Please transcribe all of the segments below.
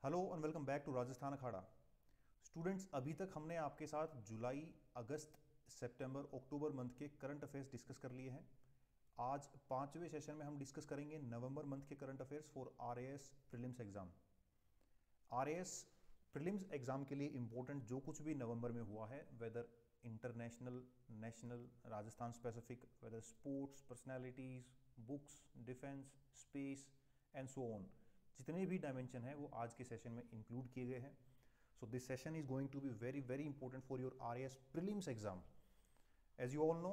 Hello and welcome back to Rajasthan Akhada. Students, अभी तक हमने आपके साथ जुलाई, अगस्त, सितंबर, अक्टूबर मंथ के करंट अफेयर्स डिस्कस कर लिए हैं। आज पांचवें सेशन में हम डिस्कस करेंगे नवंबर मंथ के current affairs for RAS prelims exam. RAS prelims exam के लिए इंपॉर्टेंट जो कुछ भी नवंबर में हुआ है, weather international, national, Rajasthan specific, weather sports, personalities, books, defence, space and so on, जितने भी डायमेंशन है वो आज के सेशन में इंक्लूड किए गए हैं। So this session is going to be very very important for your RAS prelims exam. As you all know,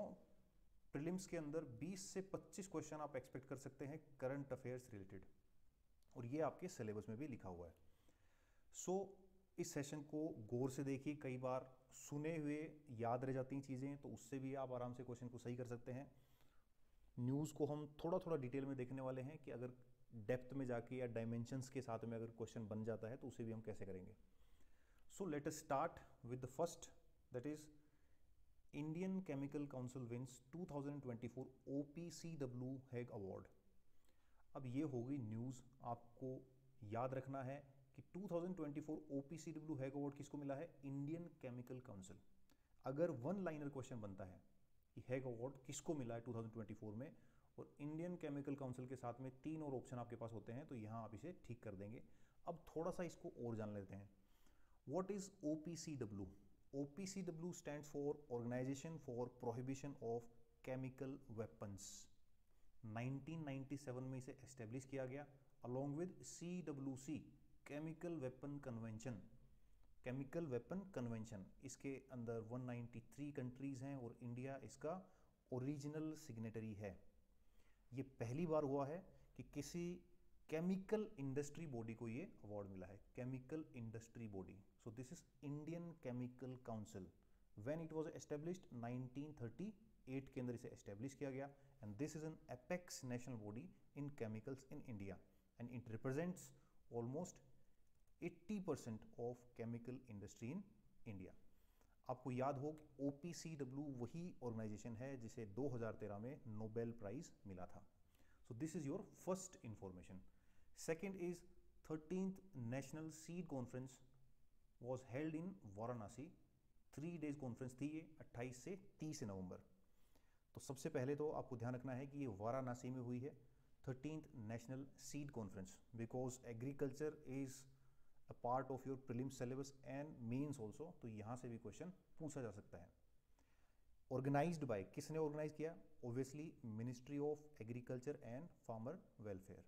prelims के अंदर 20 से 25 क्वेश्चन आप एक्सपेक्ट कर सकते हैं करंट अफेयर्स रिलेटेड, और ये आपके सिलेबस में भी लिखा हुआ है। सो इस सेशन को गौर से देखिए, कई बार सुने हुए याद रह जाती हैं चीज़ें, तो उससे भी आप आराम से क्वेश्चन को सही कर सकते हैं। न्यूज़ को हम थोड़ा थोड़ा डिटेल में देखने वाले हैं कि अगर डेप्थ में जाके या डायमेंशंस के साथ में अगर क्वेश्चन बन जाता है तो उसे भी हम कैसे करेंगे। So let us start with the first, that is Indian chemical council wins 2024 OPCW Hague award. अब ये हो गई न्यूज़, आपको याद रखना है कि 2024 OPCW हैग अवार्ड किसको मिला है? Indian chemical council. अगर वन लाइनर क्वेश्चन बनता है कि हैग अवार्ड किसको मिला है 2024 में, और इंडियन केमिकल काउंसिल के साथ में तीन और ऑप्शन आपके पास होते हैं, तो यहां आप इसे ठीक कर देंगे। अब थोड़ा सा इसको और जान लेते हैं। What is OPCW? OPCW stands for organisation for prohibition of chemical weapons. 1997 में इसे एस्टेब्लिश किया गया, along with CWC, chemical weapon convention. Chemical weapon convention, इसके अंदर 193 कंट्रीज हैं और इंडिया इसका ओरिजिनल सिग्नेटरी है। ये पहली बार हुआ है कि किसी केमिकल इंडस्ट्री बॉडी को ये अवार्ड मिला है, chemical industry body. So this is Indian chemical council. When it was established 1938 के अंदर इसे एस्टेब्लिश किया गया, and this is an apex national body in chemicals in India, and it represents almost 80% of chemical industry in India. आपको याद हो कि OPCW वही ऑर्गेनाइजेशन है जिसे 2013 में नोबेल प्राइज मिला था। So this is your first information. Second is 13th national seed conference was held in Varanasi. 3 days conference थी ये, 28 से 30 नवंबर। तो सबसे पहले तो आपको ध्यान रखना है कि ये वाराणसी में हुई है 13th national seed conference, because agriculture is a part of your prelims syllabus and mains also, तो यहां से भी क्वेश्चन पूछा जा सकता है। ऑर्गेनाइज्ड बाय, किसने ऑर्गेनाइज किया? Obviously ministry of agriculture and farmer welfare.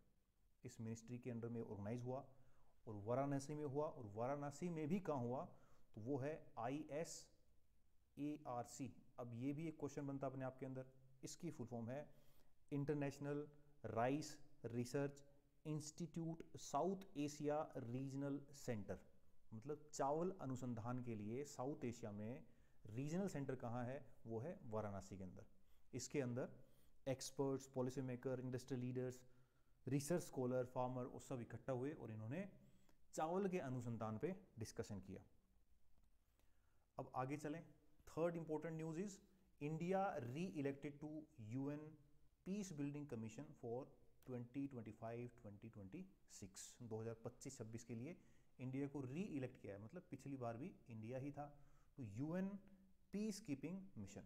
इस मिनिस्ट्री के अंडर में ऑर्गेनाइज हुआ और वाराणसी में हुआ, और वाराणसी में भी कहाँ हुआ? तो वो है ISARC। अब ये भी एक क्वेश्चन बनता अपने आप के अंदर। इसकी फुल फॉर्म है international rice research institute south Asia regional centre. मतलब चावल अनुसंधान के लिए साउथ एशिया में रीजनल सेंटर कहाँ है? वो है वाराणसी के अंदर। इसके अंदर experts, policy maker, industrial leaders, research scholar, farmer, वो सब इकट्ठा हुए और इन्होंने चावल के अनुसंधान पे डिस्कशन किया। अब आगे चलें। Third important news is India re elected to UN peace building commission for 2025-2026। 2025-26 के लिए इंडिया को री इलेक्ट किया है, मतलब पिछली बार भी इंडिया ही था। तो UN पीस कीपिंग मिशन।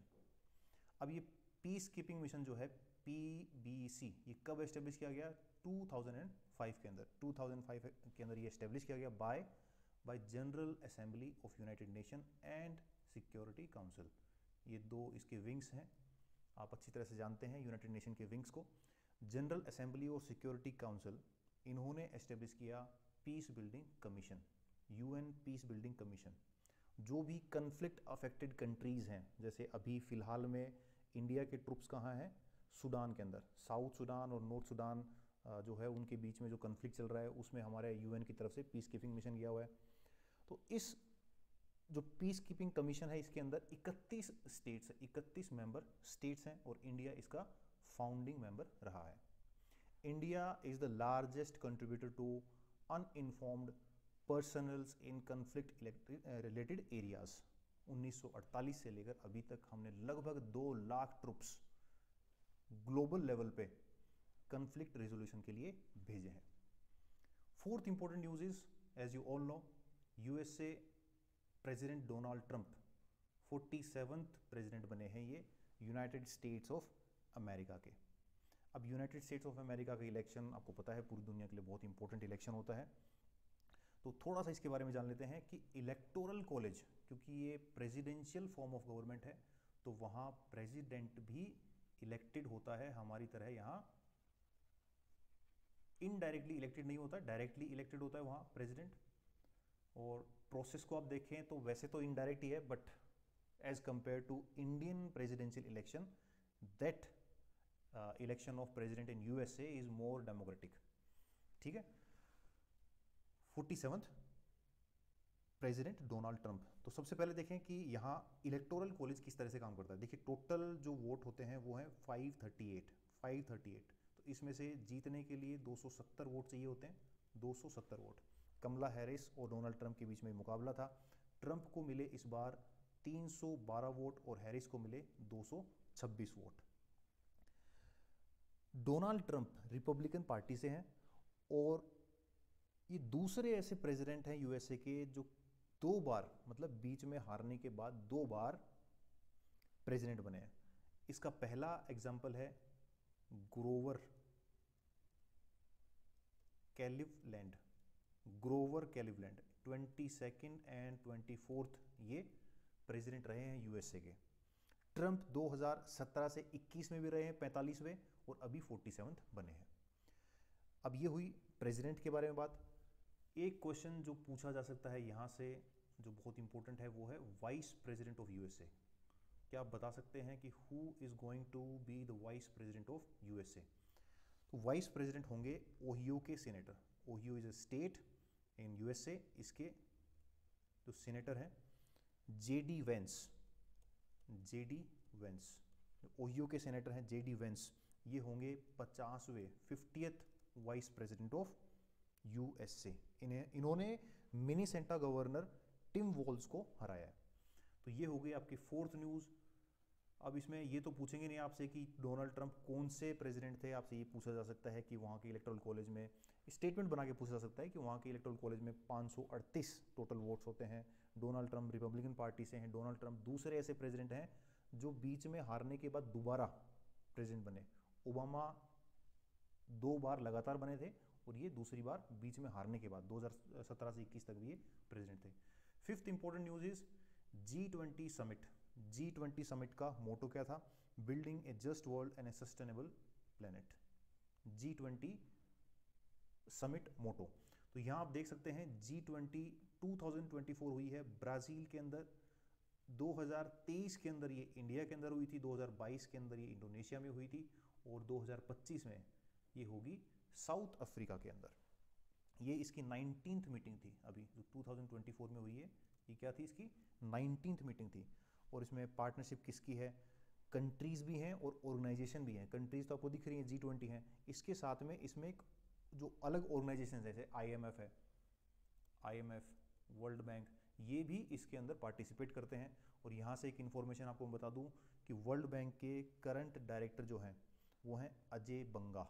अब ये पीस कीपिंग मिशन जो है PBC, ये कब एस्टेब्लिश किया गया? 2005 के अंदर। 2005 के अंदर ये एस्टेब्लिश किया गया bye general assembly of United nation and security council. ये दो इसके विंग्स हैं, आप अच्छी तरह से जानते हैं यूनाइटेड नेशन के विंग्स को। जनरल असेंबली और सिक्योरिटी काउंसिल, इन्होंने एस्टेब्लिश किया piece building commission, UN peace building commission. जो भी कन्फ्लिक्ट अफेक्टेड कंट्रीज हैं, जैसे अभी फिलहाल में इंडिया के ट्रुप्स कहाँ हैं? सूडान के अंदर। साउथ सूडान और नॉर्थ सूडान जो है उनके बीच में जो कन्फ्लिक्ट चल रहा है, उसमें हमारे UN की तरफ से पीस कीपिंग मिशन गया हुआ है। तो इस जो पीस कीपिंग कमीशन है, इसके अंदर 31 स्टेट्स, 31 मेंबर स्टेट्स हैं, और इंडिया इसका फाउंडिंग मेंबर रहा है। India is the largest contributor to uninformed personnels in conflict related areas. 1948 से लेकर अभी तक हमने लगभग 2 लाख ट्रुप्स ग्लोबल लेवल पे कन्फ्लिक्ट रेजोल्यूशन के लिए भेजे हैं। Fourth important news is as you all know, USA president Donald Trump 47th president बने हैं ये यूनाइटेड स्टेट्स ऑफ अमेरिका के। अब यूनाइटेड स्टेट्स ऑफ अमेरिका का इलेक्शन आपको पता है पूरी दुनिया के लिए बहुत इंपॉर्टेंट इलेक्शन होता है, तो थोड़ा सा इसके बारे में जान लेते हैं कि इलेक्टोरल कॉलेज, क्योंकि ये प्रेसिडेंशियल फॉर्म ऑफ गवर्नमेंट है तो वहाँ प्रेसिडेंट भी इलेक्टेड होता है, हमारी तरह यहाँ इनडायरेक्टली इलेक्टेड नहीं होता, डायरेक्टली इलेक्टेड होता है वहाँ प्रेसिडेंट। और प्रोसेस को आप देखें तो वैसे तो इनडायरेक्ट ही है, but as compare to Indian presidential election, that election of president in USA is more democratic. ठीक है, 47th प्रेसिडेंट डोनाल्ड ट्रंप। तो सबसे पहले देखें कि यहाँ इलेक्टोरल कॉलेज किस तरह से काम करता है। देखिए टोटल जो वोट होते हैं वो हैं 538। तो इसमें से जीतने के लिए 270 वोट चाहिए होते हैं, 270 वोट। कमला हैरिस और डोनाल्ड ट्रंप के बीच में मुकाबला था। ट्रंप को मिले इस बार 312 वोट और हैरिस को मिले 226 vote. Donald Trump Republican party से हैं और ये दूसरे ऐसे प्रेसिडेंट हैं यूएसए के जो 2 बार, मतलब बीच में हारने के बाद 2 बार प्रेसिडेंट बने हैं। इसका पहला एग्जाम्पल है ग्रोवर कैलिवलैंड। 22nd एंड 24th ये प्रेसिडेंट रहे हैं यूएसए के। ट्रंप 2017 से 21 में भी रहे हैं 45वें, और अभी 47th बने हैं। अब ये हुई प्रेसिडेंट के बारे में बात। एक क्वेश्चन जो पूछा जा सकता है यहाँ से जो बहुत इंपॉर्टेंट है वो है वाइस प्रेसिडेंट ऑफ यूएसए। क्या आप बता सकते हैं कि who is going to be the vice president of USA? तो वाइस प्रेसिडेंट होंगे ओहियो के senator. Ohio is a state in USA. इसके जो सीनेटर हैं जेडी वेंस। ओहियो के सीनेटर हैं जेडी वेंस। ये होंगे 50th vice president of USA. इन्होंने मिनीसेंटा गवर्नर टिम वॉल्स को हराया है। तो ये हो गई आपकी 4th न्यूज़। अब इसमें ये तो पूछेंगे नहीं आपसे कि डोनाल्ड ट्रंप कौन से प्रेसिडेंट थे, आपसे ये पूछा जा सकता है कि वहाँ के इलेक्टोरल कॉलेज में स्टेटमेंट बना के पूछा जा सकता है कि वहाँ के इलेक्टोरल कॉलेज में 538 टोटल वोट्स होते हैं। डोनाल्ड ट्रंप रिपब्लिकन पार्टी से हैं। डोनाल्ड ट्रंप दूसरे ऐसे प्रेसिडेंट हैं जो बीच में हारने के बाद दोबारा प्रेसिडेंट बने। ओबामा 2 बार लगातार बने थे और ये दूसरी बार बीच में हारने के बाद 2017 से 21 तक भी ये प्रेसिडेंट थे। 5th important news is G20 summit. G20 summit का मोटो क्या था? Building a just world and a sustainable planet. G20 summit motto. तो यहाँ आप देख सकते हैं G20 2024 हुई है ब्राज़ील के अंदर, 2023 के अंदर ये इंडिया के अंदर हुई थी, 2022 के अंदर ये इंडोनेशिया में हुई थी और 2025 में ये होगी साउथ अफ्रीका के अंदर। ये इसकी 19th मीटिंग थी। अभी जो 2024 में हुई है ये क्या थी? इसकी 19th मीटिंग थी। और इसमें पार्टनरशिप किसकी है? कंट्रीज़ भी हैं और ऑर्गेनाइजेशन भी हैं। कंट्रीज़ तो आपको दिख रही हैं G20 हैं, इसके साथ में इसमें एक जो अलग ऑर्गेनाइजेशन जैसे IMF है, IMF, वर्ल्ड बैंक, ये भी इसके अंदर पार्टिसिपेट करते हैं। और यहाँ से एक इन्फॉर्मेशन आपको बता दूँ कि वर्ल्ड बैंक के करंट डायरेक्टर जो हैं वो हैं Ajay Banga.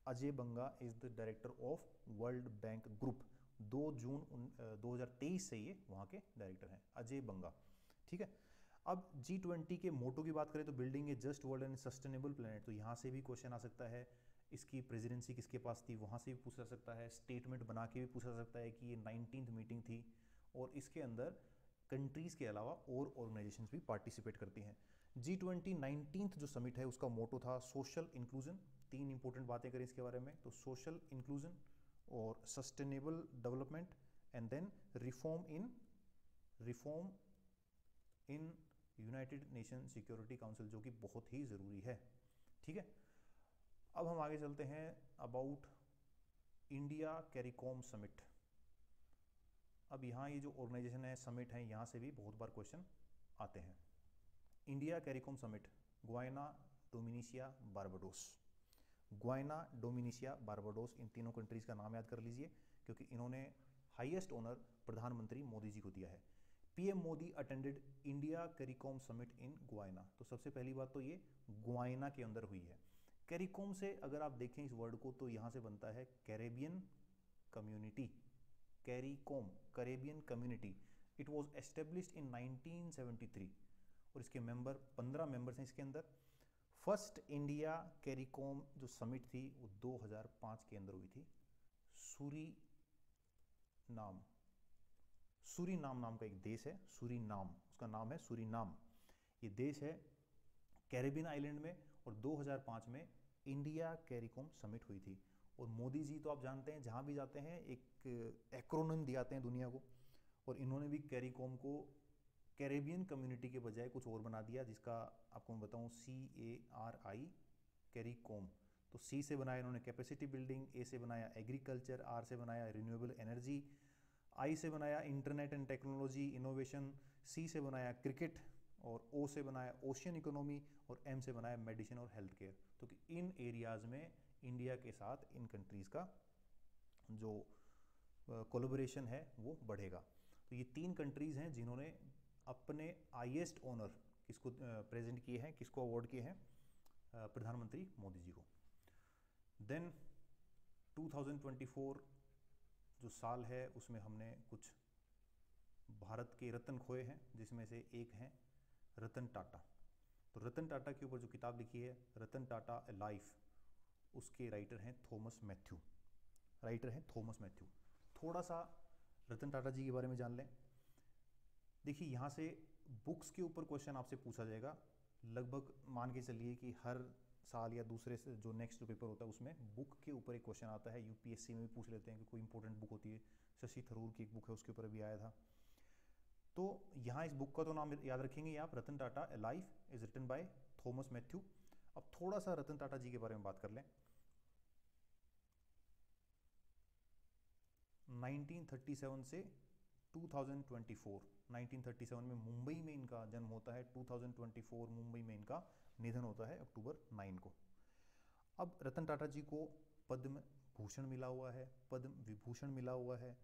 Ajay Banga is the director of World Bank Group. 2 जून 2023 से ये वहाँ के डायरेक्टर हैं, अजय बंगा। ठीक है, अब G20 के मोटो की बात करें तो building a just world and sustainable planet. तो यहाँ से भी क्वेश्चन आ सकता है, इसकी प्रेसिडेंसी किसके पास थी, वहाँ से भी पूछा जा सकता है। स्टेटमेंट बना के भी पूछा जा सकता है कि ये 19th मीटिंग थी और इसके अंदर कंट्रीज़ के अलावा और ऑर्गेनाइजेशंस भी पार्टिसिपेट करती हैं। G20 19th जो समिट है उसका मोटो था सोशल इंक्लूजन। 3 इंपॉर्टेंट बातें करें इसके बारे में, तो सोशल इंक्लूजन और sustainable development and then reform in United Nation security council, जो कि बहुत ही ज़रूरी है। ठीक है, अब हम आगे चलते हैं अबाउट इंडिया कैरिकॉम समिट। अब यहाँ ये जो ऑर्गेनाइजेशन है, समिट है, यहाँ से भी बहुत बार क्वेश्चन आते हैं। India CARICOM summit, Guyana, Dominica, Barbados. Guyana, Dominica, Barbados, इन तीनों कंट्रीज़ का नाम याद कर लीजिए क्योंकि इन्होंने हाईएस्ट ऑनर प्रधानमंत्री मोदी जी को दिया है। PM Modi attended India CARICOM summit in Guyana. तो सबसे पहली बात तो ये गुयाना के अंदर हुई है। कैरिकॉम से अगर आप देखें इस वर्ड को तो यहाँ से बनता है Caribbean community. CARICOM Caribbean community, it was established in 1973 और इसके मेंबर 15 मेंबर्स हैं इसके अंदर। फर्स्ट इंडिया कैरीकॉम जो समिट थी वो 2005 के अंदर हुई थी। सूरीनाम नाम का एक देश है, सूरीनाम, उसका नाम है सूरीनाम। ये देश है कैरेबियन आइलैंड में और 2005 में इंडिया कैरीकॉम समिट हुई थी। और मोदी जी तो आप जानते हैं जहाँ भी जाते हैं एक एक्रोनिम दिखाते हैं दुनिया को, और इन्होंने भी कैरीकॉम को कैरेबियन कम्युनिटी के बजाय कुछ और बना दिया, जिसका आपको मैं बताऊं CARI कैरीकॉम। तो C से बनाया इन्होंने कैपेसिटी बिल्डिंग, A से बनाया एग्रीकल्चर, R से बनाया रिन्यूएबल एनर्जी, I से बनाया internet and technology innovation, C से बनाया क्रिकेट, और O से बनाया ओशियन इकोनॉमी, और M से बनाया मेडिसिन और हेल्थ केयर। तो कि इन एरियाज़ में इंडिया के साथ इन कंट्रीज़ का जो कोलैबोरेशन है वो बढ़ेगा। तो ये 3 कंट्रीज़ हैं जिन्होंने अपने हाईएस्ट ऑनर किसको प्रेजेंट किए हैं, किसको अवार्ड किए हैं, प्रधानमंत्री मोदी जी को। देन 2024 जो साल है उसमें हमने कुछ भारत के रत्न खोए हैं, जिसमें से एक हैं रतन टाटा। तो रतन टाटा के ऊपर जो किताब लिखी है रतन टाटा ए लाइफ, उसके राइटर हैं थॉमस मैथ्यू। थोड़ा सा रतन टाटा जी के बारे में जान लें। देखिए यहाँ से बुक्स के ऊपर क्वेश्चन आपसे पूछा जाएगा, लगभग मान के चलिए कि हर साल या दूसरे से जो नेक्स्ट पेपर होता है उसमें बुक के ऊपर एक क्वेश्चन आता है। यूपीएससी में भी पूछ लेते हैं कि कोई इंपॉर्टेंट बुक होती है, शशि थरूर की एक बुक है उसके ऊपर भी आया था। तो यहाँ इस बुक का तो नाम याद रखेंगे आप, Ratan Tata a life is written by Thomas Mathew. अब थोड़ा सा रतन टाटा जी के बारे में बात कर लें। 1937 से 2024, 1937 में मुंबई में इनका जन्म होता है, 2024 मुंबई में इनका निधन होता है अक्टूबर 9 को। अब रतन टाटा जी को पद्म भूषण मिला हुआ है, पद्म विभूषण मिला हुआ है,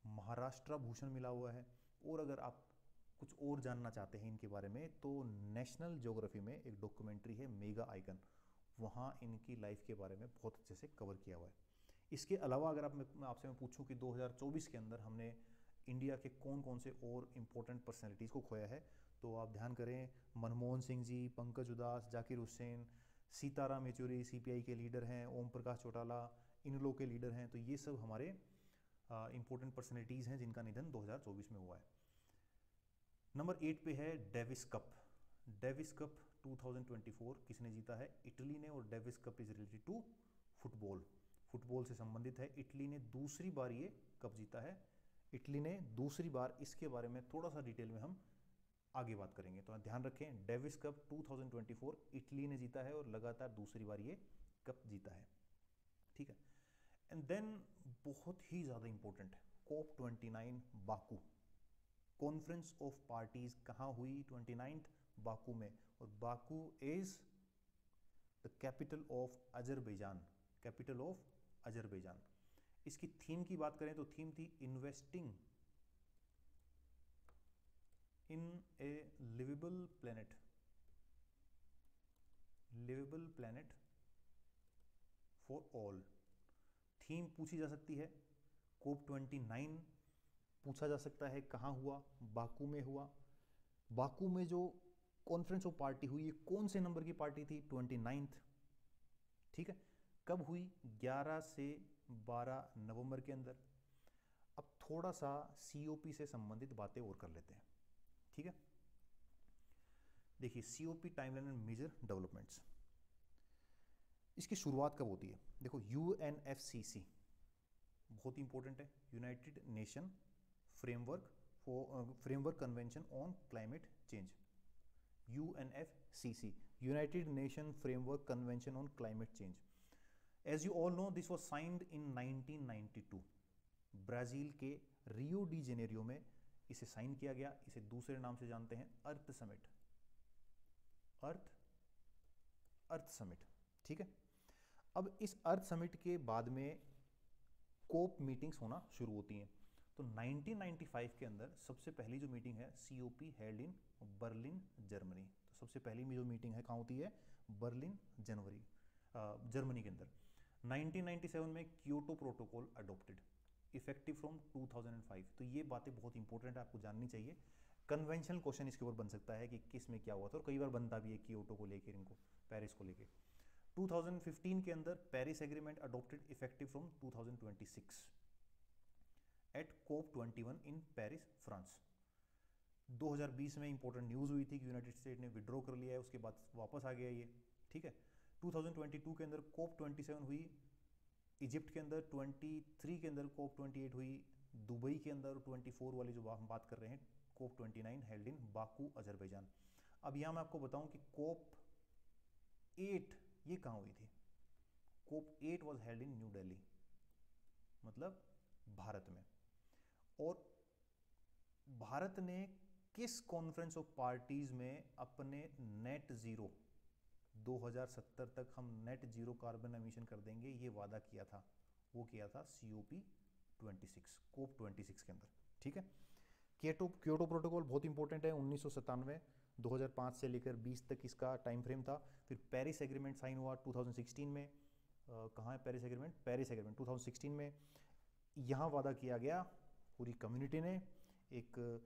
महाराष्ट्र भूषण मिला हुआ है। और अगर आप कुछ और जानना चाहते हैं इनके बारे में तो नेशनल ज्योग्राफी में एक डॉक्यूमेंट्री है मेगा आइकन, वहाँ इनकी लाइफ के बारे में बहुत अच्छे से कवर किया हुआ है। इसके अलावा अगर आपसे मैं पूछूं कि 2024 के अंदर हमने इंडिया के कौन कौन से और इम्पोर्टेंट पर्सनैलिटीज़ को खोया है, तो आप ध्यान करें मनमोहन सिंह जी, पंकज उदास, जाकिर हुसैन, सीताराम येचुरी CPI के लीडर हैं, ओम प्रकाश चौटाला इन लोग के लीडर हैं। तो ये सब हमारे इम्पोर्टेंट पर्सनैलिटीज़ हैं जिनका निधन 2024 में हुआ है। नंबर 8 पे है डेविस कप। डेविस कप 2024 किसने जीता है? इटली ने। और Davis cup is related to football, football से संबंधित है। इटली ने दूसरी बार ये कप जीता है, इटली ने दूसरी बार। इसके बारे में थोड़ा सा डिटेल में हम आगे बात करेंगे, तो ध्यान रखें डेविस कप 2024 इटली ने जीता है और लगातार दूसरी बार ये कप जीता है, ठीक है। एंड देन बहुत ही ज़्यादा इंपॉर्टेंट है COP29 Baku, conference of parties कहाँ हुई? 29 बाकू में। और Baku is the capital of Azerbaijan, capital of Azerbaijan. इसकी थीम की बात करें तो थीम थी investing in a liveable planet, liveable planet for all. Theme पूछी जा सकती है, COP29 पूछा जा सकता है कहाँ हुआ? बाकू में हुआ। बाकू में जो कॉन्फ्रेंस ऑफ पार्टी हुई ये कौन से नंबर की पार्टी थी? 29th, ठीक है। कब हुई? 11 से 12 नवंबर के अंदर। अब थोड़ा सा COP से संबंधित बातें और कर लेते हैं, ठीक है। देखिए COP timeline and major developments, इसकी शुरुआत कब होती है? देखो UNFCCC बहुत इंपॉर्टेंट है, United Nation framework convention on climate change, UNFCCC, United Nation framework convention on climate change. As you all know this was signed in 1992, Brazil के Rio de Janeiro में इसे साइन किया गया। इसे दूसरे नाम से जानते हैं अर्थ समिट, अर्थ समिट, ठीक है। अब इस अर्थ समिट के बाद में कोप मीटिंग्स होना शुरू होती हैं। तो 1995 के अंदर सबसे पहली जो मीटिंग है COP held in Berlin Germany. तो सबसे पहली जो मीटिंग है कहाँ होती है? बर्लिन जर्मनी के अंदर। 1997 में Kyoto protocol adopted, effective from 2005। तो ये बातें बहुत इंपॉर्टेंट है, आपको जाननी चाहिए। कन्वेंशनल क्वेश्चन इसके ऊपर बन सकता है कि किस में क्या हुआ था, और कई बार बनता भी है कियोटो को लेकर, इनको पेरिस को लेकर। 2015 के अंदर Paris agreement adopted effective from 2026 at COP21 in Paris, France. 2020 में इंपॉर्टेंट न्यूज़ हुई थी कि यूनाइटेड स्टेट ने विड्रॉ कर लिया है, उसके बाद वापस आ गया ये, ठीक है। 2022 के अंदर COP27 हुई, इजिप्ट के अंदर 23 के अंदर COP28 हुई, दुबई के अंदर 24 वाली जो हम बात कर रहे हैं COP29 held in Baku, Azerbaijan. अब यहाँ मैं आपको बताऊं कि COP8 ये कहाँ हुई थी। COP8 was held in New Delhi, मतलब भारत में। और भारत ने किस कॉन्फ्रेंस ऑफ पार्टीज में अपने नेट जीरो 2070 तक हम नेट जीरो कार्बन एमिशन कर देंगे ये वादा किया था, वो किया था COP26 के अंदर, ठीक है। क्योटो प्रोटोकॉल बहुत इंपॉर्टेंट है, 1997 2005 से लेकर 20 तक इसका टाइम फ्रेम था। फिर पेरिस एग्रीमेंट साइन हुआ 2016 में। कहाँ है पेरिस एग्रीमेंट? पेरिस एग्रीमेंट 2016 में। यहाँ वादा किया गया, पूरी कम्युनिटी ने एक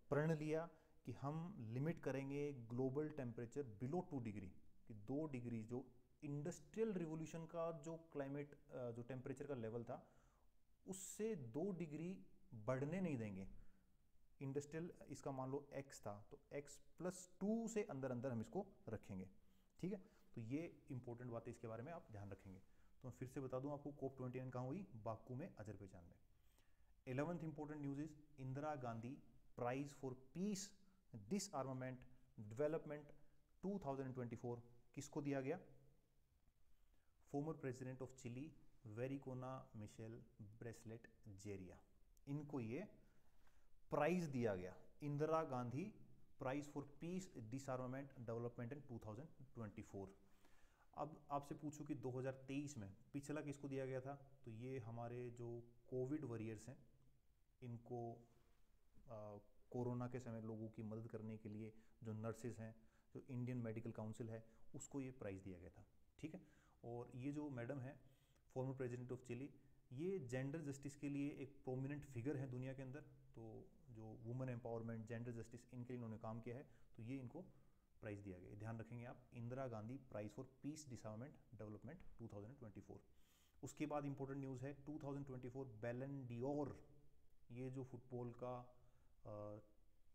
प्रण लिया कि हम लिमिट करेंगे ग्लोबल टेम्परेचर बिलो 2 डिग्री, कि 2 डिग्री जो इंडस्ट्रियल रिवोल्यूशन का जो क्लाइमेट जो टेम्परेचर का लेवल था उससे 2 डिग्री बढ़ने नहीं देंगे। इंडस्ट्रियल इसका मान लो x था, तो x+2 से अंदर अंदर हम इसको रखेंगे, ठीक है। तो ये इंपॉर्टेंट बात है, इसके बारे में आप ध्यान रखेंगे। तो मैं फिर से बता दूं आपको, COP29 कहाँ हुई? बाकू में, अजरबैजान में। 11th important news is Indira Gandhi prize for peace disarmament development 2024 किसको दिया गया? फॉर्मर प्रेसिडेंट ऑफ चिली वेरिकोना मिशेल ब्रेसलेट जेरिया, इनको ये प्राइज दिया गया, Indira Gandhi prize for peace disarmament development in 2024। अब आपसे पूछूं कि 2023 में पिछला किसको दिया गया था? तो ये हमारे जो कोविड वॉरियर्स हैं, इनको कोरोना के समय लोगों की मदद करने के लिए जो नर्सेज हैं, जो इंडियन मेडिकल काउंसिल है, उसको ये प्राइज़ दिया गया था, ठीक है। और ये जो मैडम है फॉर्मर प्रेसिडेंट ऑफ चिली, ये जेंडर जस्टिस के लिए एक प्रोमिनेंट फिगर है दुनिया के अंदर। तो जो वुमेन एम्पावरमेंट, जेंडर जस्टिस, इनके लिए इन्होंने काम किया है, तो ये इनको प्राइज़ दिया गया। ध्यान रखेंगे आप, Indira Gandhi prize for peace disarmament development 2024। उसके बाद इंपॉर्टेंट न्यूज़ है 2024 बैलन डियोर, ये जो फुटबॉल का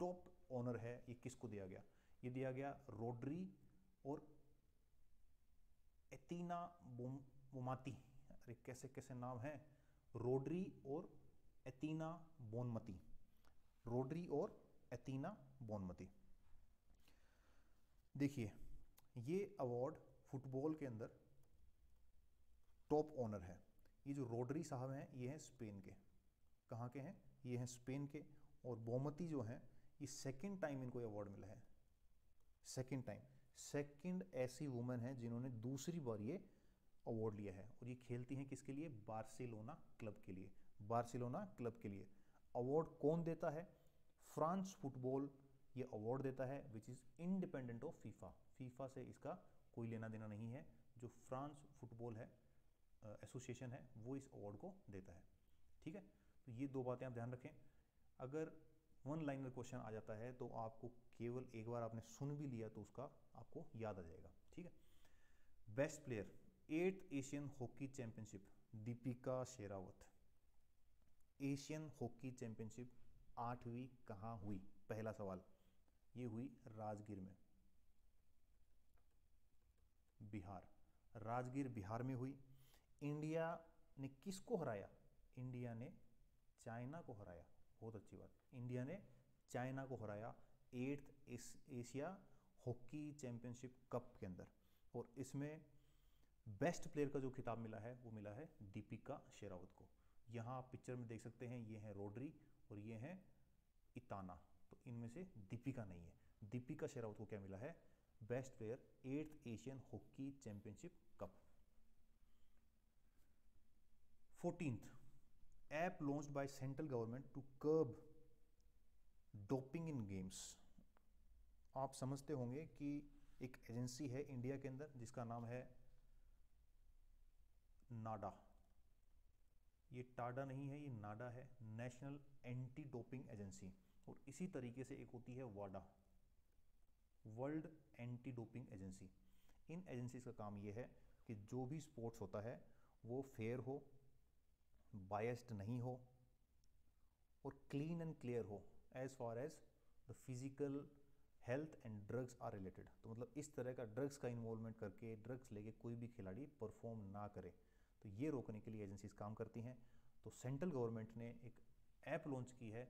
टॉप ऑनर है, ये किसको दिया गया? ये दिया गया रोड्री और एतीना बोनमती। अरे कैसे कैसे नाम है, रोड्री और एतीना बोनमती, रोड्री और एतीना बोनमती। देखिए ये अवार्ड फुटबॉल के अंदर टॉप ऑनर है। ये जो रोड्री साहब हैं ये हैं स्पेन के। कहाँ के हैं? ये हैं स्पेन के। और बोमती जो हैं, ये सेकंड टाइम इनको अवार्ड मिला है, सेकंड टाइम। सेकंड ऐसी वुमेन है जिन्होंने दूसरी बार ये अवार्ड लिया है, और ये खेलती हैं किसके लिए? बार्सिलोना क्लब के लिए, बार्सिलोना क्लब के लिए। अवार्ड कौन देता है? फ्रांस फुटबॉल ये अवार्ड देता है, which is independent of FIFA. FIFA से इसका कोई लेना देना नहीं है। जो फ्रांस फुटबॉल है एसोसिएशन है, वो इस अवार्ड को देता है, ठीक है। तो ये दो बातें आप ध्यान रखें। अगर वन लाइनर क्वेश्चन आ जाता है तो आपको केवल एक बार आपने सुन भी लिया तो उसका आपको याद आ जाएगा, ठीक है। Best player 8th Asian hockey championship, Deepika Sehrawat. Asian hockey championship 8वीं कहाँ हुई? पहला सवाल, ये हुई राजगीर में, बिहार। राजगीर बिहार में हुई। इंडिया ने किसको हराया? इंडिया ने चाइना को हराया। बहुत अच्छी बात, इंडिया ने चाइना को हराया 8th Asia hockey championship cup के अंदर। और इसमें बेस्ट प्लेयर का जो खिताब मिला है वो मिला है दीपिका शेरावत को। यहाँ आप पिक्चर में देख सकते हैं, ये हैं रोड्री और ये हैं इताना। तो इनमें से दीपिका नहीं है। दीपिका शेरावत को क्या मिला है? Best player 8th Asian hockey championship cup. 14th app launched by central government to curb doping in games. आप समझते होंगे कि एक एजेंसी है इंडिया के अंदर जिसका नाम है नाडा, ये टाडा नहीं है, ये नाडा है, नेशनल एंटी डोपिंग एजेंसी। और इसी तरीके से एक होती है वाडा, वर्ल्ड एंटी डोपिंग एजेंसी। इन एजेंसीज का काम ये है कि जो भी स्पोर्ट्स होता है वो फेयर हो, बायस्ड नहीं हो और क्लीन एंड क्लियर हो as far as the physical health and drugs are related. तो मतलब इस तरह का ड्रग्स का इन्वॉल्वमेंट करके, ड्रग्स लेके कोई भी खिलाड़ी परफॉर्म ना करे, तो ये रोकने के लिए एजेंसीज काम करती हैं। तो सेंट्रल गवर्नमेंट ने एक ऐप लॉन्च की है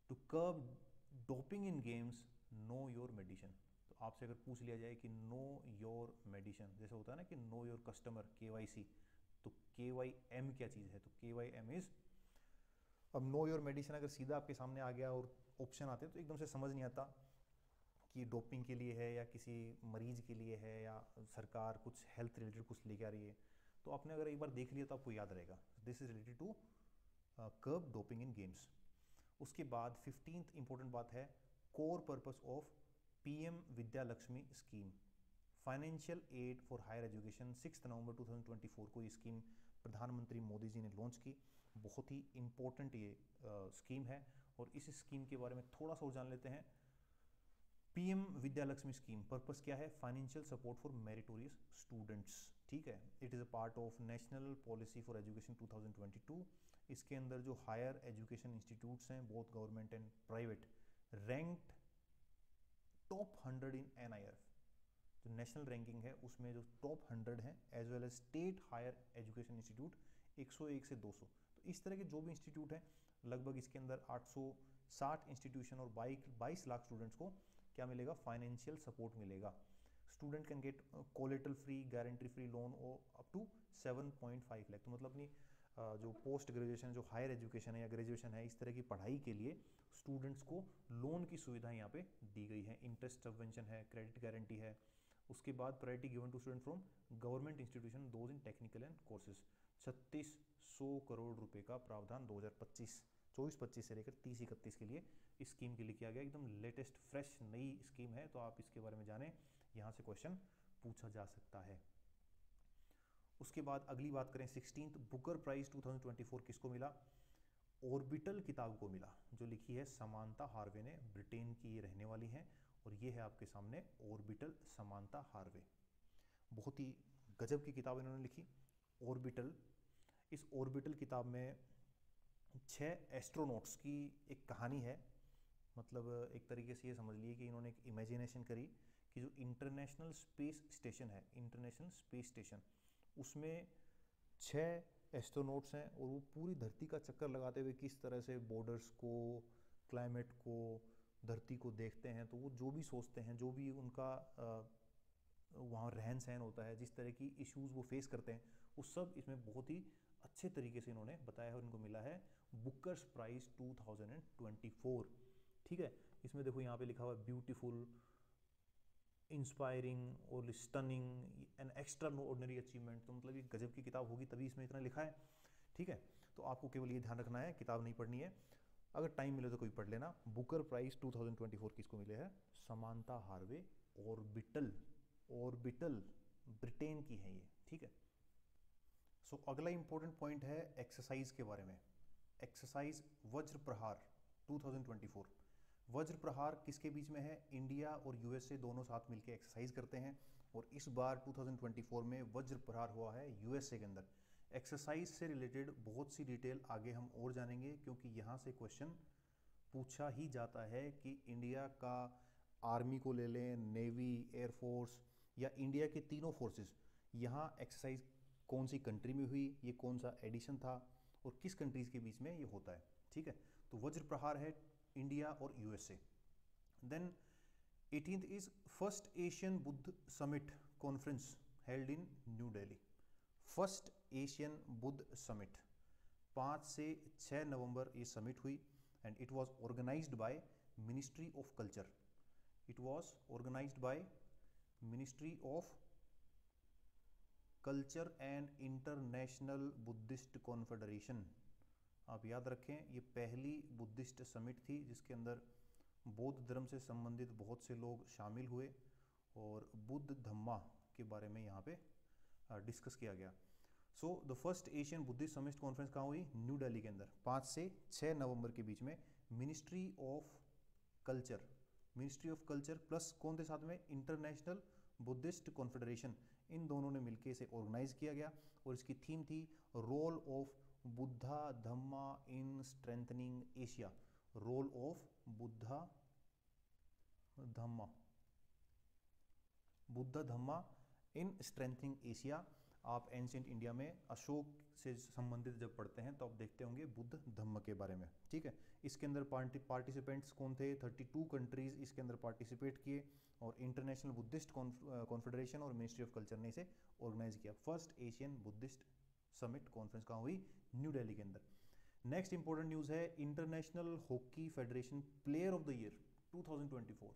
to curb doping in games, know your medicine. तो आपसे अगर पूछ लिया जाए कि नो योर मेडिसिन, जैसे होता है ना कि नो योर कस्टमर, KYC, तो KYM क्या चीज़ है? तो KYM इज, अब नो योर मेडिसिन अगर सीधा आपके सामने आ गया और ऑप्शन आते हैं तो एकदम से समझ नहीं आता कि डोपिंग के लिए है या किसी मरीज के लिए है या सरकार कुछ हेल्थ रिलेटेड कुछ लेके आ रही है। तो आपने अगर एक बार देख लिया तो आपको याद रहेगा, this is related to curb doping in games. उसके बाद 15th इंपॉर्टेंट बात है core purpose of PM Vidya Lakshmi scheme, financial aid for higher education. 6 नवंबर 2024 को ये स्कीम प्रधानमंत्री मोदी जी ने लॉन्च की। बहुत ही इंपॉर्टेंट ये स्कीम है और इस स्कीम के बारे में थोड़ा सा और जान लेते हैं। PM Vidya Lakshmi scheme purpose क्या है? Financial support for meritorious students. ठीक है, it is a part of national policy for education 2022। इसके अंदर जो हायर एजुकेशन इंस्टीट्यूट्स हैं, both government and private, ranked top 100 in NIRF, जो नेशनल रैंकिंग है उसमें जो टॉप 100 हैं, as well as state higher education institute 101 से 200। तो इस तरह के जो भी इंस्टीट्यूट हैं, लगभग इसके अंदर 860 इंस्टीट्यूशन और 22 लाख स्टूडेंट्स को क्या मिलेगा? फाइनेंशियल सपोर्ट मिलेगा। Student can get collateral free, guarantee free loan और अप टू 7.5 लाख। तो मतलब अपनी जो पोस्ट ग्रेजुएशन, जो हायर एजुकेशन है या ग्रेजुएशन है, इस तरह की पढ़ाई के लिए स्टूडेंट्स को लोन की सुविधा यहाँ पे दी गई है। इंटरेस्ट सबवेंशन है, क्रेडिट गारंटी है। उसके बाद priority given to student from government institution, those in technical and courses. 3600 crore रुपए का प्रावधान 2024-25 से लेकर 30-31 के लिए इस स्कीम के लिए किया गया। एकदम लेटेस्ट फ्रेश नई स्कीम है, तो आप इसके बारे में जानें, यहाँ से क्वेश्चन पूछा जा सकता है। उसके बाद अगली बात करें, 16th बुकर प्राइज 2024 किसको मिला? ऑर्बिटल किताब को मिला, जो लिखी है समांता हार्वे ने। ब्रिटेन की ये रहने वाली हैं और ये है आपके सामने ऑर्बिटल समांता हार्वे। बहुत ही गजब की किताब इन्होंने लिखी, ऑर्बिटल। इस ऑर्बिटल किताब में 6 एस्ट्रोनॉट्स की एक कहानी है। मतलब एक तरीके से ये समझ लिए कि इन्होंने एक इमेजिनेशन करी कि जो इंटरनेशनल स्पेस स्टेशन है, इंटरनेशनल स्पेस स्टेशन, उसमें 6 एस्ट्रोनॉट्स हैं और वो पूरी धरती का चक्कर लगाते हुए किस तरह से बॉर्डर्स को, क्लाइमेट को, धरती को देखते हैं। तो वो जो भी सोचते हैं, जो भी उनका वहाँ रहन सहन होता है, जिस तरह की इश्यूज़ वो फेस करते हैं, वो सब इसमें बहुत ही अच्छे तरीके से इन्होंने बताया है और इनको मिला है बुकर्स प्राइज 2024। ठीक है, इसमें देखो यहाँ पे लिखा हुआ है ब्यूटीफुल, इंस्पायरिंग और stunning, an extra ordinary achievement. तो मतलब ये गजब की किताब होगी तभी इसमें इतना लिखा है। ठीक है, तो आपको केवल ये ध्यान रखना है, किताब नहीं पढ़नी है, अगर टाइम मिले तो कोई पढ़ लेना। बुकर प्राइज 2024 किसको मिले हैं? समांता हार्वे, ऑर्बिटल। ऑर्बिटल ब्रिटेन की है ये। ठीक है, सो अगला इंपॉर्टेंट पॉइंट है एक्सरसाइज के बारे में। एक्सरसाइज वज्र प्रहार 2024। वज्र प्रहार किसके बीच में है? इंडिया और USA दोनों साथ मिलकर एक्सरसाइज करते हैं और इस बार 2024 में वज्र प्रहार हुआ है USA के अंदर। एक्सरसाइज से रिलेटेड बहुत सी डिटेल आगे हम और जानेंगे, क्योंकि यहाँ से क्वेश्चन पूछा ही जाता है कि इंडिया का आर्मी को ले लें, नेवी, एयरफोर्स या इंडिया के तीनों फोर्सेस, यहाँ एक्सरसाइज कौन सी कंट्री में हुई, ये कौन सा एडिशन था और किस कंट्रीज़ के बीच में ये होता है। ठीक है, तो वज्र प्रहार है इंडिया और USA। Then 18th is first Asian Buddha summit conference held in New Delhi. First Asian Buddha summit 5 से 6 नवंबर ये समिट हुई and it was organised by ministry of culture. It was organised by ministry of culture and international Buddhist confederation. आप याद रखें, ये पहली Buddhist summit थी जिसके अंदर बौद्ध धर्म से संबंधित बहुत से लोग शामिल हुए और बुद्ध धम्मा के बारे में यहाँ पे डिस्कस किया गया। So the first Asian Buddhist summit conference कहाँ हुई? न्यू दिल्ली के अंदर 5 से 6 नवंबर के बीच में। Ministry of culture, ministry of culture plus कौन थे साथ में? इंटरनेशनल बुद्धिस्ट कॉन्फेडरेशन, इन दोनों ने मिलकर इसे ऑर्गेनाइज किया गया। और इसकी थीम थी role of Buddha Dhamma in strengthening Asia. Role of Buddha Dhamma in strengthening Asia. आप एंशिएंट इंडिया में अशोक से संबंधित जब पढ़ते हैं तो आप देखते होंगे बुद्ध धम्म के बारे में, ठीक है। इसके अंदर पार्टिसिपेंट्स कौन थे? 32 कंट्रीज इसके अंदर पार्टिसिपेट किए और इंटरनेशनल बुद्धिस्ट कॉन्फेडरेशन और मिनिस्ट्री ऑफ कल्चर ने इसे ऑर्गेनाइज किया। First Asian Buddhist summit conference कहाँ हुई? न्यू दिल्ली के अंदर। नेक्स्ट इंपॉर्टेंट न्यूज़ है international hockey federation player of the year 2024।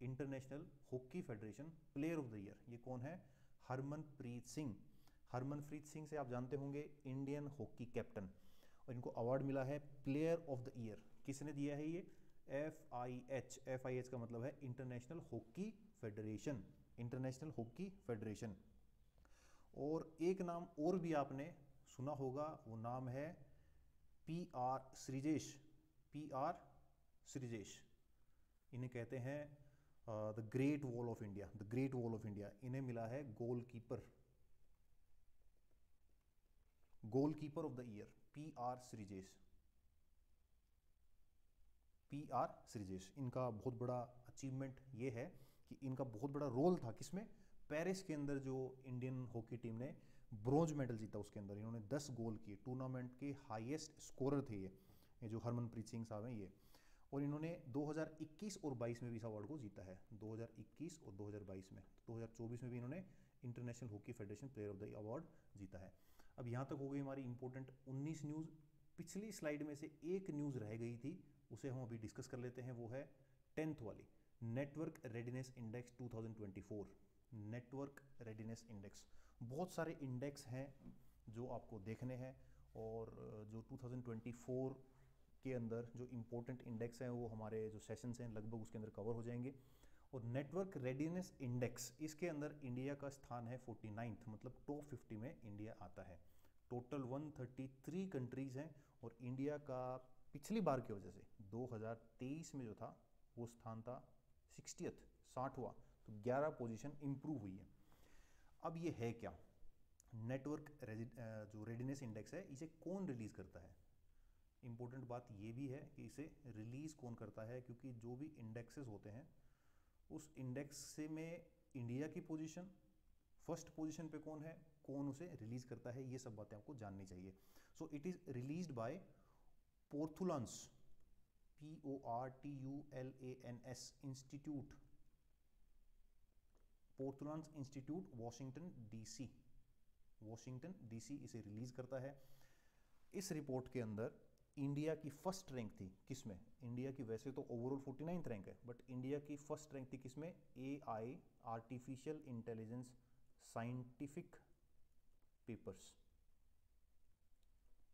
International hockey federation player of the year, ये कौन है? हरमनप्रीत सिंह। हरमनप्रीत सिंह से आप जानते होंगे इंडियन हॉकी कैप्टन, और इनको अवार्ड मिला है प्लेयर ऑफ द ईयर। किसने दिया है ये? FIH का मतलब है international hockey federation, international hockey federation. और एक नाम और भी आपने सुना होगा, वो नाम है PR श्रीजेश। PR श्रीजेश, इन्हें कहते हैं the great wall of India, the great wall of India. इन्हें मिला है goalkeeper of the year, PR Sreejesh. PR Sreejesh, इनका बहुत बड़ा अचीवमेंट ये है कि इनका बहुत बड़ा रोल था किसमें? पेरिस के अंदर जो इंडियन हॉकी टीम ने ब्रॉन्ज मेडल जीता उसके अंदर इन्होंने 10 गोल किए। टूर्नामेंट के हाईएस्ट स्कोरर थे ये जो हरमनप्रीत सिंह साहब हैं ये। और इन्होंने 2021 और 22 में भी इस अवार्ड को जीता है, 2021 और 2022 में। 2024 में भी इन्होंने international hockey federation player of the award जीता है। अब यहाँ तक हो गई हमारी इंपॉर्टेंट 19 न्यूज़। पिछली स्लाइड में से एक न्यूज़ रह गई थी, उसे हम अभी डिस्कस कर लेते हैं। वो है 10th वाली, network readiness index 2024। Network readiness index, बहुत सारे इंडेक्स हैं जो आपको देखने हैं, और जो 2024 के अंदर जो इम्पोर्टेंट इंडेक्स हैं वो हमारे जो सेशंस हैं लगभग उसके अंदर कवर हो जाएंगे। और नेटवर्क रेडीनेस इंडेक्स, इसके अंदर इंडिया का स्थान है 49th, मतलब टॉप 50 में इंडिया आता है। टोटल 133 कंट्रीज़ हैं, और इंडिया का पिछली बार की वजह से 2023 में जो था वो स्थान था 60th, 60वां, तो 11 पोजीशन इंप्रूव हुई है। अब ये है क्या? नेटवर्क जो रेडीनेस इंडेक्स है, इसे कौन रिलीज़ करता है? इम्पोर्टेंट बात ये भी है कि इसे रिलीज़ कौन करता है, क्योंकि जो भी इंडेक्सेस होते हैं उस इंडेक्स से में इंडिया की पोजीशन फर्स्ट पोजीशन पे कौन है, कौन उसे रिलीज़ करता है, ये सब बातें आपको जाननी चाहिए। So it is released by Portulans, PORTULANS institute, Portulans institute Washington DC इसे रिलीज़ करता है। इस रिपोर्ट के अंदर इंडिया की फर्स्ट रैंक थी किसमें? इंडिया की वैसे तो ओवरऑल 49th रैंक है, बट इंडिया की फर्स्ट रैंक थी किसमें? AI artificial intelligence scientific papers,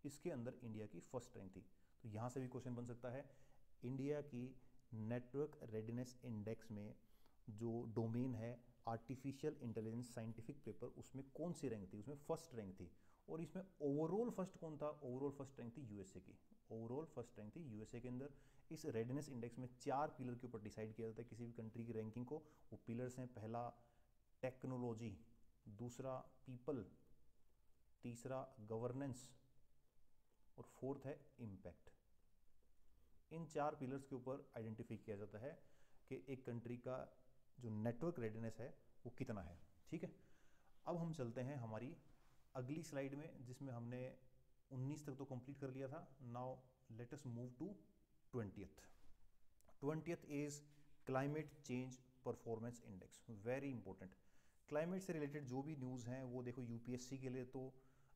इसके अंदर इंडिया की फर्स्ट रैंक थी। तो यहाँ से भी क्वेश्चन बन सकता है, इंडिया की नेटवर्क रेडीनेस इंडेक्स में जो डोमेन है आर्टिफिशियल इंटेलिजेंस साइंटिफिक पेपर, उसमें कौन सी रैंक थी? उसमें फर्स्ट रैंक थी। और इसमें ओवरऑल फर्स्ट कौन था? ओवरऑल फर्स्ट रैंक थी USA की, ओवरऑल फर्स्ट रैंक थी USA के अंदर। इस रेडीनेस इंडेक्स में 4 पिलर के ऊपर डिसाइड किया जाता है किसी भी कंट्री की रैंकिंग को। वो पिलर्स हैं, पहला टेक्नोलॉजी, दूसरा पीपल, तीसरा गवर्नेंस, और फोर्थ है इम्पैक्ट। इन 4 पिलर्स के ऊपर आइडेंटिफाई किया जाता है कि एक कंट्री का जो नेटवर्क रेडीनेस है वो कितना है, ठीक है। अब हम चलते हैं हमारी अगली स्लाइड में, जिसमें हमने 19 तक तो कंप्लीट कर लिया था। Now let us move to 20th is climate change performance index, very important. Climate से रिलेटेड जो भी न्यूज़ हैं वो देखो UPSC के लिए तो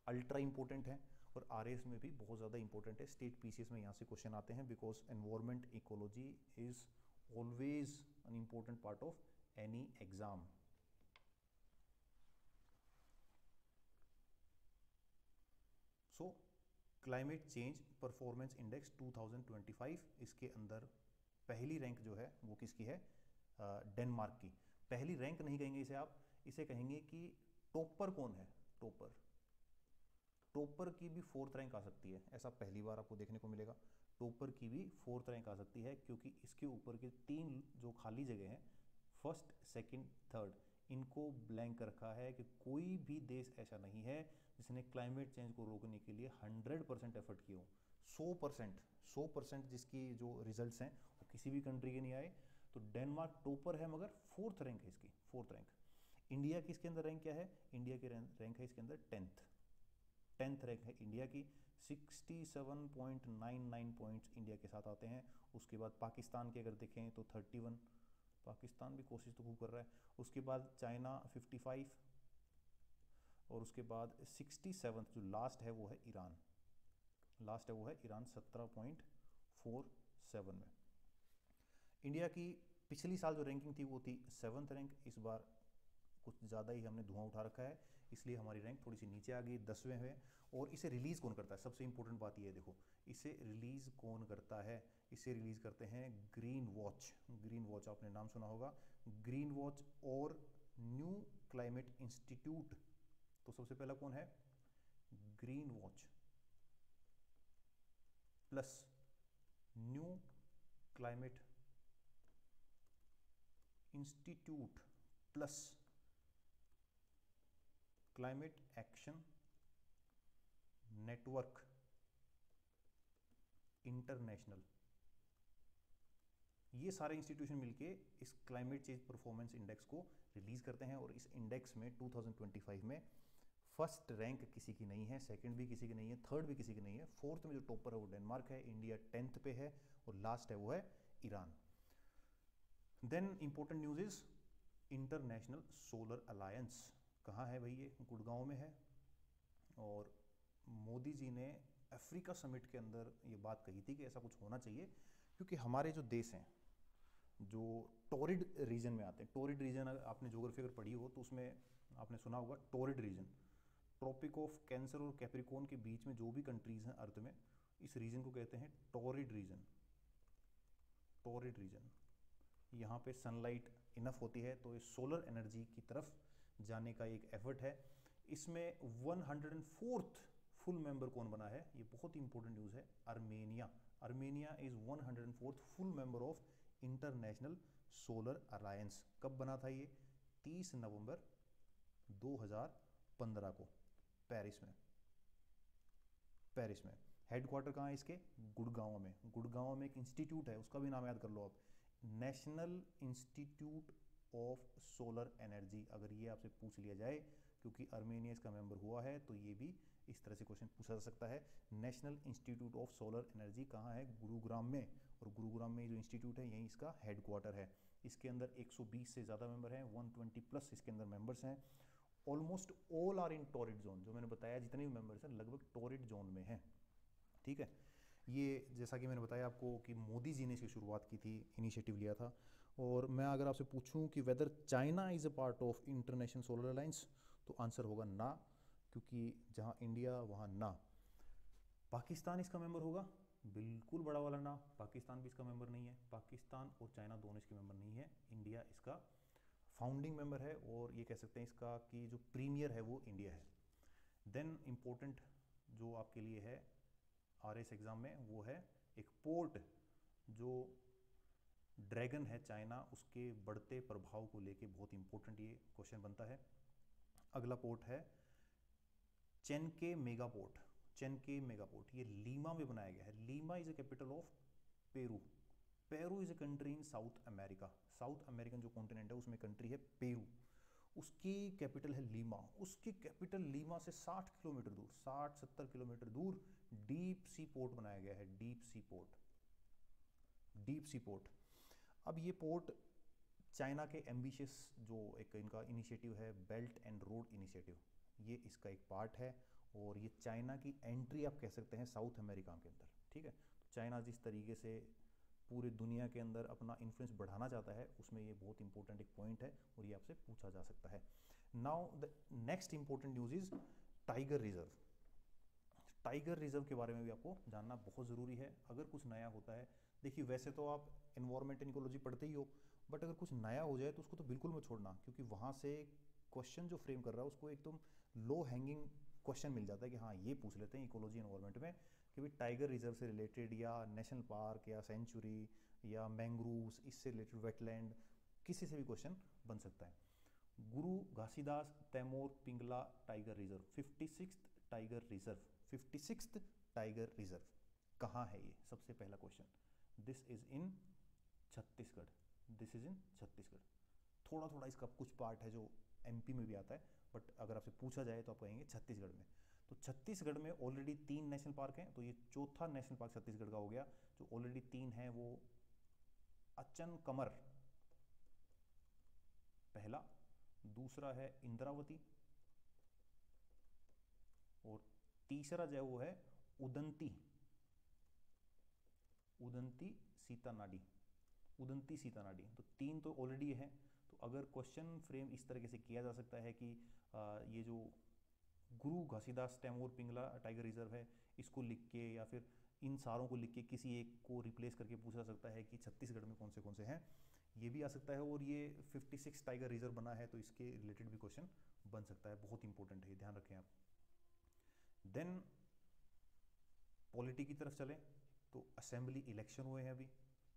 अल्ट्रा इंपॉर्टेंट है, और RAS में भी बहुत ज़्यादा इंपॉर्टेंट है। स्टेट PCS में यहाँ से क्वेश्चन आते हैं, because environment ecology is always an important part of any exam. So climate change performance index 2025, इसके अंदर पहली रैंक जो है वो किसकी है? डेनमार्क की। पहली रैंक नहीं कहेंगे इसे आप, इसे कहेंगे कि टॉपर कौन है? टॉपर, टॉपर की भी 4th रैंक आ सकती है, ऐसा पहली बार आपको देखने को मिलेगा। टॉपर की भी 4th रैंक आ सकती है, क्योंकि इसके ऊपर के 3 जो खाली जगह हैं, फर्स्ट, सेकंड, थर्ड, इनको ब्लैंक रखा है कि कोई भी देश ऐसा नहीं है जिसने क्लाइमेट चेंज को रोकने के लिए 100% एफर्ट किए हो। 100% जिसकी जो रिजल्ट्स हैं वो किसी भी कंट्री के नहीं आए। तो डेनमार्क टॉपर है, मगर 4th रैंक है इसकी, 4th रैंक। इंडिया की इसके अंदर रैंक क्या है? इंडिया की रैंक है इसके अंदर 10th रैंक है इंडिया की। 67.99 पॉइंट्स इंडिया के साथ आते हैं। उसके बाद पाकिस्तान के अगर देखें तो 31, पाकिस्तान भी कोशिश तो खूब कर रहा है। उसके बाद चाइना 55, और उसके बाद 67 जो लास्ट है वो है ईरान, 17.47 में। इंडिया की पिछली साल जो रैंकिंग थी वो थी 7th रैंक। इस बार कुछ ज़्यादा ही हमने धुआं उठा रखा है, इसलिए हमारी रैंक थोड़ी सी नीचे आ गई, 10वें है। और इसे रिलीज़ कौन करता है? सबसे इंपॉर्टेंट बात ये है, देखो इसे रिलीज़ कौन करता है? इसे रिलीज़ करते हैं ग्रीन वॉच। ग्रीन वॉच आपने नाम सुना होगा, ग्रीन वॉच और न्यू क्लाइमेट इंस्टीट्यूट। तो सबसे पहला कौन है? Green watch plus new climate institute plus climate action network international. ये सारे इंस्टीट्यूशन मिलके इस क्लाइमेट चेंज परफॉर्मेंस इंडेक्स को रिलीज करते हैं। और इस इंडेक्स में 2025 में फर्स्ट रैंक किसी की नहीं है, सेकंड भी किसी की नहीं है, थर्ड भी किसी की नहीं है। 4th में जो टॉपर है वो डेनमार्क है, इंडिया 10th पे है, और लास्ट है वो है Iran. Then important news is international solar alliance. कहाँ है भाई? ये गुड़गांव में है। और मोदी जी ने अफ्रीका समिट के अंदर ये बात कही थी कि ऐसा कुछ होना चाहिए, क्योंकि हमारे जो देश हैं जो टोरिड रीजन में आते हैं, टोरिड रीजन अगर आपने ज्योग्राफी अगर पढ़ी हो तो उसमें आपने सुना होगा torrid region, tropic of Cancer और कैप्रिकॉर्न के बीच में जो भी कंट्रीज हैं अर्थ में, इस रीजन को कहते हैं टोरिड रीजन। टोरिड रीजन, यहाँ पे सनलाइट इनफ होती है, तो ये सोलर एनर्जी की तरफ जाने का एक एफर्ट है। इसमें 104th फुल मेंबर कौन बना है? ये बहुत ही इंपॉर्टेंट न्यूज़ है, Armenia. Armenia is 104th full member of international solar alliance. कब बना था ये? 30 नवंबर 2015 को, पेरिस में। पेरिस में हेडक्वार्टर कहाँ है इसके? गुड़गांव में। गुड़गांव में एक इंस्टीट्यूट है, उसका भी नाम याद कर लो आप, national institute of solar energy. अगर ये आपसे पूछ लिया जाए, क्योंकि अर्मेनिया इसका मेंबर हुआ है, तो ये भी इस तरह से क्वेश्चन पूछा जा सकता है। National institute of solar energy कहाँ है? गुरुग्राम में। और गुरुग्राम में जो इंस्टीट्यूट है यहीं इसका हेडक्वार्टर है। इसके अंदर 120 से ज़्यादा मेंबर हैं, 120 प्लस इसके अंदर मेंबर्स हैं। Almost all are in torrid zone. जो मैंने बताया जितने भी मेंबर्स हैं लगभग टोरिड जोन में हैं, ठीक है। ये जैसा कि मैंने बताया आपको कि मोदी जी ने इसकी शुरुआत की थी, इनिशिएटिव लिया था। और मैं अगर आपसे पूछूं कि whether China is a part of international solar alliance, तो आंसर होगा ना, क्योंकि जहां इंडिया वहां ना। पाकिस्तान इसका मेंबर होगा? बिल्कुल बड़ा वाला ना, पाकिस्तान भी इसका मेंबर नहीं है। पाकिस्तान और चाइना दोनों इसके मेंबर नहीं है। इंडिया इसका फाउंडिंग मेंबर है, और ये कह सकते हैं इसका कि जो प्रीमियर है वो इंडिया है। देन इम्पोर्टेंट जो आपके लिए है RS एग्ज़ाम में, वो है एक पोर्ट जो ड्रैगन है चाइना, उसके बढ़ते प्रभाव को लेके बहुत इंपॉर्टेंट ये क्वेश्चन बनता है। अगला पोर्ट है चेनके मेगा पोर्ट। चेनके मेगा पोर्ट ये लीमा में बनाया गया है। Lima is a capital of Peru. Peru is a country in south America. South American जो कॉन्टिनेंट है उसमें कंट्री है पेरू, उसकी कैपिटल है लीमा। उसकी कैपिटल लीमा से 60 किलोमीटर दूर, 60-70 किलोमीटर दूर डीप सी पोर्ट बनाया गया है। Deep sea port, deep sea port. अब ये पोर्ट चाइना के एम्बिशियस जो एक इनका इनिशिएटिव है, बेल्ट एंड रोड इनिशिएटिव, ये इसका एक पार्ट है। और ये चाइना की एंट्री आप कह सकते हैं साउथ अमेरिका के अंदर, ठीक है। तो चाइना जिस तरीके से पूरी दुनिया के अंदर अपना इन्फ्लुएंस बढ़ाना चाहता है, उसमें ये बहुत इंपॉर्टेंट एक पॉइंट है, और ये आपसे पूछा जा सकता है। Now the next important news is tiger reserve. Tiger reserve के बारे में भी आपको जानना बहुत ज़रूरी है। अगर कुछ नया होता है, देखिए वैसे तो आप एनवायरमेंट एंड इकोलॉजी पढ़ते ही हो, बट अगर कुछ नया हो जाए तो उसको तो बिल्कुल मत छोड़ना, क्योंकि वहाँ से क्वेश्चन जो फ्रेम कर रहा है उसको एकदम लो हैंगिंग क्वेश्चन मिल जाता है कि हाँ ये पूछ लेते हैं इकोलॉजी एनवायरनमेंट में कि भाई टाइगर रिजर्व से रिलेटेड या नेशनल पार्क या सेंचुरी या मैंग्रोव्स इससे रिलेटेड वेटलैंड, किसी से भी क्वेश्चन बन सकता है। Guru Ghasidas Tamor Pingla tiger reserve, 56th tiger reserve, 56th tiger reserve कहाँ है ये, सबसे पहला question. This is in Chhattisgarh, this is in Chhattisgarh. थोड़ा थोड़ा इसका कुछ पार्ट है जो एमपी में भी आता है, बट अगर आपसे पूछा जाए तो आप कहेंगे छत्तीसगढ़ में। तो छत्तीसगढ़ में ऑलरेडी 3 नेशनल पार्क हैं, तो ये चौथा नेशनल पार्क छत्तीसगढ़ का हो गया। जो ऑलरेडी 3 हैं वो अचन कमर पहला, दूसरा है इंद्रावती, और तीसरा जो है वो है उदंती, उदंती सीतानाडी, उदंती सीतानाडी। तो 3 तो ऑलरेडी है। तो अगर क्वेश्चन फ्रेम इस तरीके से किया जा सकता है कि ये जो गुरु घासीदास तैमूर पिंगला टाइगर रिजर्व है इसको लिख के या फिर इन सारों को लिख के किसी एक को रिप्लेस करके पूछा जा सकता है कि छत्तीसगढ़ में कौन से हैं, ये भी आ सकता है। और ये 56 टाइगर रिजर्व बना है तो इसके रिलेटेड भी क्वेश्चन बन सकता है, बहुत इंपॉर्टेंट है, ध्यान रखें आप। देन पॉलिटी की तरफ चलें तो असेंबली इलेक्शन हुए हैं अभी।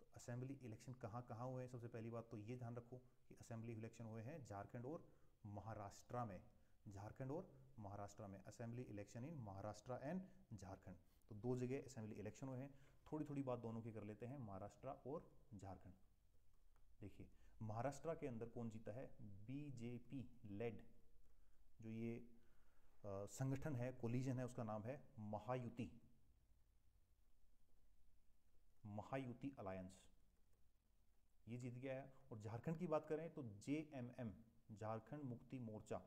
तो असेंबली इलेक्शन कहाँ कहाँ हुए हैं, सबसे पहली बात तो ये ध्यान रखो कि असेंबली इलेक्शन हुए हैं झारखंड और महाराष्ट्र में, झारखंड और महाराष्ट्र में, assembly election in Maharashtra and Jharkhand. तो 2 जगह असेंबली इलेक्शन हुए हैं। थोड़ी थोड़ी बात दोनों की कर लेते हैं, महाराष्ट्र और झारखंड। देखिए महाराष्ट्र के अंदर कौन जीता है, बीजेपी लेड जो ये संगठन है, कोलिजन है, उसका नाम है महायुति, महायुति अलायंस, ये जीत गया है। और झारखंड की बात करें तो जेएमएम, झारखंड मुक्ति मोर्चा,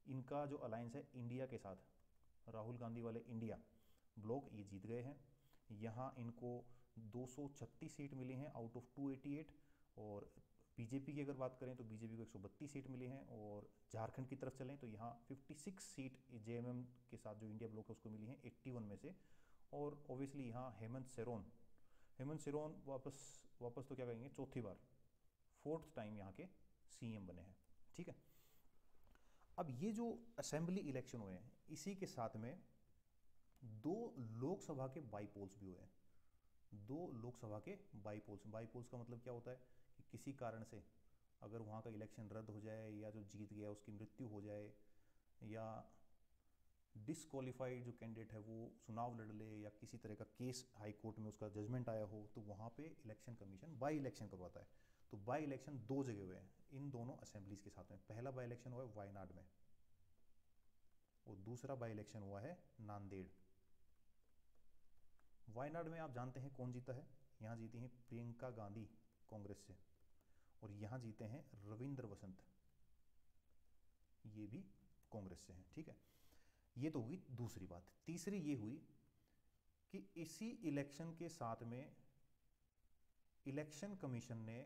इनका जो अलायंस है इंडिया के साथ, राहुल गांधी वाले इंडिया ब्लॉक, ये जीत गए हैं। यहाँ इनको 236 सीट मिली हैं आउट ऑफ 288। और बीजेपी की अगर बात करें तो बीजेपी को 132 सीट मिली हैं। और झारखंड की तरफ चलें तो यहाँ 56 सीट जेएमएम के साथ जो इंडिया ब्लॉक है उसको मिली हैं 81 में से। और ऑब्वियसली यहाँ हेमंत सोरेन वापस तो क्या कहेंगे, चौथी बार, 4th टाइम यहाँ के सीएम बने हैं। ठीक है, अब ये जो असेंबली इलेक्शन हुए हैं इसी के साथ में 2 लोकसभा के बाईपोल्स भी हुए हैं। 2 लोकसभा के बाईपोल्स, बाईपोल्स का मतलब क्या होता है कि किसी कारण से अगर वहाँ का इलेक्शन रद्द हो जाए या जो जीत गया उसकी मृत्यु हो जाए या डिसक्वालीफाइड जो कैंडिडेट है वो चुनाव लड़ ले या किसी तरह का केस हाई कोर्ट में उसका जजमेंट आया हो, तो वहाँ पे इलेक्शन कमीशन बाई इलेक्शन करवाता है। तो बाई इलेक्शन 2 जगह हुए हैं इन दोनों असेंबलीज के साथ में। पहला बाई इलेक्शन हुआ है वायनाड में और दूसरा बाई इलेक्शन हुआ है नांदेड़। वायनाड में आप जानते हैं कौन जीता है, यहाँ जीती हैं प्रियंका गांधी कांग्रेस से, और यहाँ जीते हैं रविंद्र वसंत, ये भी कांग्रेस से हैं। ठीक है, ये तो हुई दूसरी बात। तीसरी ये हुई कि इसी इलेक्शन के साथ में इलेक्शन कमीशन ने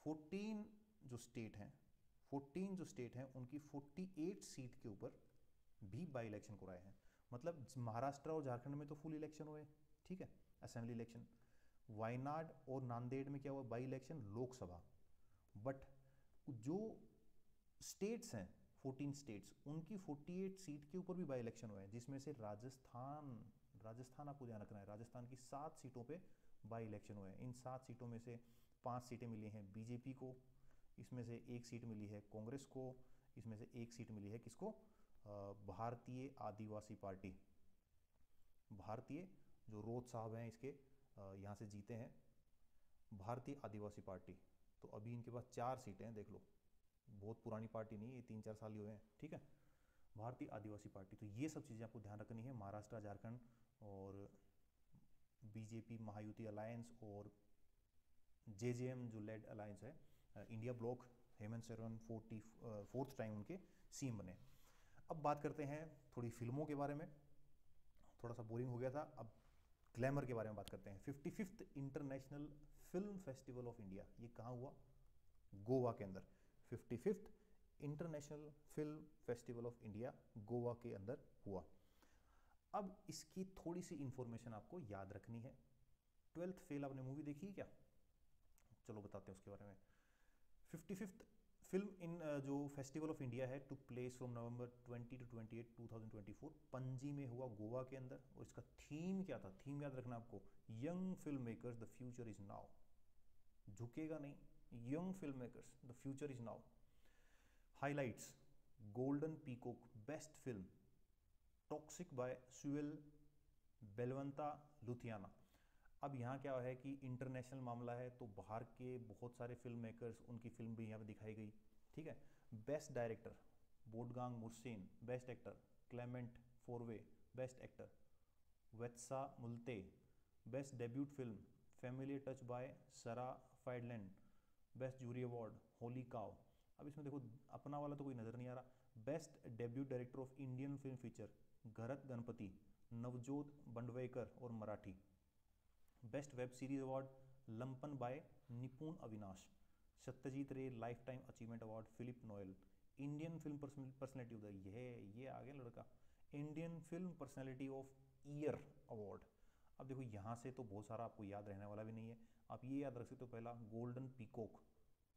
14 जो स्टेट हैं उनकी 48 सीट के ऊपर भी बाई इलेक्शन कराए हैं। मतलब महाराष्ट्र और झारखंड में तो फुल इलेक्शन हुए, ठीक है, असेंबली इलेक्शन। वायनाड और नांदेड़ में क्या हुआ, बाई इलेक्शन लोकसभा। बट जो स्टेट्स हैं 14 स्टेट्स, उनकी 48 सीट के ऊपर भी बाई इलेक्शन हुए हैं, जिसमें से राजस्थान आपको ध्यान रखना है, राजस्थान की 7 सीटों पे बाई इलेक्शन हुए हैं। इन 7 सीटों में से 5 सीटें मिली हैं बीजेपी को, इसमें से 1 सीट मिली है कांग्रेस को, इसमें से 1 सीट मिली है किसको, भारतीय आदिवासी पार्टी, भारतीय जो रोज साहब हैं इसके यहाँ से जीते हैं, भारतीय आदिवासी पार्टी। तो अभी इनके पास 4 सीटें हैं, देख लो, बहुत पुरानी पार्टी नहीं, ये 3-4 साल ही हुए हैं। ठीक है, भारतीय आदिवासी पार्टी। तो ये सब चीज़ें आपको ध्यान रखनी है, महाराष्ट्र, झारखंड और बीजेपी महायुति अलायंस और जेजेएम जो लेड अलायंस है, India block, Hemant Soren 4th time उनके सीएम बने। अब बात करते हैं थोड़ी फिल्मों के बारे में, थोड़ा सा बोरिंग हो गया था, अब ग्लैमर के बारे में बात करते हैं। 55th international film festival of India, ये कहाँ हुआ, गोवा के अंदर। 55th international film festival of India Goa के अंदर हुआ। अब इसकी थोड़ी सी इंफॉर्मेशन आपको याद रखनी है। 12th फेल आपने मूवी देखी है क्या, चलो बताते हैं उसके बारे में। 55th फिल्म इन जो फेस्टिवल ऑफ इंडिया है took place from November 20 to 28 2024 Panaji में हुआ, गोवा के अंदर। और इसका थीम क्या था? थीम याद रखना आपको, young film makers the future is now. झुकेगा नहीं, young film makers the future is now. Highlights, Golden Peacock best film, Toxic by Saule Bliuvaite Lithuania. अब यहाँ क्या है कि इंटरनेशनल मामला है, तो बाहर के बहुत सारे फिल्म मेकर्स, उनकी फिल्म भी यहाँ पे दिखाई गई, ठीक है। बेस्ट डायरेक्टर बोडगांग मुर्सेन, बेस्ट एक्टर क्लेमेंट फोरवे, बेस्ट एक्टर वेत्सा मुल्ते, best debut film family touch by सरा फाइडलैंड, बेस्ट जूरी अवार्ड होली काव। अब इसमें देखो अपना वाला तो कोई नज़र नहीं आ रहा। Best debut director of Indian film feature Gharat Ganpati, Navjyot Bandiwadekar और Marathi. Best web series award Lampan by Nipun Avinash, Satyajit Ray life time achievement award Phillip Noyce. Indian film personality of the, ये आ गया लड़का, Indian film personality of year award. अब देखो यहाँ से तो बहुत सारा आपको याद रहने वाला भी नहीं है, आप ये याद रख सकते हो। पहला Golden Peacock,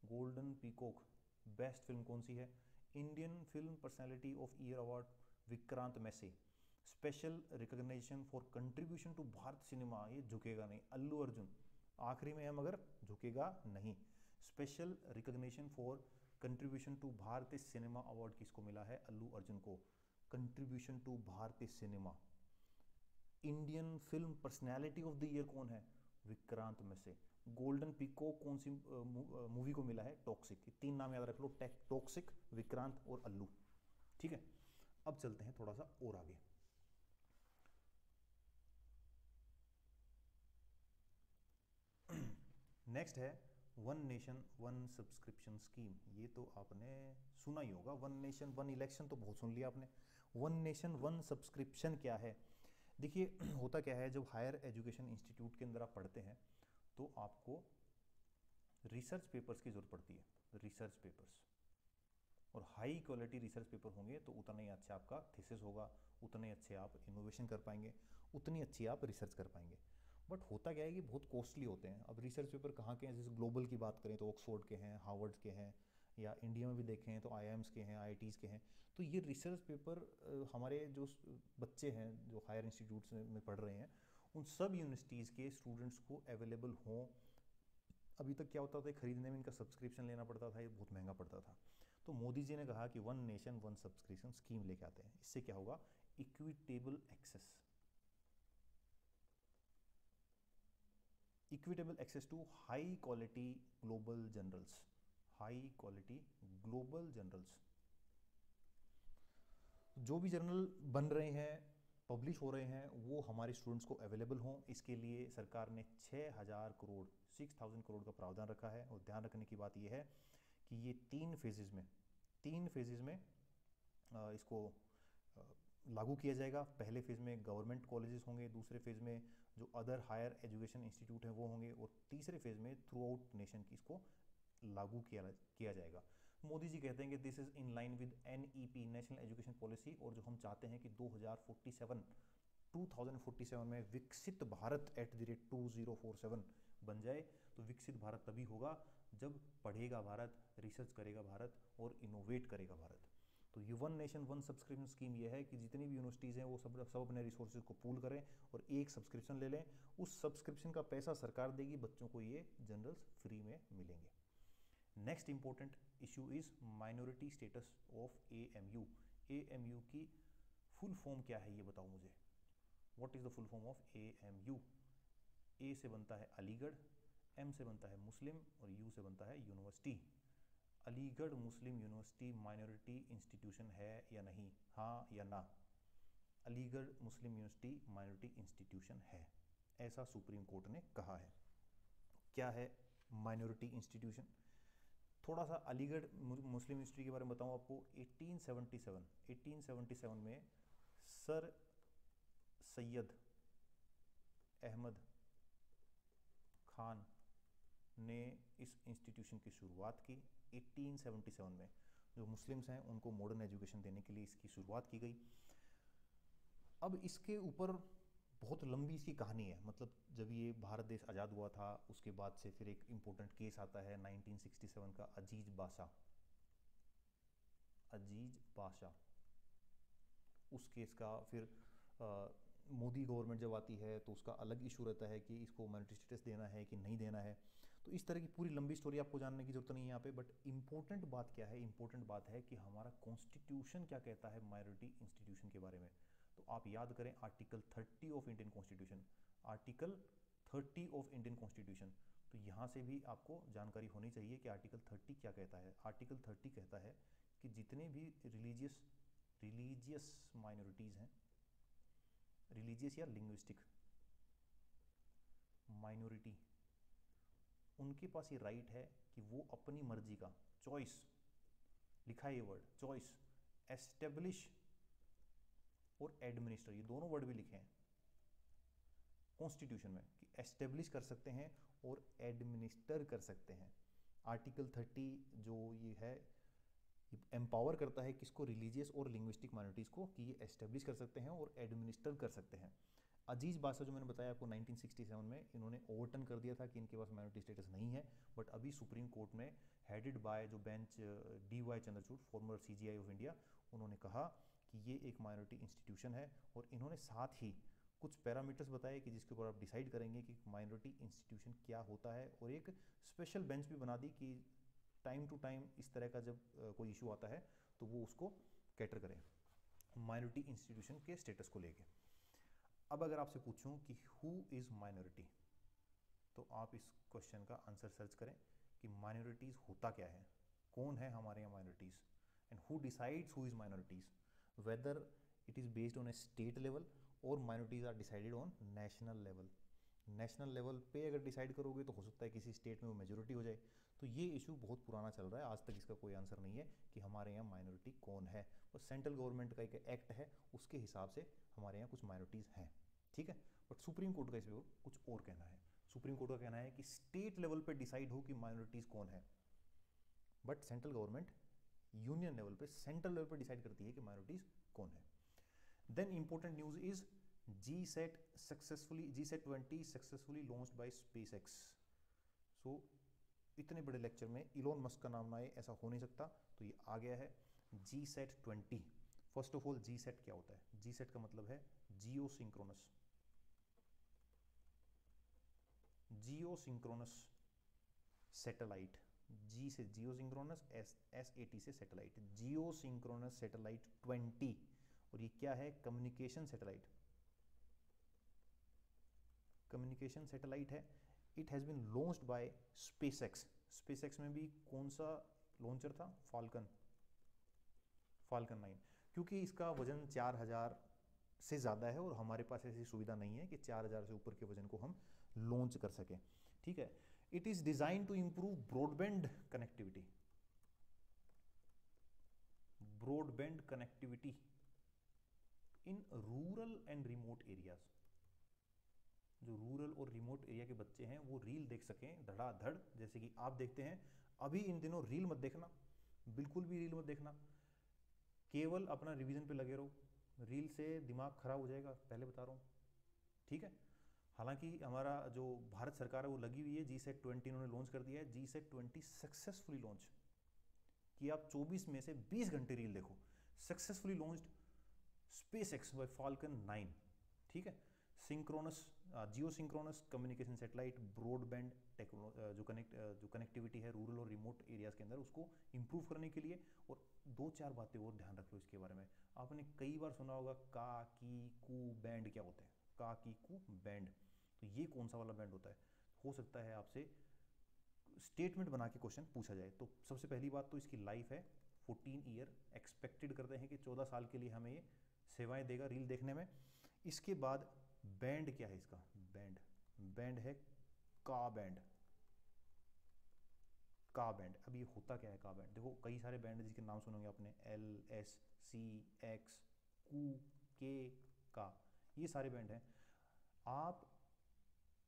Golden Peacock best film कौन सी है? Indian film personality of year award Vikrant Massey. Special recognition for contribution to Bharat cinema, ये झुकेगा नहीं, अल्लू अर्जुन। आखिरी में है मगर झुकेगा नहीं। Special recognition for contribution to Bharatiya cinema award किसको मिला है? अल्लू अर्जुन को। Contribution to Bharatiya cinema. Indian film personality of the year कौन है? विक्रांत मैसे। गोल्डन पीकॉक कौन सी मूवी को मिला है? टॉक्सिक। तीन नाम याद रख लो, टॉक्सिक, विक्रांत और अल्लू, ठीक है। अब चलते हैं थोड़ा सा और आगे। नेक्स्ट है one nation one subscription scheme. ये तो आपने सुना ही होगा, वन नेशन वन इलेक्शन तो बहुत सुन लिया आपने। वन नेशन वन सब्सक्रिप्शन क्या है? देखिए होता क्या है, जब हायर एजुकेशन इंस्टीट्यूट के अंदर आप पढ़ते हैं तो आपको रिसर्च पेपर्स की ज़रूरत पड़ती है, रिसर्च पेपर्स। और हाई क्वालिटी रिसर्च पेपर होंगे तो उतना ही अच्छा आपका थीसिस होगा, उतने अच्छे आप इनोवेशन कर पाएंगे, उतनी अच्छी आप रिसर्च कर पाएंगे। बट होता क्या है कि बहुत कॉस्टली होते हैं। अब रिसर्च पेपर कहाँ के हैं? जैसे ग्लोबल की बात करें तो ऑक्सफोर्ड के हैं, हार्वर्ड के हैं, या इंडिया में भी देखें तो आईआईएम्स के हैं, आईआईटीज़ के हैं। तो ये रिसर्च पेपर हमारे जो बच्चे हैं जो हायर इंस्टीट्यूट्स में पढ़ रहे हैं, उन सब यूनिवर्सिटीज़ के स्टूडेंट्स को अवेलेबल हों। अभी तक क्या होता था, खरीदने में इनका सब्सक्रिप्शन लेना पड़ता था, ये बहुत महंगा पड़ता था। तो मोदी जी ने कहा कि one nation one subscription scheme लेके आते हैं। इससे क्या होगा? Equitable access, equitable access to high quality global journals, high quality global journals. जो भी जर्नल बन रहे हैं, पब्लिश हो रहे हैं, वो हमारे स्टूडेंट्स को अवेलेबल हों। इसके लिए सरकार ने 6000 करोड़ 6000 करोड़ का प्रावधान रखा है। और ध्यान रखने की बात यह है कि ये तीन फेजेज़ में इसको लागू किया जाएगा। पहले फेज़ में गवर्नमेंट कॉलेजेस होंगे, दूसरे फेज़ में जो अदर हायर एजुकेशन इंस्टीट्यूट हैं वो होंगे, और तीसरे फेज़ में थ्रू आउट नेशन की इसको लागू किया जाएगा। मोदी जी कहते हैं कि this is in line with NEP, national education policy. और जो हम चाहते हैं कि 2047 में विकसित भारत @2047 बन जाए। तो विकसित भारत तभी होगा जब पढ़ेगा भारत, रिसर्च करेगा भारत और इनोवेट करेगा भारत। तो ये one nation one subscription scheme ये है कि जितनी भी यूनिवर्सिटीज़ हैं वो सब अपने रिसोर्सेज को पूल करें और एक सब्सक्रिप्शन ले लें। उस सब्सक्रिप्शन का पैसा सरकार देगी, बच्चों को ये जर्नल्स फ्री में मिलेंगे। Next important issue is minority status of AMU। AMU की फुल फॉर्म क्या है ये बताओ मुझे। What is the full form of AMU? A से बनता है अलीगढ़, M से बनता है मुस्लिम और U से बनता है यूनिवर्सिटी। अलीगढ़ मुस्लिम यूनिवर्सिटी माइनॉरिटी इंस्टीट्यूशन है या नहीं? हाँ या ना? अलीगढ़ मुस्लिम यूनिवर्सिटी माइनॉरिटी इंस्टीट्यूशन है, ऐसा सुप्रीम कोर्ट ने कहा है। क्या है माइनॉरिटी इंस्टीट्यूशन? थोड़ा सा अलीगढ़ मुस्लिम यूनिवर्सिटी के बारे में बताऊं आपको। 1877 में सर सैयद अहमद खान ने इस इंस्टीट्यूशन की शुरुआत की। 1877 में जो मुस्लिम्स हैं उनको मॉडर्न एजुकेशन देने के लिए इसकी शुरुआत की गई। अब इसके ऊपर बहुत लंबी इसकी कहानी है। मतलब जब ये भारत देश आज़ाद हुआ था उसके बाद से फिर एक इम्पोर्टेंट केस आता है 1967 का, अजीज बासा। अजीज पाशा, उस केस का फिर मोदी गवर्नमेंट जब आती है तो उसका अलग इशू रहता है कि इसको माइनॉरिटी स्टेटस देना है कि नहीं देना है। तो इस तरह की पूरी लंबी स्टोरी आपको जानने की जरूरत नहीं है यहाँ पे, बट इंपॉर्टेंट बात क्या है, इंपॉर्टेंट बात है कि हमारा कॉन्स्टिट्यूशन क्या कहता है माइनॉरिटी इंस्टीट्यूशन के बारे में। तो आप याद करें article 30 of Indian constitution, article 30 of Indian constitution. तो यहाँ से भी आपको जानकारी होनी चाहिए कि आर्टिकल 30 क्या कहता है। आर्टिकल 30 कहता है कि जितने भी रिलीजियस माइनॉरिटीज़ हैं, रिलीजियस या लिंग्विस्टिक माइनॉरिटी, उनके पास ये राइट है कि वो अपनी मर्जी का, चॉइस लिखा है ये वर्ड चॉइस, एस्टेब्लिश और एडमिनिस्टर, ये दोनों वर्ड भी लिखे हैं कॉन्स्टिट्यूशन में कि एस्टेब्लिश कर सकते हैं और एडमिनिस्टर कर सकते हैं। आर्टिकल 30 जो ये है एम्पावर करता है किसको, रिलीजियस और लिंग्विस्टिक माइनॉरिटीज़ को, कि ये एस्टेब्लिश कर सकते हैं और एडमिनिस्टर कर सकते हैं। अजीज बाशा जो मैंने बताया आपको 1967 में इन्होंने ओवरटर्न कर दिया था कि इनके पास माइनॉरिटी स्टेटस नहीं है, बट अभी सुप्रीम कोर्ट में हेडेड बाय जो bench DY Chandrachud, farmer CGI of India, उन्होंने कहा कि ये एक माइनॉरिटी इंस्टीट्यूशन है। और इन्होंने साथ ही कुछ पैरामीटर्स बताए कि जिसके ऊपर आप डिसाइड करेंगे कि माइनॉरिटी इंस्टीट्यूशन क्या होता है, और एक स्पेशल बेंच भी बना दी कि टाइम टू टाइम इस तरह का जब कोई इशू आता है तो वो उसको कैटर करें माइनॉरिटी इंस्टीट्यूशन के स्टेटस को लेके। अब अगर आपसे पूछूं कि हु इज़ माइनॉरिटी, तो आप इस क्वेश्चन का आंसर सर्च करें कि माइनॉरिटीज़ होता क्या है, कौन है हमारे यहाँ minorities, and who decides who is minorities, whether it is based on a state level और minorities are decided on national level. National level पे अगर डिसाइड करोगे तो हो सकता है किसी स्टेट में वो मेजोरिटी हो जाए। तो ये इशू बहुत पुराना चल रहा है, आज तक इसका कोई आंसर नहीं है कि हमारे यहाँ माइनॉरिटी कौन है। और सेंट्रल गवर्नमेंट का एक एक्ट है, उसके हिसाब से हमारे यहाँ कुछ माइनॉरिटीज़ हैं, ठीक है। बट सुप्रीम कोर्ट का इसमें कुछ और कहना है। सुप्रीम कोर्ट का कहना है कि स्टेट लेवल पे डिसाइड हो कि माइनॉरिटीज़ कौन है, but central government union level पे, सेंट्रल लेवल पे डिसाइड करती है कि माइनॉरिटीज़ कौन है। Then important news is GSAT 20 successfully launched by SpaceX। So इतने बड़े लेक्चर में इलोन मस्क का नाम ना आए ऐसा हो नहीं सकता, तो ये आ गया है GSAT 20। First of all GSAT क्या होता है? GSAT का मतलब है जियो सिंक्रोनस सैटेलाइट। जी से जियो सिंक्रोनस, SAT से सैटेलाइट, जियो सिंक्रोनस सैटेलाइट 20। और ये क्या है? कम्युनिकेशन सैटेलाइट, कम्युनिकेशन सैटेलाइट है। It has been launched by SpaceX। SpaceX में भी कौन सा लॉन्चर था? फाल्कन 9। क्योंकि इसका वजन 4000 से ज़्यादा है और हमारे पास ऐसी सुविधा नहीं है कि 4000 से ऊपर के वजन को हम लॉन्च कर सकें, ठीक है। It is design to improve broadband connectivity in rural and remote areas. जो रूरल और रिमोट एरिया के बच्चे हैं वो रील देख सकें धड़ाधड़, जैसे कि आप देखते हैं। अभी इन दिनों रील मत देखना, बिल्कुल भी रील मत देखना, केवल अपना रिवीजन पे लगे रहो। रील से दिमाग खराब हो जाएगा, पहले बता रहा हूँ, ठीक है। हालांकि हमारा जो भारत सरकार है वो लगी हुई है, GSAT 20 इन्होंने लॉन्च कर दिया है। GSAT 20 सक्सेसफुली लॉन्च कि आप 24 में से 20 घंटे रील देखो। Successfully launched SpaceX by Falcon 9, ठीक है। Synchronous geo synchronous communication satellite, broadband जो कनेक्टिविटी है रूरल और रिमोट एरियाज के अंदर, उसको इम्प्रूव करने के लिए। और 2-4 बातें और ध्यान रख लो इसके बारे में। आपने कई बार सुना होगा का की कू बैंड क्या होता है, का की कू बैंड। तो ये कौन सा वाला बैंड होता है? हो सकता है आपसे स्टेटमेंट बना के क्वेश्चन पूछा जाए। तो सबसे पहली बात तो इसकी लाइफ है 14 ईयर, एक्सपेक्टेड करते हैं कि 14 साल के लिए हमें ये सेवाएं देगा रील देखने में। इसके बाद बैंड क्या है इसका? बैंड है का बैंड। अब ये होता क्या है का बैंड? देखो कई सारे बैंड जिसके नाम सुनोगे आपने, L, S, C, X, Q, K, का, ये सारे बैंड हैं। आप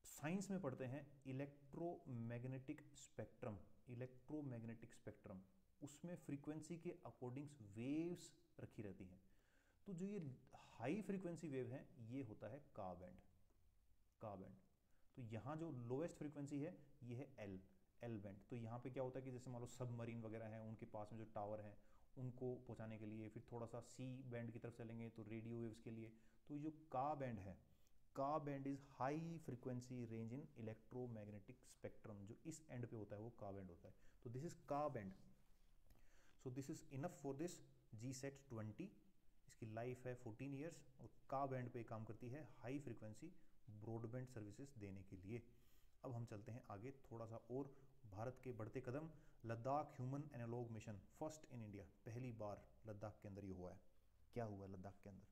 साइंस में पढ़ते हैं इलेक्ट्रोमैग्नेटिक स्पेक्ट्रम, उसमें फ्रीक्वेंसी के अकॉर्डिंग वेव्स रखी रहती हैं। तो जो ये हाई फ्रीक्वेंसी वेव है ये होता है का बैंड। तो यहाँ जो लोएस्ट फ्रीक्वेंसी है ये है एल बैंड। तो यहाँ पे क्या होता है कि जैसे मान लो सबमरीन वगैरह हैं, उनके पास में जो टावर हैं उनको पहुंचाने के लिए। फिर थोड़ा सा सी बैंड की तरफ चलेंगे तो रेडियो वेव्स के लिए। तो ये जो का बैंड है, का band is high frequency range in electromagnetic spectrum, जो इस एंड पे होता है वो का बैंड होता है। तो दिस इज का band. So this is enough for this GSAT-20। इसकी लाइफ है 14 ईयर्स और का बैंड पे काम करती है हाई फ्रीक्वेंसी ब्रॉडबैंड सर्विसेज देने के लिए। अब हम चलते हैं आगे थोड़ा सा और, भारत के बढ़ते कदम, Ladakh human analogue mission first in India. पहली बार लद्दाख के अंदर ये हुआ है। क्या हुआ है लद्दाख के अंदर?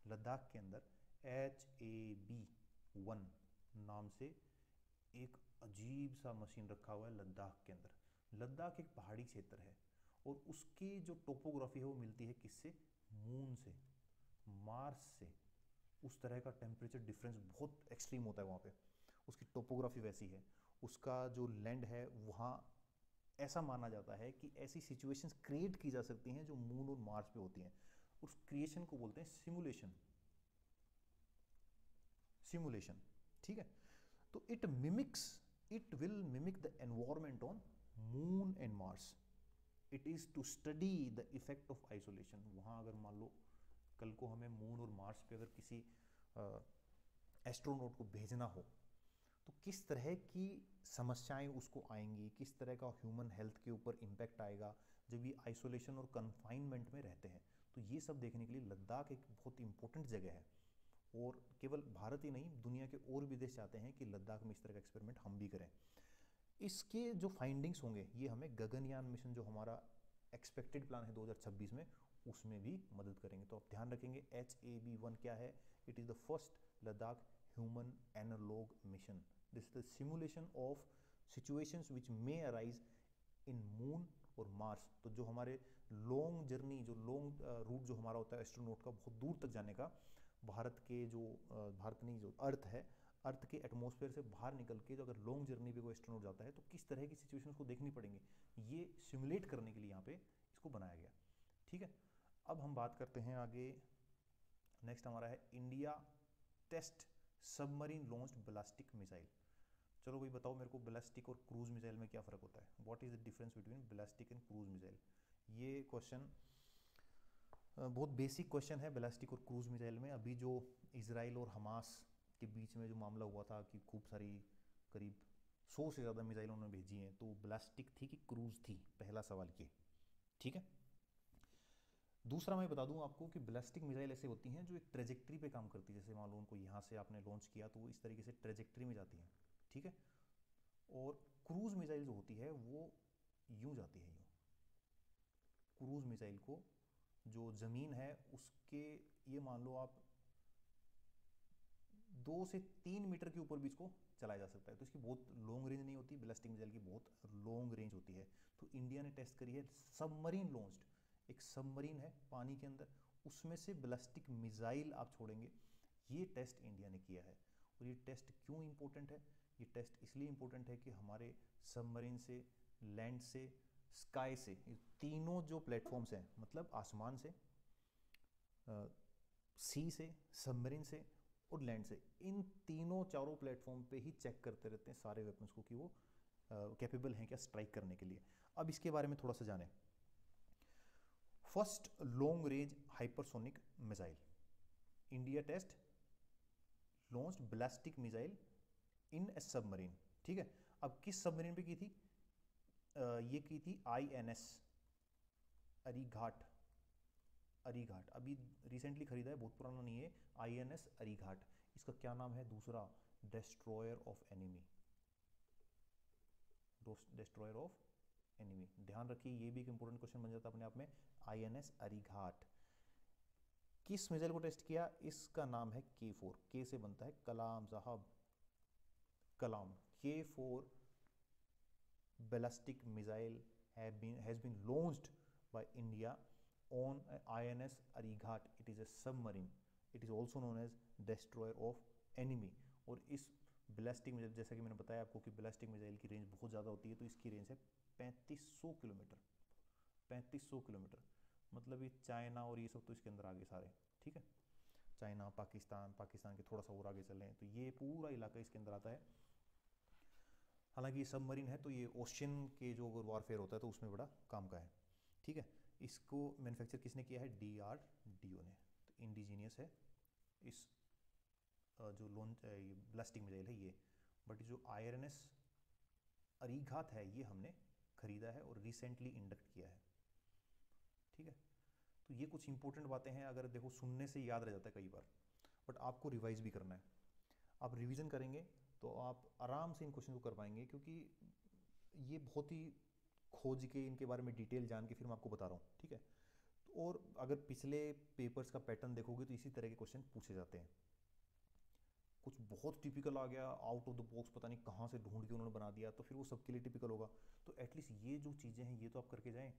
लद्दाख के अंदर HAB-1 नाम से एक अजीब सा मशीन रखा हुआ है लद्दाख के अंदर। लद्दाख एक पहाड़ी क्षेत्र है और उसकी जो टोपोग्राफी है वो मिलती है किससे? मून से, मार्स से। उस तरह का टेम्परेचर डिफरेंस बहुत एक्सट्रीम होता है वहाँ पे, उसकी टोपोग्राफी वैसी है, उसका जो लैंड है वहाँ ऐसा माना जाता है कि ऐसी सिचुएशंस क्रिएट की जा सकती हैं जो मून और मार्स पे होती हैं। उस क्रिएशन को बोलते हैं सिमुलेशन। सिमुलेशन, ठीक है। तो it will mimic the environment on moon and Mars. It is to study the effect of isolation. वहाँ अगर मान लो कल को हमें मून और मार्स पे अगर किसी एस्ट्रोनॉट को भेजना हो तो किस तरह की समस्याएं उसको आएंगी, किस तरह का ह्यूमन हेल्थ के ऊपर इम्पैक्ट आएगा जब ये आइसोलेशन और कन्फाइनमेंट में रहते हैं। तो ये सब देखने के लिए लद्दाख एक बहुत इंपॉर्टेंट जगह है। और केवल भारत ही नहीं, दुनिया के और भी देश चाहते हैं कि लद्दाख में इस तरह का एक्सपेरिमेंट हम भी करें। इसके जो फाइंडिंग्स होंगे ये हमें गगनयान मिशन जो हमारा एक्सपेक्टेड प्लान है 2026 में, उसमें भी मदद करेंगे। तो आप ध्यान रखेंगे HAB-1 क्या है? It is the first Ladakh human analogue mission. This is the simulation of situations which may arise in moon और मार्स। तो जो हमारे लॉन्ग जर्नी, जो लॉन्ग रूट जो हमारा होता है एस्ट्रोनॉट का बहुत दूर तक जाने का, भारत के जो भारत नहीं, जो अर्थ है, अर्थ के एटमॉस्फेयर से बाहर निकल के जो अगर लॉन्ग जर्नी पे कोई एस्ट्रोनॉट जाता है तो किस तरह की सिचुएशंस को देखनी पड़ेंगी, ये सिमुलेट करने के लिए यहाँ पे इसको बनाया गया। ठीक है, अब हम बात करते हैं आगे। नेक्स्ट हमारा है India test submarine launched ballistic missile. चलो भाई बताओ मेरे को, बैलिस्टिक और क्रूज मिसाइल में क्या फ़र्क होता है? What is the difference between ballistic and cruise missile? ये क्वेश्चन बहुत बेसिक क्वेश्चन है बैलिस्टिक और क्रूज मिसाइल में। अभी जो इजराइल और हमास के बीच में जो मामला हुआ था कि खूब सारी, करीब 100 से ज़्यादा मिसाइल उन्होंने भेजी हैं, तो बैलिस्टिक थी कि क्रूज थी? पहला सवाल ये, ठीक है। दूसरा मैं बता दूं आपको कि बैलिस्टिक मिसाइल ऐसे होती हैं जो एक ट्रेजेक्ट्री पे काम करती है। जैसे मान लो उनको यहाँ से आपने लॉन्च किया तो वो इस तरीके से ट्रेजेक्ट्री में जाती हैं, ठीक है। और क्रूज मिसाइल जो होती है वो यूं जाती है, यूं। क्रूज मिसाइल को जो ज़मीन है उसके, ये मान लो आप 2 से 3 मीटर के ऊपर भी इसको चलाया जा सकता है। तो इसकी बहुत लॉन्ग रेंज नहीं होती, बैलिस्टिक मिसाइल की बहुत लॉन्ग रेंज होती है। तो इंडिया ने टेस्ट करी है सबमरीन लॉन्च्ड, एक सबमरीन है पानी के अंदर, उसमें से बैलिस्टिक मिसाइल आप छोड़ेंगे। ये टेस्ट इंडिया ने किया है। और ये टेस्ट क्यों इंपॉर्टेंट है? ये टेस्ट इसलिए इंपॉर्टेंट है कि हमारे सबमरीन से, लैंड से, स्काई से, ये तीनों जो प्लेटफॉर्म्स हैं, मतलब आसमान से, सी से, सबमरीन से और लैंड से, इन तीनों चारों प्लेटफॉर्म पे ही चेक करते रहते हैं सारे वेपन्स को कि वो कैपेबल हैं क्या स्ट्राइक करने के लिए। अब इसके बारे में थोड़ा सा जानें। First long range hypersonic missile, India test launched ballistic missile in a submarine, ठीक है। अब किस सबमरीन पे की थी? ये की थी INS अरीघाट। अरीघाट अभी रिसेंटली खरीदा है, बहुत पुराना नहीं है। INS अरीघाट। इसका क्या नाम है दूसरा? Destroyer of enemy. Destroyer of enemy, ध्यान रखिए, ये भी एक इंपॉर्टेंट क्वेश्चन बन जाता है अपने आप में। INS अरीघाट। किस मिसाइल को टेस्ट किया? इसका नाम है K4। के से बनता है कलाम साहब, कलाम। K4 ballistic missile has been launched by India on INS अरीघाट. It is a submarine. It is also known as destroyer of enemy. और इस बैलिस्टिक मिसाइल, जैसा कि मैंने बताया आपको कि बैलिस्टिक मिसाइल की रेंज बहुत ज़्यादा होती है, तो इसकी रेंज है 3500 किलोमीटर। 3500 किलोमीटर, मतलब ये चाइना और ये सब तो इसके अंदर आगे सारे, ठीक है। चाइना, पाकिस्तान के थोड़ा सा और आगे चलें तो ये पूरा इलाका इसके अंदर आता है। हालांकि ये सबमरीन है तो ये ओशन के जो अगर वॉरफेयर होता है तो उसमें बड़ा काम का है, ठीक है। इसको मैन्युफैक्चर किसने किया है? DRDO ने। तो इंडिजीनियस है इस जो लॉन्च ये ब्लास्टिक मिसाइल है ये। बट जो IRNS अरीघात है ये हमने खरीदा है और रिसेंटली इंडक्ट किया है। ठीक है, तो ये कुछ इंपॉर्टेंट बातें हैं, अगर देखो सुनने से याद रह जाता है कई बार, बट आपको रिवाइज भी करना है। आप रिवीजन करेंगे तो आप आराम से इन क्वेश्चन को कर पाएंगे, क्योंकि ये बहुत ही खोज के इनके बारे में डिटेल जान के फिर मैं आपको बता रहा हूँ। ठीक है, तो और अगर पिछले पेपर्स का पैटर्न देखोगे तो इसी तरह के क्वेश्चन पूछे जाते हैं। कुछ बहुत टिपिकल आ गया, आउट ऑफ द बॉक्स, पता नहीं कहाँ से ढूंढ के उन्होंने बना दिया, तो फिर वो सबके लिए टिपिकल होगा। तो एटलीस्ट ये जो चीज़ें हैं ये तो आप करके जाएं।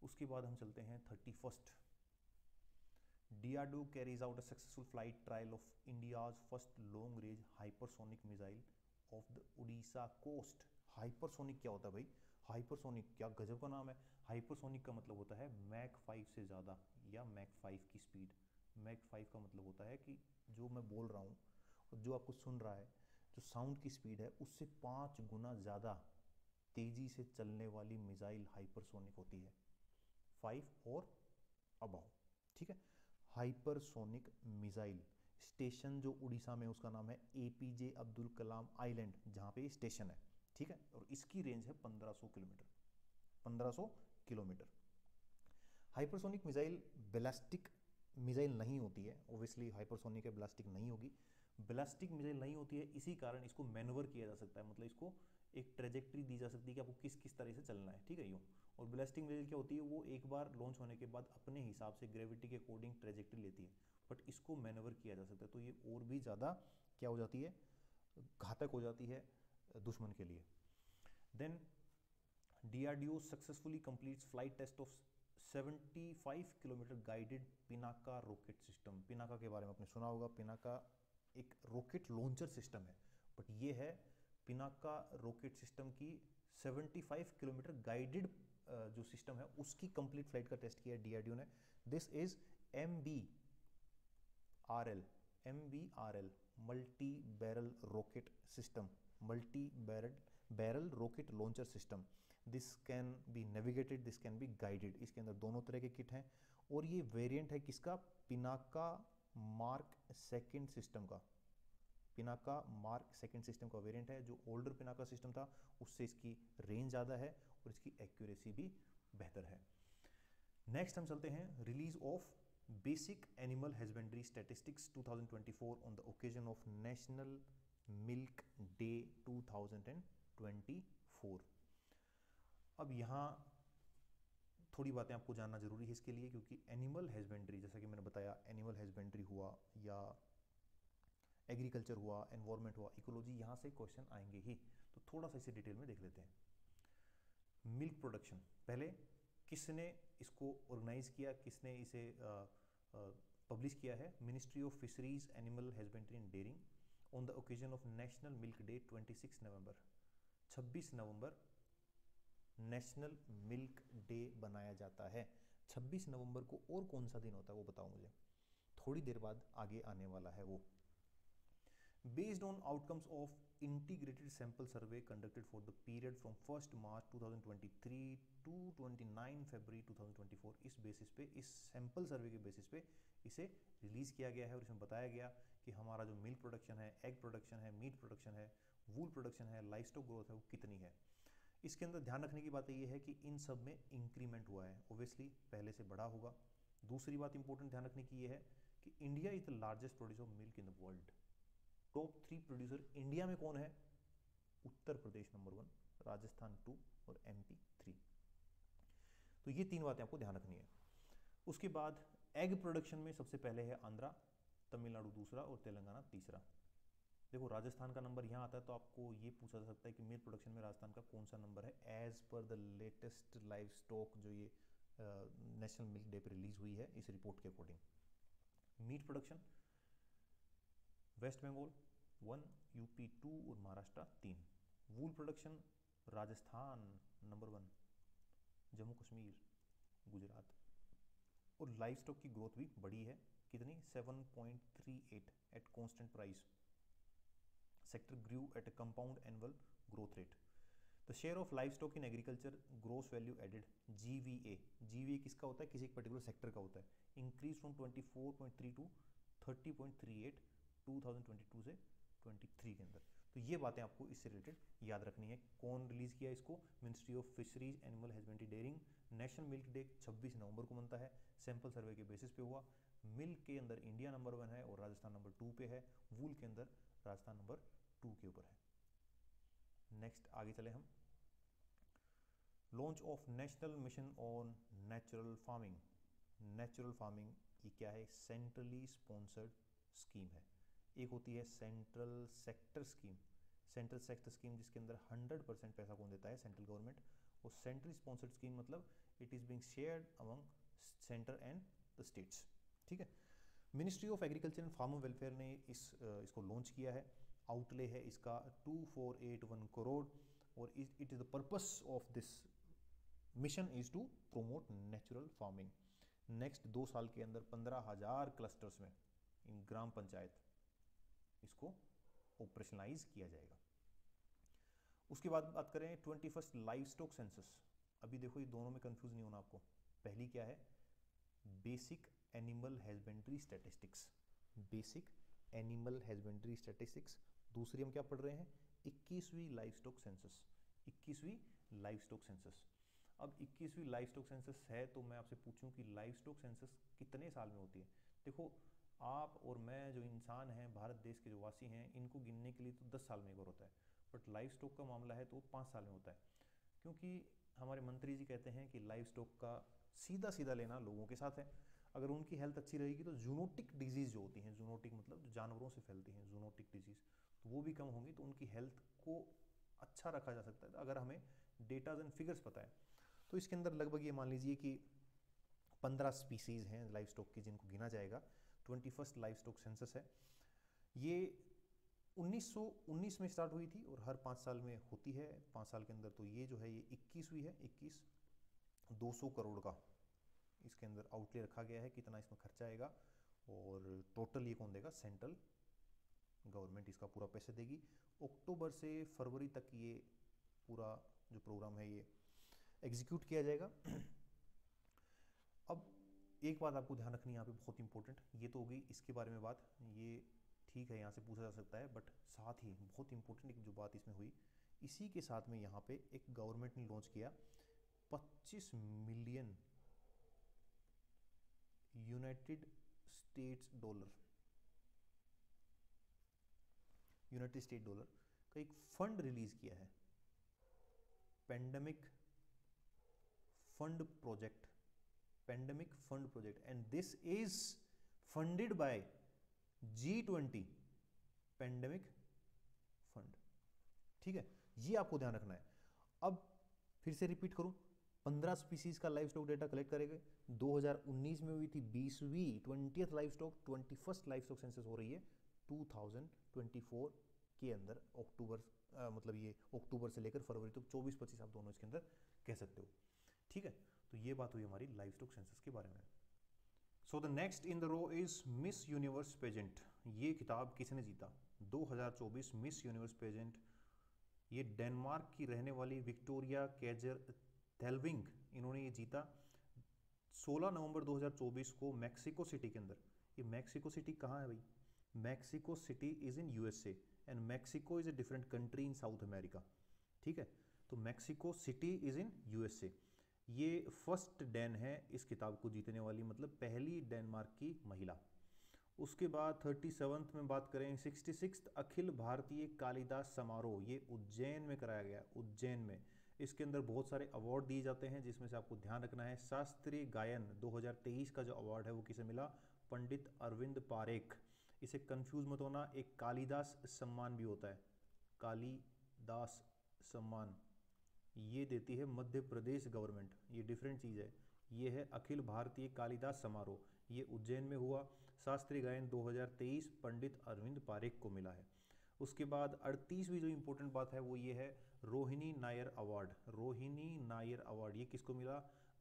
उसके बाद हम चलते हैं 31st। DRDO carries out a successful flight trial of India's first long-range hypersonic missile of the Odisha coast। Hypersonic क्या होता है भाई? हाइपरसोनिक क्या गजब का नाम है। हाइपरसोनिक का मतलब होता है मैक 5 से ज़्यादा या मैक 5 की स्पीड। मैक 5 का मतलब होता है कि जो मैं बोल रहा हूँ और जो आपको सुन रहा है, जो साउंड की स्पीड है उससे 5 गुना ज़्यादा तेज़ी से चलने वाली मिसाइल हाइपरसोनिक होती है, 5 और अबव। ठीक है, हाइपरसोनिक मिसाइल। स्टेशन जो उड़ीसा में उसका नाम है APJ अब्दुल कलाम आइलैंड, जहाँ पे ये स्टेशन है। ठीक है, और इसकी रेंज है 1500 kilometre. 1500 kilometre. Hypersonic missile ballistic missile नहीं होती है, ओब्वियसली हाइपरसोनिक है, बैलिस्टिक नहीं होगी। बैलिस्टिक मिसाइल नहीं होती है, इसी कारण इसको मैनूवर किया जा सकता है, मतलब इसको एक ट्रेजेक्ट्री दी जा सकती है कि आपको किस किस तरह से चलना है। ठीक है, यूँ। और बैलिस्टिक मिसाइल क्या होती है? वो एक बार लॉन्च होने के बाद अपने हिसाब से ग्रेविटी के अकॉर्डिंग ट्रेजेक्ट्री लेती है, बट इसको मैनूवर किया जा सकता है, तो ये और भी ज़्यादा क्या हो जाती है? घातक हो जाती है दुश्मन के लिए। Then DRDO successfully completes flight test of 75 kilometre guided Pinaka rocket system. Pinaka के बारे में आपने सुना होगा, पिनाका एक रॉकेट लॉन्चर सिस्टम है, बट ये है पिनाका रॉकेट सिस्टम की 75 किलोमीटर गाइडेड जो सिस्टम है उसकी कंप्लीट फ्लाइट का टेस्ट किया DRDO ने। This is MBRL multi barrel rocket system, multi barrel rocket launcher system. This can be navigated, this can be guided. इसके अंदर दोनों तरह के किट हैं, और ये वेरिएंट है किसका? पिनाका मार्क सेकेंड सिस्टम का। पिनाका मार्क सेकेंड सिस्टम का वेरिएंट है। जो ओल्डर पिनाका सिस्टम था उससे इसकी रेंज ज़्यादा है और इसकी एक्यूरेसी भी बेहतर है। नेक्स्ट हम चलते हैं release of basic animal husbandry statistics 2024 on the occasion of national milk day 2024। अब यहाँ थोड़ी बातें आपको जानना जरूरी है इसके लिए, क्योंकि एनिमल हस्बेंड्री, जैसा कि मैंने बताया, एनिमल हस्बेंड्री हुआ या एग्रीकल्चर हुआ, एनवायरनमेंट हुआ, इकोलॉजी, यहाँ से क्वेश्चन आएंगे ही। तो थोड़ा सा इसे डिटेल में देख लेते हैं। मिल्क प्रोडक्शन, पहले किसने इसको ऑर्गेनाइज किया, किसने इसे पब्लिश किया है? Ministry of fisheries, animal husbandry and dairying on the occasion of national milk day 26 November. 26 नवंबर नेशनल मिल्क डे बनाया जाता है। 26 नवंबर को और कौन सा दिन होता है वो बताओ मुझे, थोड़ी देर बाद आगे आने वाला है वो। Based on outcomes of integrated sample survey conducted for the period from 1st March 2023 to 29 February 2024, इस बेसिस पे, इस सैम्पल सर्वे के बेसिस पे इसे रिलीज़ किया गया है, और इसमें बताया गया कि हमारा जो मिल्क प्रोडक्शन है, एग प्रोडक्शन है, मीट प्रोडक्शन है, वूल प्रोडक्शन है, लाइव स्टॉक ग्रोथ है, वो कितनी है। इसके अंदर ध्यान रखने की बात ये है कि इन सब में इंक्रीमेंट हुआ है, ओब्वियसली पहले से बढ़ा होगा। दूसरी बात इंपॉर्टेंट ध्यान रखने की ये है कि India is the largest producer of milk in the world. Top 3 producer India में कौन है? उत्तर प्रदेश नंबर 1, राजस्थान 2 और MP 3। तो ये 3 बातें आपको ध्यान रखनी है। उसके बाद एग प्रोडक्शन में सबसे पहले है आंध्रा, तमिलनाडु दूसरा और तेलंगाना तीसरा। देखो राजस्थान का नंबर यहाँ आता है, तो आपको ये पूछा जा सकता है कि मिल्क प्रोडक्शन में राजस्थान का कौन सा नंबर है, as per the latest live stock जो ये नेशनल मिल्क डे पर रिलीज हुई है इस रिपोर्ट के according. Meat production West Bengal 1, UP 2 और Maharashtra 3। Wool production Rajasthan number 1, Jammu Kashmir, Gujarat. और लाइव स्टॉक की ग्रोथ भी बढ़ी है, कितनी? 7.38 at constant price. Sector grew at a compound annual growth rate. The share of life stock in agriculture gross value added, GVA, GVA किसका होता है, किसी एक पर्टिकुलर सेक्टर का होता है, इंक्रीज फ्रॉम 24.3 टू 30.38 2022 से 23 के अंदर। तो ये बातें आपको इससे रिलेटेड याद रखनी है। कौन रिलीज़ किया इसको, ministry of fisheries animal husbandry dairying. National milk day 26 नवंबर को बनता है, सैंपल सर्वे के बेसिस पे हुआ। मिल्क के अंदर इंडिया नंबर 1 है और राजस्थान नंबर 2 पे है, वूल के अंदर राजस्थान नंबर 2 के ऊपर है। नेक्स्ट आगे चले हम, launch of national mission on natural farming. Natural farming ये क्या है, सेंट्रली स्पॉन्सर्ड स्कीम है। एक होती है central sector scheme, central sector scheme जिसके अंदर 100% पैसा कौन देता है, सेंट्रल गवर्नमेंट। और सेंट्रली स्पॉन्सर्ड स्कीम मतलब it is being shared among centre and the states, ठीक है। Ministry of agriculture and farmer welfare ने इसको लॉन्च किया है। आउटले है इसका 2481 करोड़ और it is the purpose of this mission is to promote natural farming. Next 2 साल के अंदर 15,000 क्लस्टर्स में इन ग्राम पंचायत इसको ऑपरेशनलाइज किया जाएगा। उसके बाद बात करें 21st लाइव स्टॉक सेंसस। अभी देखो ये दोनों में कंफ्यूज नहीं होना आपको। पहली क्या है, basic animal husbandry statistics, basic animal husbandry statistics. दूसरी हम क्या पढ़ रहे हैं, 21वीं लाइव स्टॉक सेंसस, 21वीं लाइव स्टॉक सेंसस। अब 21वीं लाइव स्टॉक सेंसस है तो मैं आपसे पूछूं कि लाइव स्टॉक सेंसस कितने साल में होती है। देखो आप और मैं जो इंसान हैं, भारत देश के जो वासी हैं, इनको गिनने के लिए तो 10 साल में एक बार होता है, बट लाइव स्टॉक का मामला है तो 5 साल में होता है। क्योंकि हमारे मंत्री जी कहते हैं कि लाइव स्टॉक का सीधा सीधा लेना लोगों के साथ है। अगर उनकी हेल्थ अच्छी रहेगी तो जूनोटिक डिजीज़ जो होती हैं, जूनोटिक मतलब जो जानवरों से फैलती हैं, जूनोटिक डिजीज़, तो वो भी कम होंगी, तो उनकी हेल्थ को अच्छा रखा जा सकता है अगर हमें डेटाज एंड फिगर्स पता है। तो इसके अंदर लगभग ये मान लीजिए कि 15 स्पीसीज़ हैं लाइव स्टॉक की जिनको गिना जाएगा। 21st लाइव स्टॉक सेंसस है, ये 1919 में स्टार्ट हुई थी और हर 5 साल में होती है, 5 साल के अंदर। तो ये जो है ये 21वीं है, 21 200 करोड़ का इसके अंदर आउटले रखा गया है, कितना इसमें खर्चा आएगा और टोटल ये कौन देगा, सेंट्रल गवर्नमेंट इसका पूरा पैसे देगी। अक्टूबर से फरवरी तक ये पूरा जो प्रोग्राम है ये एग्जीक्यूट किया जाएगा। अब एक बात आपको ध्यान रखनी है यहाँ पे बहुत इंपॉर्टेंट, ये तो हो गई इसके बारे में बात, ये ठीक है यहाँ से पूछा जा सकता है, बट साथ ही बहुत इंपॉर्टेंट एक जो बात इसमें हुई, इसी के साथ में यहाँ पे एक गवर्नमेंट ने लॉन्च किया 25 मिलियन यूनाइटेड स्टेट डॉलर का एक फंड रिलीज किया है, pandemic fund project, pandemic fund project, and this is funded by G20 pandemic fund, ठीक है, ये आपको ध्यान रखना है। अब फिर से रिपीट करूं, 15 स्पीसीज का लाइव स्टॉक डेटा कलेक्ट करेंगे। 2019 में हुई थी 20वीं 20th live stock, 21st live stock census हो रही है 2024 के अंदर, अक्टूबर मतलब ये अक्टूबर से लेकर फरवरी तक, 24-25 आप दोनों इसके अंदर कह सकते हो, ठीक है। तो ये बात हुई हमारी लाइव स्टॉक सेंसस के बारे में। So the next in the row is Miss Universe pageant. ये खिताब किसने जीता, 2024 मिस यूनिवर्स पेजेंट, ये डेनमार्क की रहने वाली विक्टोरिया केजर थेल्विंग, इन्होंने ये जीता 16 नवंबर 2024 को मैक्सिको सिटी के अंदर। ये मैक्सिको सिटी कहाँ है भाई, Mexico city is in USA and Mexico is a different country in south America, ठीक है। तो Mexico city is in USA। ये फर्स्ट डैन है इस किताब को जीतने वाली, मतलब पहली डेनमार्क की महिला। उसके बाद 37th में बात करें, 66th अखिल भारतीय कालिदास समारोह, ये उज्जैन में कराया गया, उज्जैन में। इसके अंदर बहुत सारे अवार्ड दिए जाते हैं, जिसमें से आपको ध्यान रखना है शास्त्रीय गायन 2023 का जो अवार्ड है वो किसे मिला, पंडित अरविंद पारेख। इसे कंफ्यूज मत होना, एक कालिदास सम्मान भी होता है, कालिदास सम्मान ये देती है मध्य प्रदेश गवर्नमेंट, ये डिफरेंट चीज़ है। ये है अखिल भारतीय कालिदास समारोह, ये उज्जैन में हुआ। शास्त्रीय गायन 2023 पंडित अरविंद पारेख को मिला है। उसके बाद 38वीं जो इम्पोर्टेंट बात है वो ये है रोहिणी नायर अवार्ड। रोहिणी नायर अवार्ड ये किसको मिला,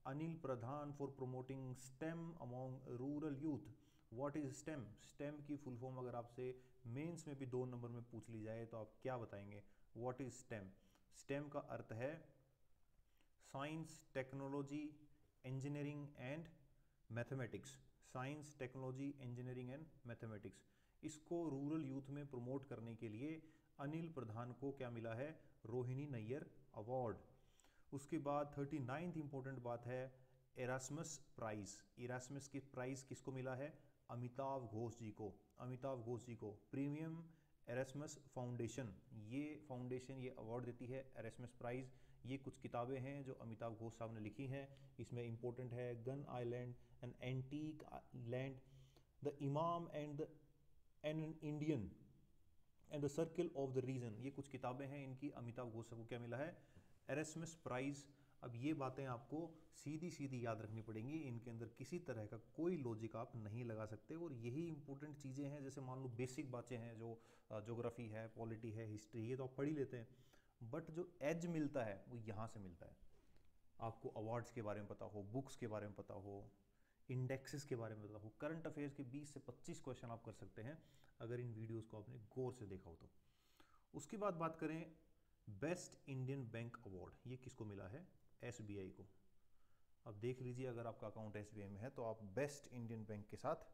Anil Pradhan for promoting STEM among rural youth. What is STEM, STEM की फुल फॉर्म अगर आपसे मेंस में भी 2 नंबर में पूछ ली जाए तो आप क्या बताएंगे, व्हाट इज स्टेम। स्टेम का अर्थ है science, technology, engineering and mathematics. Science, technology, engineering and mathematics. इसको रूरल यूथ में प्रमोट करने के लिए अनिल प्रधान को क्या मिला है? रोहिणी नैयर अवार्ड। उसके बाद 39th इंपॉर्टेंट बात है एरास्मस प्राइज। एरास्मस की प्राइज किसको मिला है? अमिताभ घोष जी को। अमिताभ घोष जी को प्रीमियम एरास्मस फाउंडेशन, ये फाउंडेशन ये अवार्ड देती है एरास्मस प्राइज। ये कुछ किताबें हैं जो अमिताभ घोष साहब ने लिखी हैं। इसमें इंपॉर्टेंट है gun island, an antique land, the imam and an Indian and the circle of the reason. ये कुछ किताबें हैं इनकी। अमिताभ घोष को क्या मिला है? Erasmus prize. अब ये बातें आपको सीधी सीधी याद रखनी पड़ेंगी, इनके अंदर किसी तरह का कोई लॉजिक आप नहीं लगा सकते। और यही इंपॉर्टेंट चीज़ें हैं, जैसे मान लो बेसिक बातें हैं जो ज्योग्राफी है, पॉलिटी है, हिस्ट्री, ये तो आप पढ़ ही लेते हैं, बट जो एज मिलता है वो यहाँ से मिलता है। आपको अवार्ड्स के बारे में पता हो, बुक्स के बारे में पता हो, इंडेक्सेस के बारे में पता हो, करंट अफेयर्स के 20 से 25 क्वेश्चन आप कर सकते हैं अगर इन वीडियोस को आपने गौर से देखा हो तो। उसके बाद बात करें बेस्ट इंडियन बैंक अवार्ड, ये किसको मिला है? एसबीआई को। अब देख लीजिए, अगर आपका अकाउंट एसबीआई में है तो आप बेस्ट इंडियन बैंक के साथ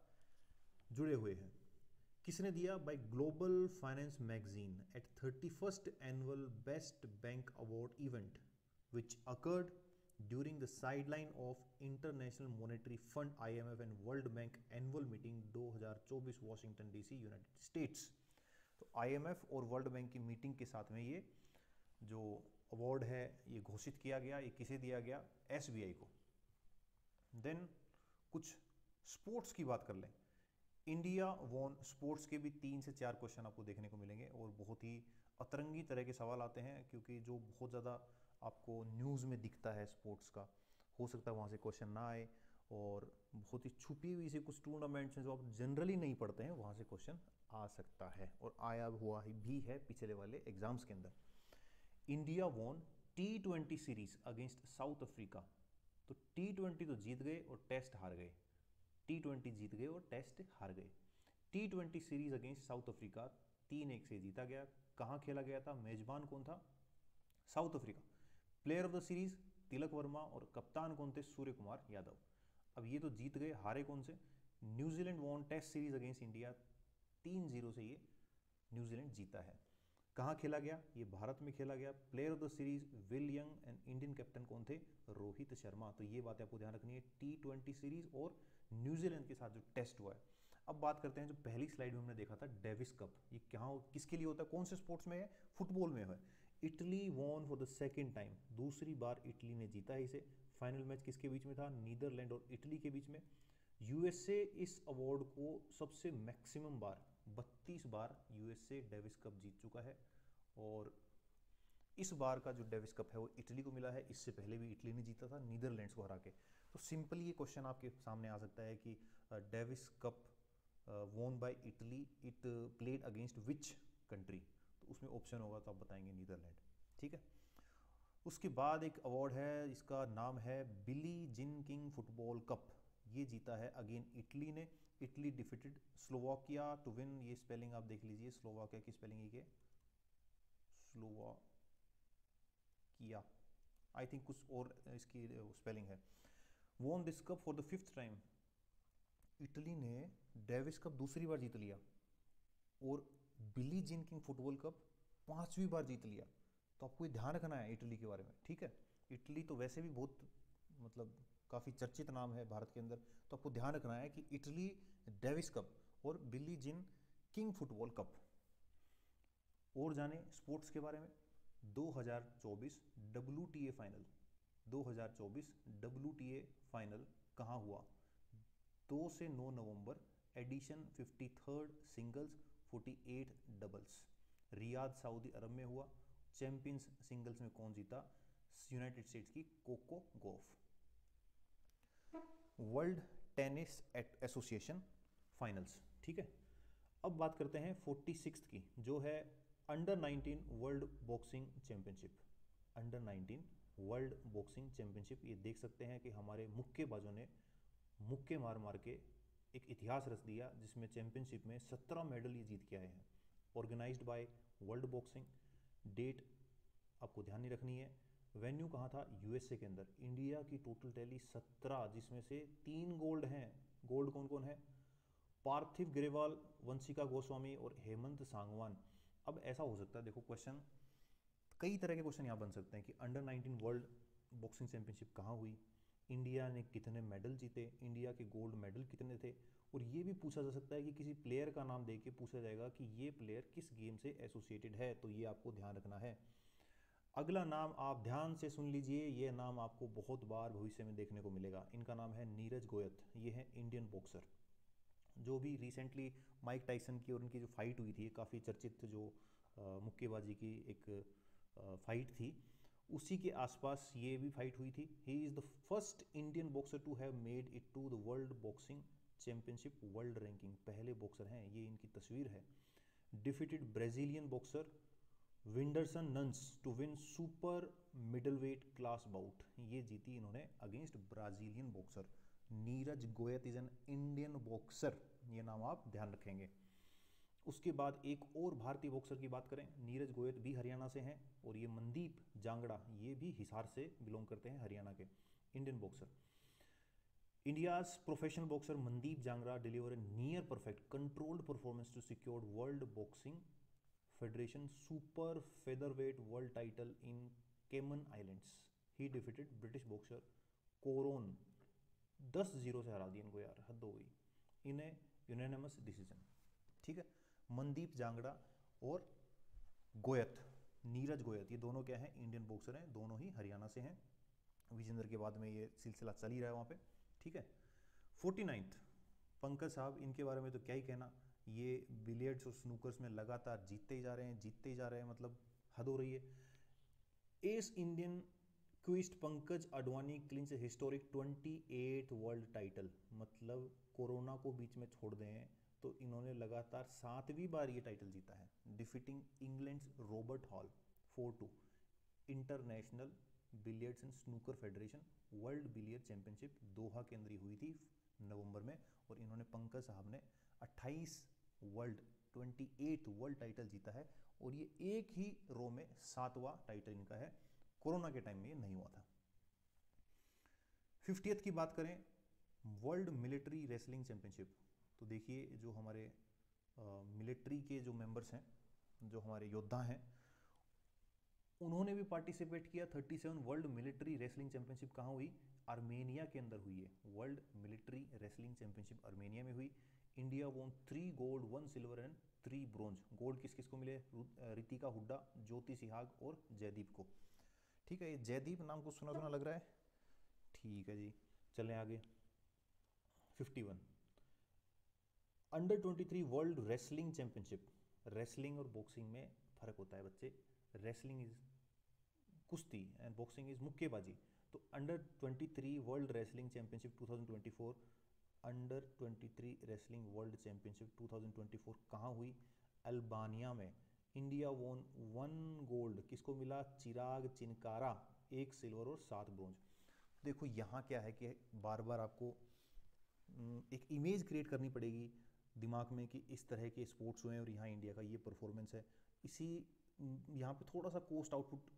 जुड़े हुए हैं। किसने दिया? By global finance magazine at 31st annual best bank award event which occurred during the sideline of international monetary fund IMF and world bank annual meeting 2024 Washington DC, United States. तो IMF और world bank की meeting के साथ में ये जो award है ये घोषित किया गया। ये किसे दिया गया? SBI को। देन कुछ स्पोर्ट्स की बात कर लें। इंडिया वॉन, स्पोर्ट्स के भी 3 से 4 क्वेश्चन आपको देखने को मिलेंगे और बहुत ही अतरंगी तरह के सवाल आते हैं, क्योंकि जो बहुत ज़्यादा आपको न्यूज़ में दिखता है स्पोर्ट्स का, हो सकता है वहाँ से क्वेश्चन ना आए। और बहुत ही छुपी हुई से कुछ टूर्नामेंट्स हैं जो आप जनरली नहीं पढ़ते हैं, वहाँ से क्वेश्चन आ सकता है और आया हुआ भी है पिछले वाले एग्जाम्स के अंदर। India won T20 series against south Africa. तो T20 तो जीत गए और टेस्ट हार गए। T20 जीत गए और टेस्ट हार गए। T20 series against south Africa 3-1 से जीता गया। कहाँ खेला गया था? मेजबान कौन था? South Africa. Player of the series Tilak Varma और कप्तान कौन थे? सूर्य कुमार यादव। अब ये तो जीत गए, हारे कौन से? New Zealand won test series against India, 3-0 से ये न्यूजीलैंड जीता है। कहाँ खेला गया? ये भारत में खेला गया। Player of the series will young and Indian captain कौन थे? रोहित शर्मा। तो ये बातें आपको ध्यान रखनी है T20 सीरीज और न्यूजीलैंड के साथ जो टेस्ट हुआ है। अब बात करते हैं जो पहली स्लाइड में हमने देखा था डेविस कप, ये क्या किसके लिए होता है? कौन से स्पोर्ट्स में है? फुटबॉल में है। Italy won for the second time, दूसरी बार इटली ने जीता है इसे। फाइनल मैच किसके बीच में था? नीदरलैंड और इटली के बीच में। यूएसए इस अवार्ड को सबसे मैक्सिमम बार 32 बार यूएसए डेविस कप जीत चुका है। और इस बार का जो डेविस कप है वो इटली को मिला है। इससे पहले भी इटली ने जीता था नीदरलैंड्स को हरा के। तो सिंपली ये क्वेश्चन आपके सामने आ सकता है कि Davis cup won by Italy, it played against which country? तो उसमें ऑप्शन होगा तो आप बताएंगे नीदरलैंड। ठीक है। उसके बाद एक अवार्ड है, इसका नाम है Billie Jean King football cup. ये जीता है अगेन इटली ने। Italy defeated Slovakia to win. ये स्पेलिंग आप देख लीजिए, स्लोवाकिया की स्पेलिंग ये स्लोवाकिया, आई थिंक कुछ और इसकी स्पेलिंग है। Von this cup for the 5th time. Italy ने डेविस कप दूसरी बार जीत लिया और बिली जिन किंग फुटबॉल कप 5वीं बार जीत लिया। तो आपको ये ध्यान रखना है इटली के बारे में। ठीक है। इटली तो वैसे भी बहुत मतलब काफ़ी चर्चित नाम है भारत के अंदर। तो आपको ध्यान रखना है कि इटली डेविस कप और बिली जिन किंग फुटबॉल कप। और जाने स्पोर्ट्स के बारे में। 2024 WTA फाइनल, 2024 WTA फाइनल कहाँ हुआ? 2 से 9 नवंबर, edition 53rd singles, 48 doubles, Riyadh Saudi Arab में हुआ। चैंपियंस सिंगल्स में कौन जीता? यूनाइटेड स्टेट्स की Coco Gauff. World tennis association finals. ठीक है। अब बात करते हैं 46th की, जो है under 19 world boxing championship. Under 19 world boxing championship. ये देख सकते हैं कि हमारे मुक्केबाजों ने मुक्के मार मार के एक इतिहास रच दिया, जिसमें चैंपियनशिप में 17 मेडल ये जीत के आए हैं। Organised by world boxing. Date आपको ध्यान नहीं रखनी है। वेन्यू कहाँ था? यूएसए के अंदर। इंडिया की टोटल टैली 17, जिसमें से 3 गोल्ड हैं। गोल्ड कौन कौन है? पार्थिव ग्रेवाल, वंशिका गोस्वामी और हेमंत सांगवान। अब ऐसा हो सकता है, देखो क्वेश्चन, कई तरह के क्वेश्चन यहाँ बन सकते हैं कि अंडर 19 वर्ल्ड बॉक्सिंग चैंपियनशिप कहाँ हुई, इंडिया ने कितने मेडल जीते, इंडिया के गोल्ड मेडल कितने थे, और ये भी पूछा जा सकता है कि किसी प्लेयर का नाम दे के पूछा जाएगा कि ये प्लेयर किस गेम से एसोसिएटेड है, तो ये आपको ध्यान रखना है। अगला नाम आप ध्यान से सुन लीजिए, ये नाम आपको बहुत बार भविष्य में देखने को मिलेगा। इनका नाम है नीरज गोयत। ये है इंडियन बॉक्सर, जो भी रिसेंटली माइक टाइसन की और उनकी जो फाइट हुई थी, काफ़ी चर्चित जो मुक्केबाजी की एक फाइट थी, उसी के आसपास ये भी फाइट हुई थी। ही is the first Indian boxer to have made it to the world boxing championship world ranking. पहले बॉक्सर हैं, ये इनकी तस्वीर है। Defeated Brazilian boxer Winderson Nunes to win super middleweight class bout. ये जीती इन्होंने against Brazilian boxer. Neeraj Goyat is an Indian boxer, ये नाम आप ध्यान रखेंगे। उसके बाद एक और भारतीय बॉक्सर की बात करें, नीरज गोयत भी हरियाणा से हैं, और ये मनदीप जांगड़ा, ये भी हिसार से बिलोंग करते हैं, हरियाणा के Indian boxer. India's professional boxer Mandeep Jangra deliver a near perfect controlled performance to secure world boxing federation super featherweight world title in Cayman Islands. He defeated British boxer Koron. 10-0 से हरा दिया इनको यार, हद हो गई। इन्हें यूनानिमस डिसीजन। ठीक है, मनदीप जांगड़ा और गोयत, नीरज गोयत, ये दोनों क्या हैं? इंडियन बॉक्सर हैं, दोनों ही हरियाणा से हैं। विजेंद्र के बाद में ये सिलसिला चल ही रहा है वहाँ पे। ठीक है, 49th पंकज साहब, इनके बारे में तो क्या ही कहना। ये बिलियर्ड्स और स्नूकर्स में लगातार जीतते ही जा रहे हैं, जीतते ही जा रहे हैं, मतलब हद हो रही है। Ace Indian cueist Pankaj Advani clinch historic 28 world title. मतलब कोरोना को बीच में छोड़ दें तो इन्होंने लगातार 7वीं बार ये टाइटल जीता है। Defeating England's Robert Hall 4-2। International billiards and snooker federation world billiard championship Doha के अंदर ही हुई थी नवंबर में, और इन्होंने, पंकज साहब ने 28 वर्ल्ड टाइटल जीता है, और ये एक ही रो में 7वां टाइटल इनका है। कोरोना के टाइम में ये नहीं हुआ था। 50th की बात करें, वर्ल्ड मिलिट्री रेसलिंग चैंपियनशिप। तो देखिए, जो हमारे मिलिट्री के जो मेंबर्स हैं, जो हमारे योद्धा हैं, उन्होंने भी पार्टिसिपेट किया। 37 वर्ल्ड मिलिट्री रेसलिंग चैंपियनशिप कहाँ हुई? आर्मेनिया के अंदर हुई है। World military wrestling championship Armenia में हुई। इंडिया वोन 3 gold 1 silver and 3 bronze. Gold किस किस को मिले? रितिका हुड्डा, ज्योति सिहाग और जयदीप को। ठीक है, ये जयदीप नाम को सुना सुना लग रहा है। ठीक है जी, चलें आगे। 51 under 23 world wrestling championship. Wrestling और बॉक्सिंग में फ़र्क होता है बच्चे। रेसलिंग इज कुश्ती एंड बॉक्सिंग इज मुक्केबाजी। तो under 23 world wrestling championship 2024, under 23 wrestling world championship 2024 कहाँ हुई? अल्बानिया में। इंडिया वोन 1 गोल्ड, किसको मिला? चिराग चिनकारा, 1 सिल्वर और 7 ब्रोंज। देखो यहाँ क्या है कि बार बार आपको एक इमेज क्रिएट करनी पड़ेगी दिमाग में कि इस तरह के स्पोर्ट्स हुए हैं और यहाँ इंडिया का ये परफॉर्मेंस है। इसी यहाँ पे थोड़ा सा कोस्ट आउटपुट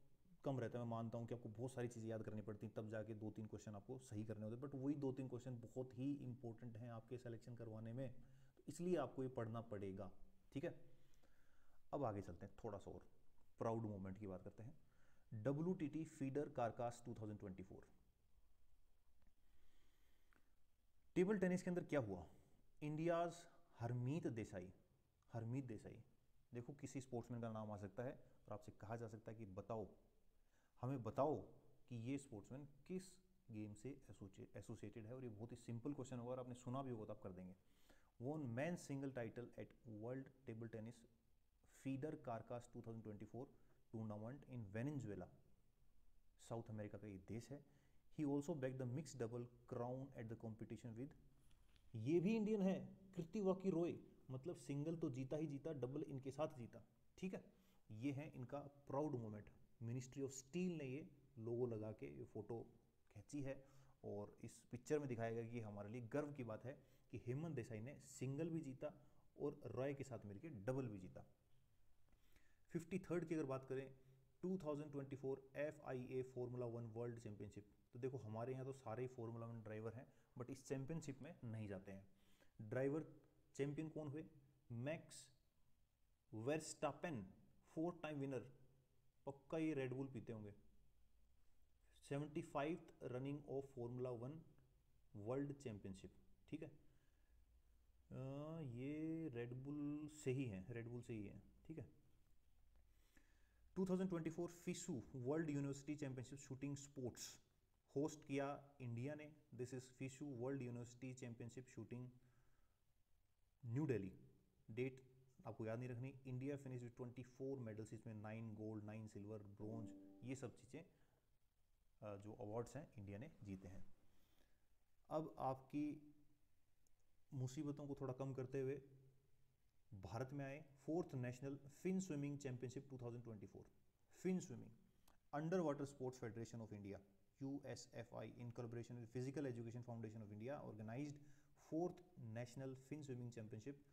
कम रहता है। मैं मानता हूँ कि आपको बहुत सारी चीज़ें याद करनी पड़ती हैं, तब जाके 2-3 क्वेश्चन आपको सही करने होते हैं, बट वही 2-3 क्वेश्चन बहुत ही इंपॉर्टेंट हैं आपके सिलेक्शन करवाने में, तो इसलिए आपको ये पढ़ना पड़ेगा। ठीक है, अब आगे चलते हैं, थोड़ा सा और प्राउड मोमेंट की बात करते हैं। WTT feeder कारकास 2024। टेबल टेनिस के अंदर क्या हुआ? इंडियाज हरमीत देसाई, देखो किसी स्पोर्ट्समैन का नाम आ सकता है और आपसे कहा जा सकता है कि बताओ, हमें बताओ कि ये स्पोर्ट्समैन किस गेम से एसोसिएटेड है, और ये बहुत ही सिंपल क्वेश्चन होगा और आपने सुना भी होगा तो आप कर देंगे। वोन man single title at world table tennis feeder कारकास 2024 tournament in Venezuela, south America का ये देश है। He also back the mix double crown at the competition with, ये भी इंडियन है, कृतिवाकी रॉय। मतलब सिंगल तो जीता ही जीता, डबल इनके साथ जीता। ठीक है, ये है इनका proud moment. Ministry of steel ने ये लोगो लगा के ये फोटो खींची है, और इस पिक्चर में दिखाया गया कि हमारे लिए गर्व की बात है कि हेमंत देसाई ने सिंगल भी जीता और रॉय के साथ मिलकर डबल भी जीता। 53rd की अगर बात करें, 2024 FIA फॉर्मूला 1 वर्ल्ड चैंपियनशिप। तो देखो हमारे यहाँ तो सारे फॉर्मूला 1 ड्राइवर हैं, बट इस चैंपियनशिप में नहीं जाते हैं। ड्राइवर चैंपियन कौन हुए? मैक्स वेरस्टापेन, 4 टाइम विनर, पक्का ये रेडबुल पीते होंगे। 75th running of formula 1 world championship, ठीक है। ये रेडबुल से ही है, रेडबुल से ही है, ठीक है। 2024 FISU world university championship shooting sports host किया इंडिया ने। This is FISU world university championship shooting New Delhi. Date आपको याद नहीं रखनी। इंडिया फिनिश विद 24 मेडल्स, इसमें 9 गोल्ड, 9 सिल्वर, ब्रोंज, ये सब चीज़ें जो अवार्ड्स हैं इंडिया ने जीते हैं। अब आपकी मुसीबतों को थोड़ा कम करते हुए भारत में आए। 4th national fin swimming championship 2024। Fin swimming, under water sports federation of India USFI in collaboration with physical education foundation of India organized 4th national fin swimming championship.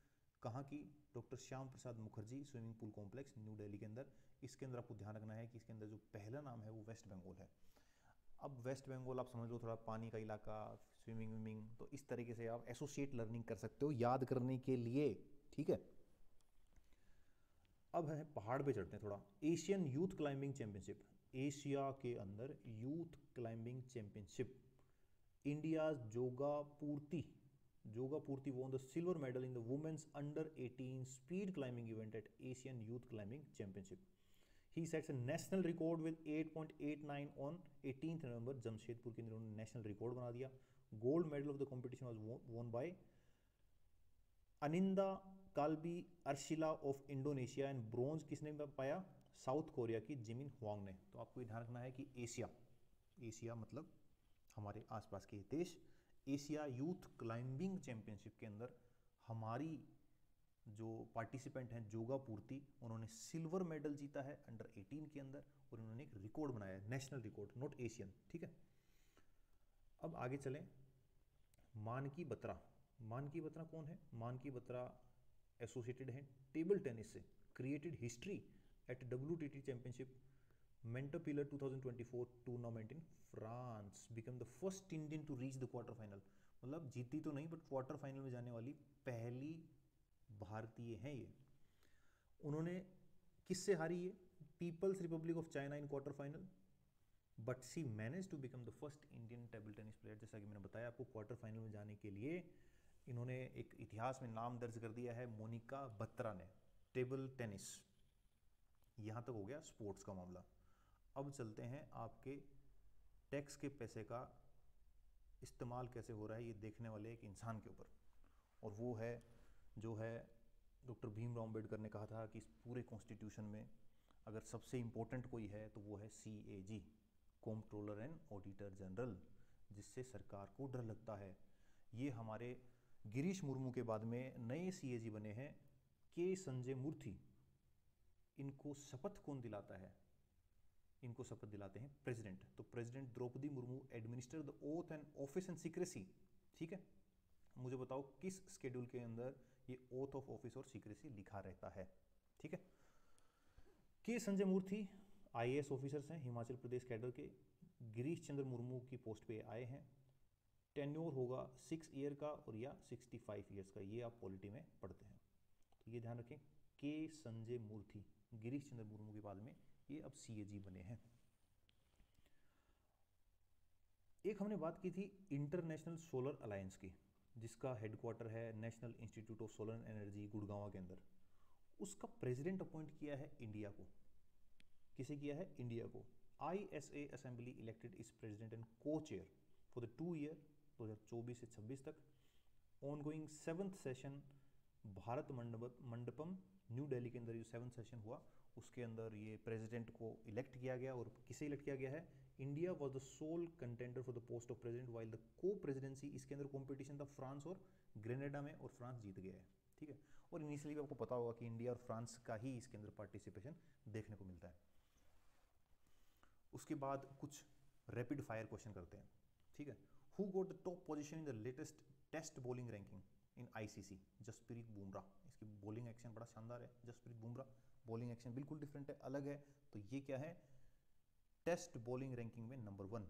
कहाँ की? Doctor Shyam Prasad Mukherjee swimming pool complex New Delhi के अंदर। इसके अंदर आपको ध्यान रखना है कि इसके अंदर जो पहला नाम है वो वेस्ट बंगाल है। अब वेस्ट बंगाल आप समझ लो थोड़ा पानी का इलाका, स्विमिंग विमिंग, तो इस तरीके से आप एसोसिएट लर्निंग कर सकते हो याद करने के लिए, ठीक है। अब है पहाड़ पे चढ़ते हैं थोड़ा। Asian youth climbing championship, Asia के अंदर यूथ क्लाइंबिंग चैंपियनशिप। इंडिया जोगा पूर्ति won the silver medal in the women's under 18 speed climbing event at Asian Youth Climbing Championship. He sets a national record with 8.89 on 18th November. Jamshedpur के अंदर उन्होंने national record बना दिया। Gold medal of the competition was won by Aninda Kalbi Arshila of Indonesia and bronze किसने पाया? South Korea की Jimin Huang ने। तो आपको ध्यान रखना है कि एशिया मतलब हमारे आसपास के देश। एशिया यूथ क्लाइंबिंग चैंपियनशिप के अंदर हमारी जो पार्टिसिपेंट हैं जोगा पूर्ति, उन्होंने सिल्वर मेडल जीता है अंडर 18 के अंदर, और उन्होंने एक रिकॉर्ड बनाया है, नेशनल रिकॉर्ड, नॉट एशियन, ठीक है। अब आगे चलें। मानकी बत्रा कौन है? मानकी बत्रा एसोसिएटेड हैं टेबल टेनिस से। Created history at WTT championship Montpellier 2024 tournament in France. Become the first Indian to reach the quarter final. मतलब जीती तो नहीं, बट क्वार्टर फाइनल में जाने वाली पहली भारतीय हैं ये। उन्होंने किससे हारी? ये people's republic of China in quarter final, but she manage to become the first Indian table tennis player. जैसा कि मैंने बताया आपको, क्वार्टर फाइनल में जाने के लिए इन्होंने एक इतिहास में नाम दर्ज कर दिया है, मोनिका बत्रा ने। टेबल टेनिस, यहाँ तक हो गया स्पोर्ट्स का मामला। अब चलते हैं आपके टैक्स के पैसे का इस्तेमाल कैसे हो रहा है ये देखने वाले एक इंसान के ऊपर, और वो है जो है डॉक्टर भीमराव अंबेडकर ने कहा था कि इस पूरे कॉन्स्टिट्यूशन में अगर सबसे इम्पोर्टेंट कोई है तो वो है CAG, comptroller and auditor general, जिससे सरकार को डर लगता है। ये हमारे गिरीश मुर्मू के बाद में नए CAG बने हैं के संजय मूर्ति। इनको शपथ कौन दिलाता है? इनको शपथ दिलाते हैं प्रेसिडेंट। तो president Droupadi Murmu administer the oath and office and secrecy, ठीक है। मुझे बताओ किस स्केड्यूल के अंदर ये ओथ ऑफ ऑफिस और सीक्रेसी लिखा रहता है, ठीक है। के संजय मूर्ति IAS ऑफिसर्स हैं, हिमाचल प्रदेश कैडर के। गिरीश चंद्र मुर्मू की पोस्ट पे आए हैं। टेन्योर होगा 6 ईयर का और या 65 ईयर्स का, ये आप पॉलिटी में पढ़ते हैं, तो ये ध्यान रखें। के संजय मूर्ति गिरीश चंद्र मुर्मू के बाद में ये अब CAG बने हैं। एक हमने बात की थी इंटरनेशनल सोलर अलायंस की, जिसका हेडक्वार्टर है national institute of solar energy Gurgaon के अंदर। उसका प्रेसिडेंट अपॉइंट किया है इंडिया को। किसे किया है? इंडिया को। ISA असेंबली इलेक्टेड इस प्रेसिडेंट एंड को चेयर फॉर द 2 ईयर 2024 से 26 तक। Ongoing 7th session Bharat Mandapam new Delhi के अंदर ये 7th सेशन हुआ, उसके अंदर ये प्रेसिडेंट को इलेक्ट किया गया। और किसे इलेक्ट किया गया है? India was the sole contender for the post of president while the co presidency. इसके अंदर कॉम्पिटिशन था फ्रांस और ग्रेनेडा में, और फ्रांस जीत गया है, ठीक है। और इनिशियली भी आपको पता होगा कि इंडिया और फ्रांस का ही इसके अंदर पार्टिसिपेशन देखने को मिलता है। उसके बाद कुछ रैपिड फायर क्वेश्चन करते हैं, ठीक है। Who got the top position in the latest test bowling ranking in ICC? Jasprit Bumrah. इसकी बॉलिंग एक्शन बड़ा शानदार है, जसप्रीत बुमराह। बॉलिंग एक्शन बिल्कुल डिफरेंट है, अलग है। तो ये क्या है, टेस्ट बॉलिंग रैंकिंग में number 1।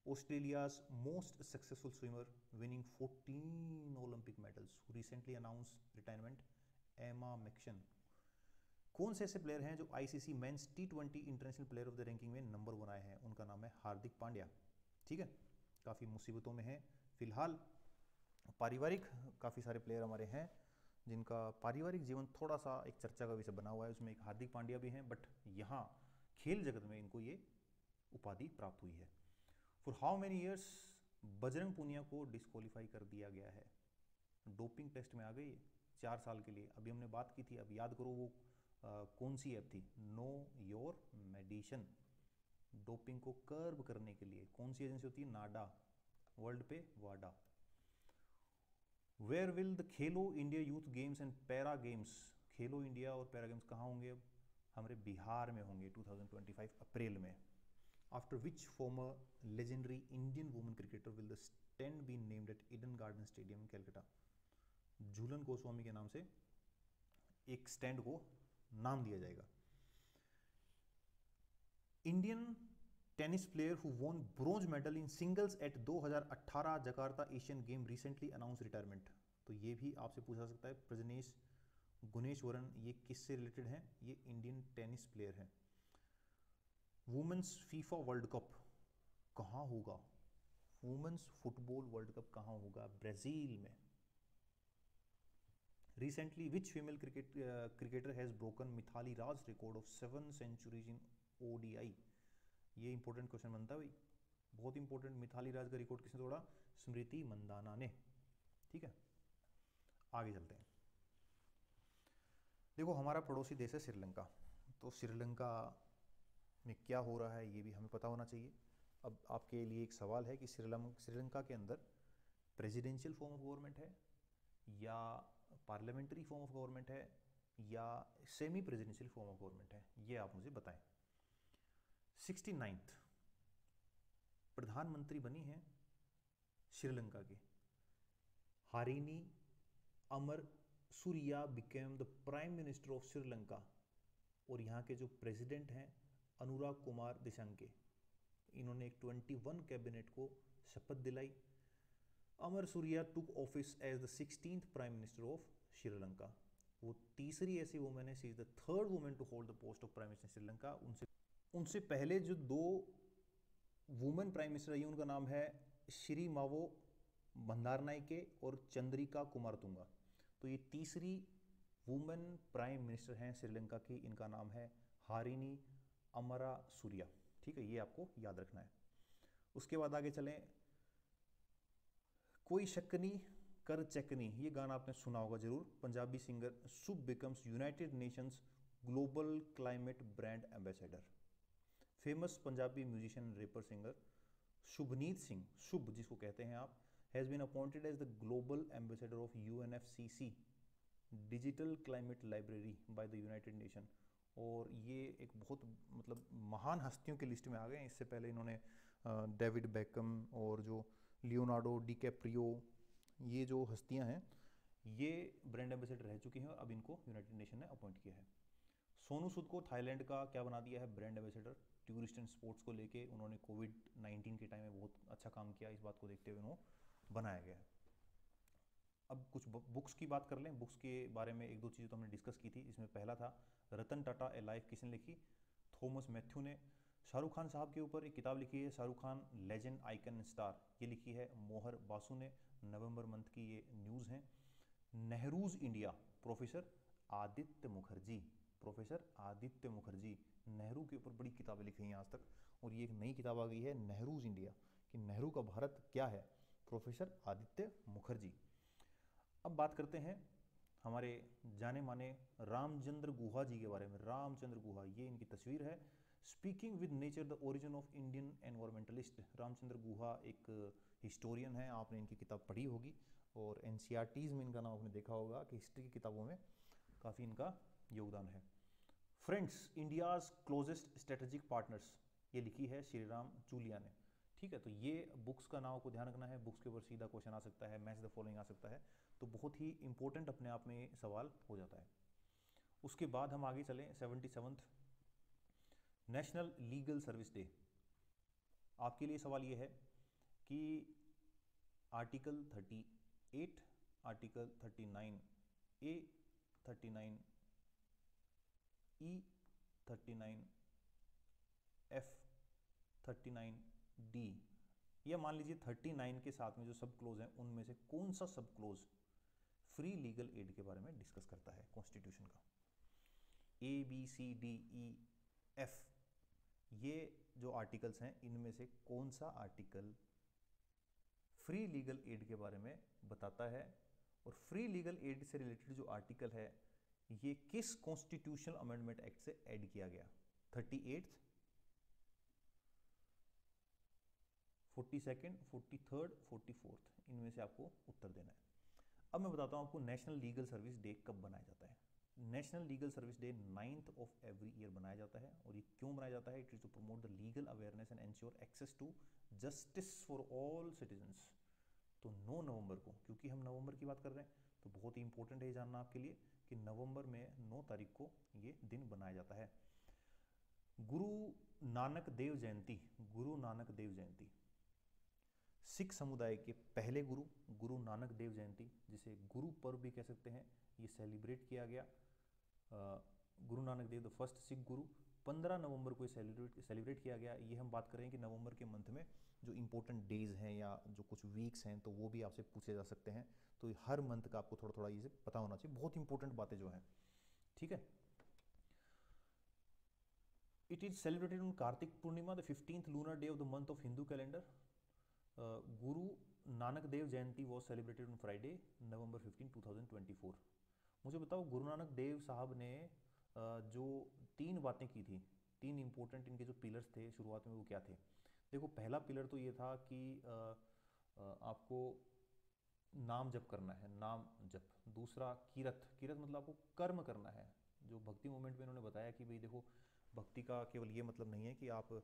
Australia's most successful swimmer winning 14 Olympic medals who recently announce retirement, Emma McKeon. कौन से ऐसे प्लेयर हैं जो ICC men's T20 international player of the ranking में नंबर 1 आए हैं? उनका नाम है हार्दिक पांड्या। ठीक है, काफ़ी मुसीबतों में है फिलहाल। पारिवारिक काफ़ी सारे प्लेयर हमारे हैं जिनका पारिवारिक जीवन थोड़ा सा एक चर्चा का विषय बना हुआ है, उसमें एक हार्दिक पांड्या भी हैं, बट यहाँ खेल जगत में इनको ये उपाधि प्राप्त हुई है। For how many years Bajrang Punia को डिस्क्वालीफाई कर दिया गया है? डोपिंग टेस्ट में आ गई 4 साल के लिए। अभी हमने बात की थी, अब याद करो वो कौन सी ऐप थी, नो योर मेडिशन। डोपिंग को कर्ब करने के लिए कौन सी एजेंसी होती है, नाडा, वर्ल्ड पे वाडा। Where will the Khelo India youth games and para games, Khelo India और पैरा गेम्स कहाँ होंगे? अब हमारे बिहार में होंगे 2025 अप्रैल में। After which former legendary Indian women cricketer will the stand be named at Eden Garden stadium in Calcutta. Jhulan Goswami के नाम से एक स्टैंड को नाम दिया जाएगा। Indian tennis player who won bronze medal in singles at 2018 Jakarta Asian game recently announce retirement. तो ये भी आपसे पूछा सकता है, प्रजनेश गुणेश्वरन, ये किससे रिलेटेड हैं? ये इंडियन टेनिस प्लेयर हैं। वुमेन्स फीफा वर्ल्ड कप कहाँ होगा? वुमेन्स फुटबॉल वर्ल्ड कप कहाँ होगा? ब्राजील में। Recently, which female cricketer has broken Mithali Raj record of 7 centuries in ODI? ये इंपॉर्टेंट क्वेश्चन बनता है भाई, बहुत इंपॉर्टेंट। मिथाली राज का रिकॉर्ड किसने तोड़ा? स्मृति मंदाना ने। ठीक है, आगे चलते हैं। देखो, हमारा पड़ोसी देश है श्रीलंका, तो श्रीलंका में क्या हो रहा है ये भी हमें पता होना चाहिए। अब आपके लिए एक सवाल है कि श्रीलंका के अंदर प्रेसिडेंशियल फॉर्म ऑफ गवर्नमेंट है या पार्लियामेंट्री फॉर्म ऑफ गवर्नमेंट है या semi presidential form of government है, ये आप मुझे बताएं। 69th प्रधानमंत्री बनी हैं श्रीलंका के Harini Amarasuriya became the prime minister of Sri Lanka, और यहाँ के जो प्रेसिडेंट हैं अनुराग कुमार दिशांके, इन्होंने एक 21 कैबिनेट को शपथ दिलाई। Amarasuriya took office as the 16th prime minister of Sri Lanka. वो तीसरी ऐसी वुमेन है, she is the third women to hold the post of prime minister Sri Lanka. उनसे पहले जो 2 वुमेन प्राइम मिनिस्टर रही, उनका नाम है श्री मावो बंदारनाइके और चंद्रिका कुमारतुंगा। तो ये तीसरी वुमेन प्राइम मिनिस्टर हैं श्रीलंका की, इनका नाम है हारिनी अमरासूरिया। ठीक है, ये आपको याद रखना है। उसके बाद आगे चलें। कोई शक्कनी कर चेकनी, ये गाना आपने सुना होगा जरूर। Punjabi singer Shubh becomes United Nations global climate brand ambassador. Famous Punjabi musician rapper singer Shubhneet Singh, Shubh जिसको कहते हैं आप, has been appointed as the global ambassador of UNFCC digital climate library by the United Nation. और ये एक बहुत मतलब महान हस्तियों की लिस्ट में आ गए हैं। इससे पहले इन्होंने डेविड बेकम और जो लियोनार्डो डिकैप्रियो, ये जो हस्तियां हैं ये ब्रांड एम्बेसडर रह चुकी हैं, और अब इनको यूनाइटेड नेशन ने अपॉइंट किया है। सोनू सूद को थाईलैंड का क्या बना दिया है? Brand ambassador. Tourist and sports को लेके उन्होंने कोविड-19 के टाइम में बहुत अच्छा काम किया, इस बात को देखते हुए उन्होंने बनाया गया है। अब कुछ बुक्स की बात कर लें। बुक्स के बारे में 1-2 चीज़ें तो हमने डिस्कस की थी, जिसमें पहला था रतन टाटा ए लाइफ, किसने लिखी? थॉमस मैथ्यू ने। शाहरुख खान साहब के ऊपर एक किताब लिखी है, Shahrukh Khan legend icon star, ये लिखी है मोहर बासु ने। नवंबर मंथ की ये न्यूज़ है। Nehru's India, professor Aditya Mukherjee, professor Aditya Mukherjee Nehru के ऊपर बड़ी किताबें लिखी हैं आज तक, और ये एक नई किताब आ गई है नेहरूज इंडिया, कि नेहरू का भारत क्या है, प्रोफेसर आदित्य मुखर्जी। अब बात करते हैं हमारे जाने माने रामचंद्र गुहा जी के बारे में। रामचंद्र गुहा, ये इनकी तस्वीर है। Speaking with nature the origin of Indian environmentalist. Ramachandra Guha एक हिस्टोरियन है, आपने इनकी किताब पढ़ी होगी, और NCERTs में इनका नाम आपने देखा होगा कि हिस्ट्री की किताबों में काफ़ी इनका योगदान है। Friends India's closest strategic partners, ये लिखी है श्रीराम चूलिया ने। ठीक है, तो ये बुक्स का नाम को ध्यान रखना है। बुक्स के ऊपर सीधा क्वेश्चन आ सकता है, मैच द फॉलोइंग आ सकता है, तो बहुत ही इंपॉर्टेंट अपने आप में सवाल हो जाता है। उसके बाद हम आगे चलें 77th national legal service day. आपके लिए सवाल ये है कि आर्टिकल 38, आर्टिकल 39 ए, 39 ई, 39 एफ, 39 डी, या मान लीजिए 39 के साथ में जो सब क्लोज हैं उनमें से कौन सा सब क्लोज फ्री लीगल एड के बारे में डिस्कस करता है कॉन्स्टिट्यूशन का। A B C D E F, ये जो आर्टिकल्स हैं इनमें से कौन सा आर्टिकल फ्री लीगल एड के बारे में बताता है, और फ्री लीगल एड से रिलेटेड जो आर्टिकल है ये किस कॉन्स्टिट्यूशनल अमेंडमेंट एक्ट से ऐड किया गया, 38th, 42nd, 43rd, 44th, इनमें से आपको उत्तर देना है। अब मैं बताता हूँ आपको नेशनल लीगल सर्विस डे कब बनाया जाता है। National legal service day 9th of every year बनाया जाता है, और ये क्यों बनाया जाता है? It is to promote the legal awareness and ensure access to justice for all citizens. तो 9 नवंबर को, क्योंकि हम नवंबर की बात कर रहे हैं तो बहुत ही इंपॉर्टेंट है जानना आपके लिए कि नवंबर में 9 तारीख को ये दिन बनाया जाता है। गुरु नानक देव जयंती, गुरु नानक देव जयंती सिख समुदाय के पहले गुरु, गुरु नानक देव जयंती, जिसे गुरु पर्व भी कह सकते हैं, ये सेलिब्रेट किया गया। गुरु नानक देव द फर्स्ट सिख गुरु, 15 नवंबर को सेलिब्रेट किया गया। ये हम बात करें कि नवंबर के मंथ में जो इंपॉर्टेंट डेज हैं या जो कुछ वीक्स हैं तो वो भी आपसे पूछे जा सकते हैं, तो हर मंथ का आपको थोड़ा थोड़ा ये पता होना चाहिए, बहुत इंपॉर्टेंट बातें जो हैं, ठीक है। It is celebrated on Kartik Purnima, the 15th lunar day of the month of Hindu calendar. Guru Nanak Dev Jayanti was celebrated on Friday नवंबर 15, 2024। मुझे बताओ गुरु नानक देव साहब ने जो 3 बातें की थी, 3 इंपॉर्टेंट इनके जो पिलर्स थे शुरुआत में, वो क्या थे? देखो, पहला पिलर तो ये था कि आपको नाम जप करना है, नाम जप। दूसरा किरत, किरत मतलब आपको कर्म करना है। जो भक्ति मूवमेंट में इन्होंने बताया कि भाई देखो, भक्ति का केवल ये मतलब नहीं है कि आप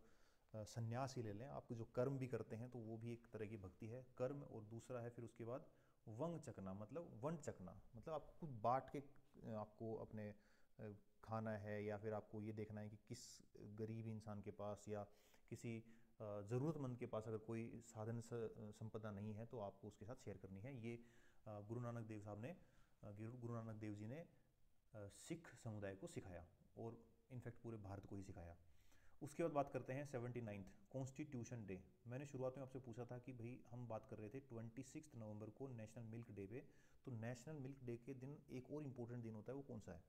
संन्यास ही ले लें, आप जो कर्म भी करते हैं तो वो भी एक तरह की भक्ति है, कर्म। और दूसरा है फिर उसके बाद वंग चकना, मतलब वंट चकना, मतलब आपको कुछ बांट के आपको अपने खाना है, या फिर आपको ये देखना है कि किस गरीब इंसान के पास या किसी ज़रूरतमंद के पास अगर कोई साधन संपदा नहीं है तो आपको उसके साथ शेयर करनी है। ये गुरु नानक देव साहब ने, गुरु नानक देव जी ने सिख समुदाय को सिखाया, और इनफैक्ट पूरे भारत को ही सिखाया। उसके बाद बात करते हैं 79th कॉन्स्टिट्यूशन डे। मैंने शुरुआत में आपसे पूछा था कि भाई हम बात कर रहे थे 26 नवंबर को नेशनल मिल्क डे पे, तो नेशनल मिल्क डे के दिन एक और इम्पोर्टेंट दिन होता है, वो कौन सा है?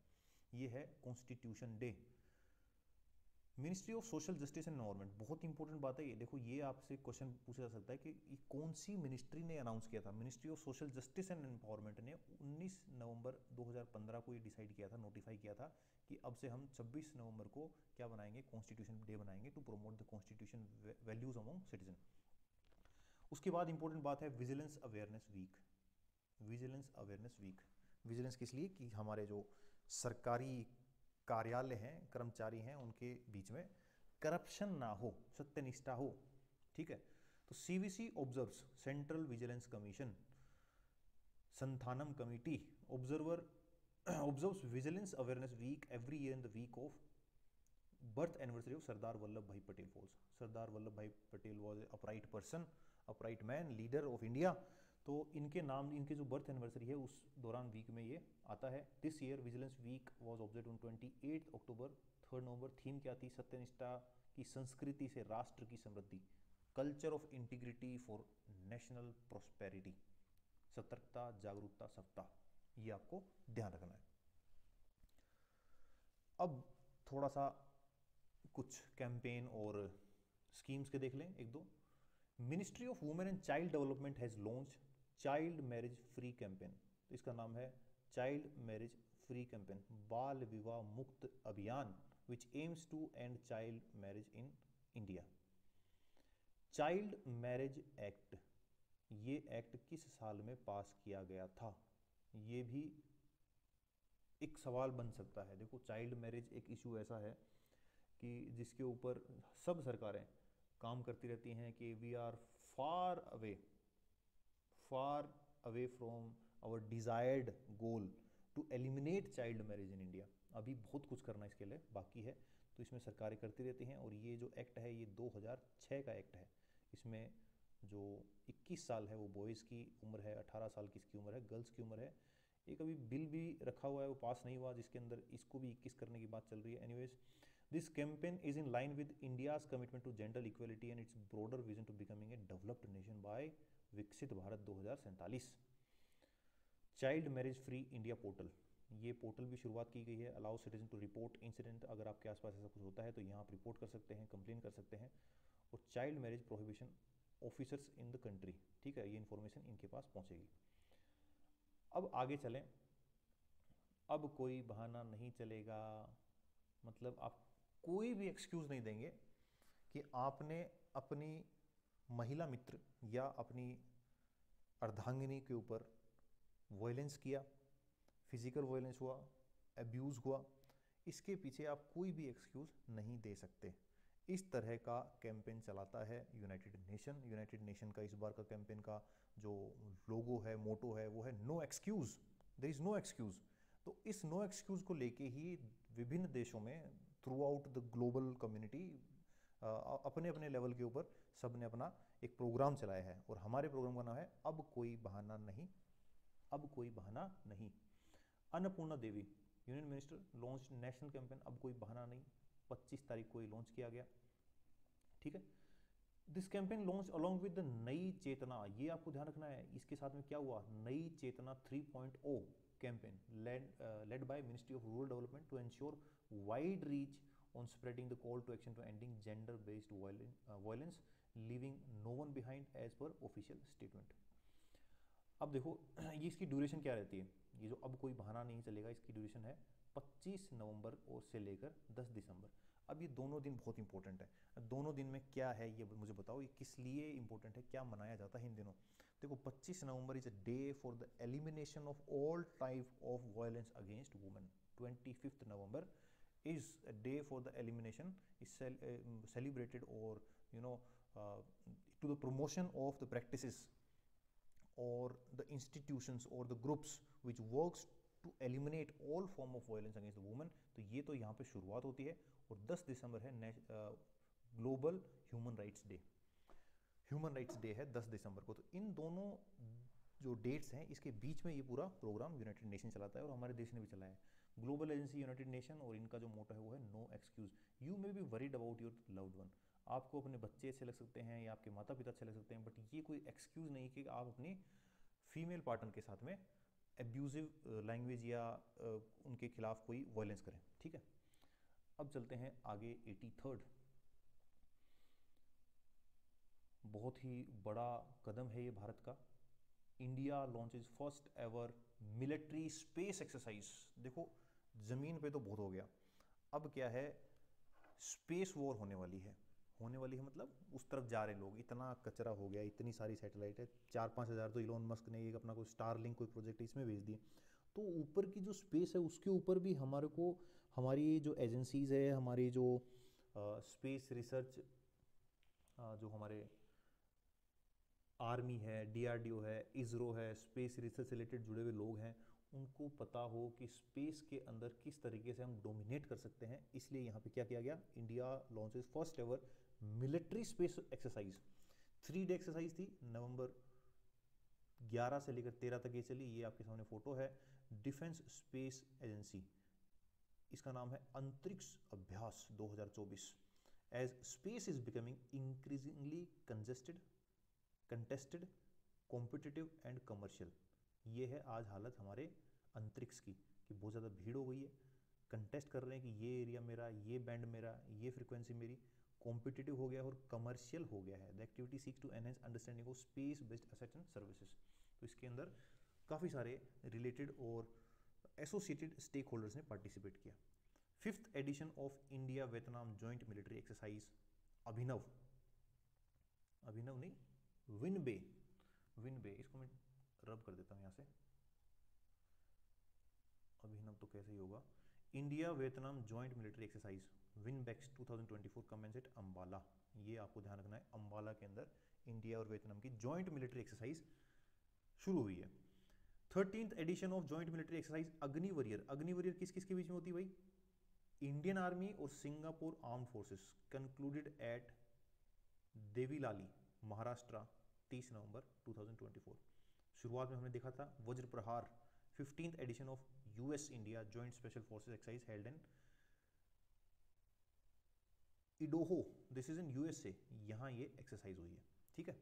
ये है constitution day. Ministry of social justice and environment, बहुत इंपॉर्टेंट बात है ये। देखो, ये आपसे क्वेश्चन पूछा जा सकता है कि ये कौन सी मिनिस्ट्री ने अनाउंस किया था? Ministry of social justice and empowerment ने 19 नवंबर 2015 को ये डिसाइड किया था, नोटिफाई किया था कि अब से हम 26 नवंबर को क्या बनाएंगे? कॉन्स्टिट्यूशन डे बनाएंगे, to promote the constitution values among citizen. उसके बाद इंपॉर्टेंट बात है vigilance awareness week. Vigilance awareness week, vigilance किस लिए? कि हमारे जो सरकारी कार्यालय हैं, कर्मचारी हैं, उनके बीच में करप्शन ना हो, सत्यनिष्ठा हो, ठीक है। तो CVC observes, central vigilance commission, Santhanam committee observes vigilance awareness week every year in the week of birth anniversary of Sardar Vallabhbhai Patel falls. Sardar Vallabhbhai Patel was a upright person, upright man, leader of India. तो इनके नाम, इनके जो birth anniversary है उस दौरान week में ये आता है। This year vigilance week was observed on 28 अक्टूबर, 3 नवंबर। थीम क्या थी? सत्यनिष्ठा की संस्कृति से राष्ट्र की समृद्धि, culture of integrity for national prosperity, सतर्कता जागरूकता सप्ताह, ये आपको ध्यान रखना है। अब थोड़ा सा कुछ कैंपेन और स्कीम्स के देख लें, एक दो। Ministry of women and child development has launch child marriage free campaign. तो इसका नाम है चाइल्ड मैरिज फ्री कैंपेन, बाल Vivah Mukt Abhiyan, which aims to end child marriage in India. Child marriage act, ये एक्ट किस साल में पास किया गया था? ये भी एक सवाल बन सकता है। देखो, चाइल्ड मैरिज एक इशू ऐसा है कि जिसके ऊपर सब सरकारें काम करती रहती हैं कि we are far away from our desired goal to eliminate child marriage in India. अभी बहुत कुछ करना इसके लिए बाकी है, तो इसमें सरकारें करती रहती हैं। और ये जो एक्ट है ये 2006 का एक्ट है। इसमें जो 21 साल है वो बॉयज़ की उम्र है, 18 साल की इसकी उम्र है, गर्ल्स की उम्र है। एक अभी बिल भी रखा हुआ है, वो पास नहीं हुआ, जिसके अंदर इसको भी 21 करने की बात चल रही है। Anyways, this campaign is in line with India's commitment to gender equality and its broader vision to becoming a developed nation by Viksit Bharat 2047। Child marriage free India portal, ये पोर्टल भी शुरुआत की गई है। Allow citizen to report incident, अगर आपके आसपास ऐसा कुछ होता है तो यहाँ आप रिपोर्ट कर सकते हैं, कंप्लेन कर सकते हैं। और child marriage prohibition officers in the country, ठीक है, ये इन्फॉर्मेशन इनके पास पहुँचेगी। अब आगे चलें। अब कोई बहाना नहीं चलेगा, मतलब आप कोई भी एक्सक्यूज़ नहीं देंगे कि आपने अपनी महिला मित्र या अपनी अर्धांगिनी के ऊपर वायलेंस किया, फिजिकल वायलेंस हुआ, अब्यूज़ हुआ, इसके पीछे आप कोई भी एक्सक्यूज़ नहीं दे सकते। इस तरह का कैंपेन चलाता है यूनाइटेड नेशन। यूनाइटेड नेशन का इस बार का कैंपेन का जो लोगो है, मोटो है, वो है no excuse, there is no excuse. तो इस नो एक्सक्यूज़ को लेके ही विभिन्न देशों में through out the global community अपने अपने लेवल के ऊपर सब ने अपना एक प्रोग्राम चलाया है। और हमारे प्रोग्राम का नाम है अब कोई बहाना नहीं, अब कोई बहाना नहीं। Annapurna Devi, union minister, launch national campaign अब कोई बहाना नहीं, 25 तारीख को ही लॉन्च किया गया, ठीक है। This campaign launch along with the नई चेतना, ये आपको ध्यान रखना है, इसके साथ में क्या हुआ, नई चेतना 3.0 campaign led by Ministry of Rural Development to ensure wide reach on spreading the call to action to ending gender-based violence, leaving no one behind as per official statement। अब देखो ये इसकी ड्यूरेशन क्या रहती है, ये जो अब कोई बहाना नहीं चलेगा, इसकी ड्यूरेशन है 25 नवंबर और से लेकर 10 दिसंबर। अब ये दोनों दिन बहुत इंपॉर्टेंट है। दोनों दिन में क्या है ये मुझे बताओ, ये किस लिए इंपॉर्टेंट है, क्या मनाया जाता है इन दिनों। देखो 25 November is a day for the elimination of all type of violence against women. 25 November is a day for the elimination, is celebrated or to the promotion of the practices or the institutions or the groups which works to eliminate all form of violence against the woman। तो ये तो यहाँ पे शुरुआत होती है। और 10 दिसंबर है global human rights day, human rights day है 10 दिसंबर को। तो इन दोनों जो डेट्स हैं इसके बीच में ये पूरा प्रोग्राम यूनाइटेड नेशन चलाता है और हमारे देश ने भी चलाया है। ग्लोबल एजेंसी यूनाइटेड नेशन, और इनका जो मोटो है वो है no excuse. You may be worried about your loved one, आपको अपने बच्चे अच्छे लग सकते हैं या आपके माता पिता अच्छे लग सकते हैं, बट ये कोई एक्सक्यूज़ नहीं कि आप अपनी फीमेल पार्टनर के साथ में एब्यूजिव लैंग्वेज या उनके खिलाफ कोई वायलेंस करें, ठीक है। अब चलते हैं आगे 83rd, बहुत ही बड़ा कदम है ये भारत का। India launches first ever military space exercise. देखो ज़मीन पे तो बहुत हो गया, अब क्या है, स्पेस वॉर होने वाली है। होने वाली है मतलब उस तरफ जा रहे लोग, इतना कचरा हो गया, इतनी सारी सैटेलाइट है, 4-5 हज़ार तो इलोन मस्क ने एक अपना कोई स्टारलिंक कोई प्रोजेक्ट है इसमें भेज दिए। तो ऊपर की जो स्पेस है उसके ऊपर भी हमारे को, हमारी जो एजेंसीज़ है, हमारी जो स्पेस रिसर्च, जो हमारे आर्मी है, डीआरडीओ है, इसरो है, स्पेस रिसर्च से रिलेटेड जुड़े हुए लोग हैं, उनको पता हो कि स्पेस के अंदर किस तरीके से हम डोमिनेट कर सकते हैं। इसलिए यहाँ पे क्या किया गया, India launches first ever military space exercise. 3 day exercise थी, नवंबर 11 से लेकर 13 तक ये चली। ये आपके सामने फोटो है, डिफेंस स्पेस एजेंसी, इसका नाम है अंतरिक्ष अभ्यास 2024। As space is becoming increasingly contested, competitive and commercial. ये है आज हालत हमारे अंतरिक्ष की कि बहुत ज़्यादा भीड़ हो गई है, कंटेस्ट कर रहे हैं कि ये एरिया मेरा, ये बैंड मेरा, ये फ्रिक्वेंसी मेरी, कॉम्पिटिटिव हो गया और कमर्शियल हो गया है। The activity seeks to enhance understanding of space based assets and services. तो इसके अंदर काफ़ी सारे रिलेटेड और एसोसिएटेड स्टेक होल्डर्स ने पार्टिसिपेट किया। 5th edition of India Vietnam joint military exercise Abhinav, Abhinav नहीं, विनबे, विनबे, इसको मैं रब कर देता हूँ यहाँ से, अभिनव तो कैसे ही होगा। India Vietnam joint military exercise VINBAX 2024 commences at Ambala. ये आपको ध्यान रखना है, अम्बाला के अंदर इंडिया और वियतनाम की जॉइंट मिलिट्री एक्सरसाइज शुरू हुई है। 13th edition of joint military exercise Agni Warrior. Agni Warrior किस किस के बीच में होती है भाई? इंडियन आर्मी और Singapore arm forces, concluded at Devlali Maharashtra 30 नवंबर 2024। शुरुआत में हमने देखा था Vajra Prahar 15th edition of US India joint special forces exercise held in Idaho, this is in USA, यहाँ ये एक्सरसाइज हुई है। ठीक है,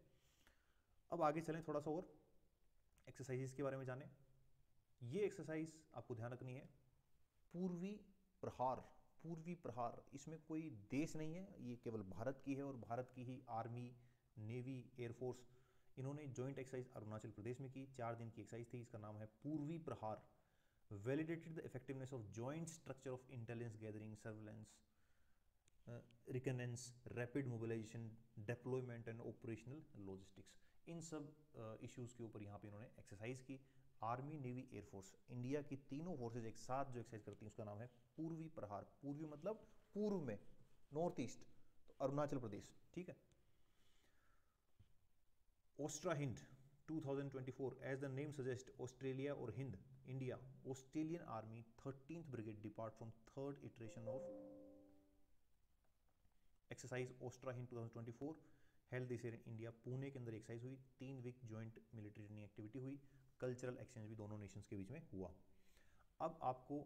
अब आगे चलें, थोड़ा सा और एक्सरसाइजेस के बारे में जानें। ये एक्सरसाइज आपको ध्यान रखनी है, पूर्वी प्रहार। पूर्वी प्रहार, इसमें कोई देश नहीं है, ये केवल भारत की है और भारत की ही आर्मी, नेवी, एयरफोर्स, इन्होंने जॉइंट एक्सरसाइज अरुणाचल प्रदेश में की। 4 दिन की एक्सरसाइज थी, इसका नाम है Purvi Prahar. Validated the effectiveness of joint structure of intelligence gathering, surveillance, reconnaissance, rapid mobilization, deployment and operational logistics, इन सब इश्यूज के ऊपर यहाँ पे इन्होंने एक्सरसाइज की। आर्मी, नेवी, एयरफोर्स, इंडिया की तीनों फोर्सेज एक साथ जो एक्सरसाइज करती हैं उसका नाम है पूर्वी प्रहार। पूर्वी मतलब पूर्व में, नॉर्थ ईस्ट, तो अरुणाचल प्रदेश। ठीक है, Austra Hind 2024, as the name suggest, Australia और Hind, India, Australian army 13th brigade depart from 3rd iteration of exercise Austra Hind 2024 held this year in India. Pune के अंदर एक्सरसाइज हुई, 3 week joint military training activity हुई, cultural exchange भी दोनों Nations के बीच में हुआ। अब आपको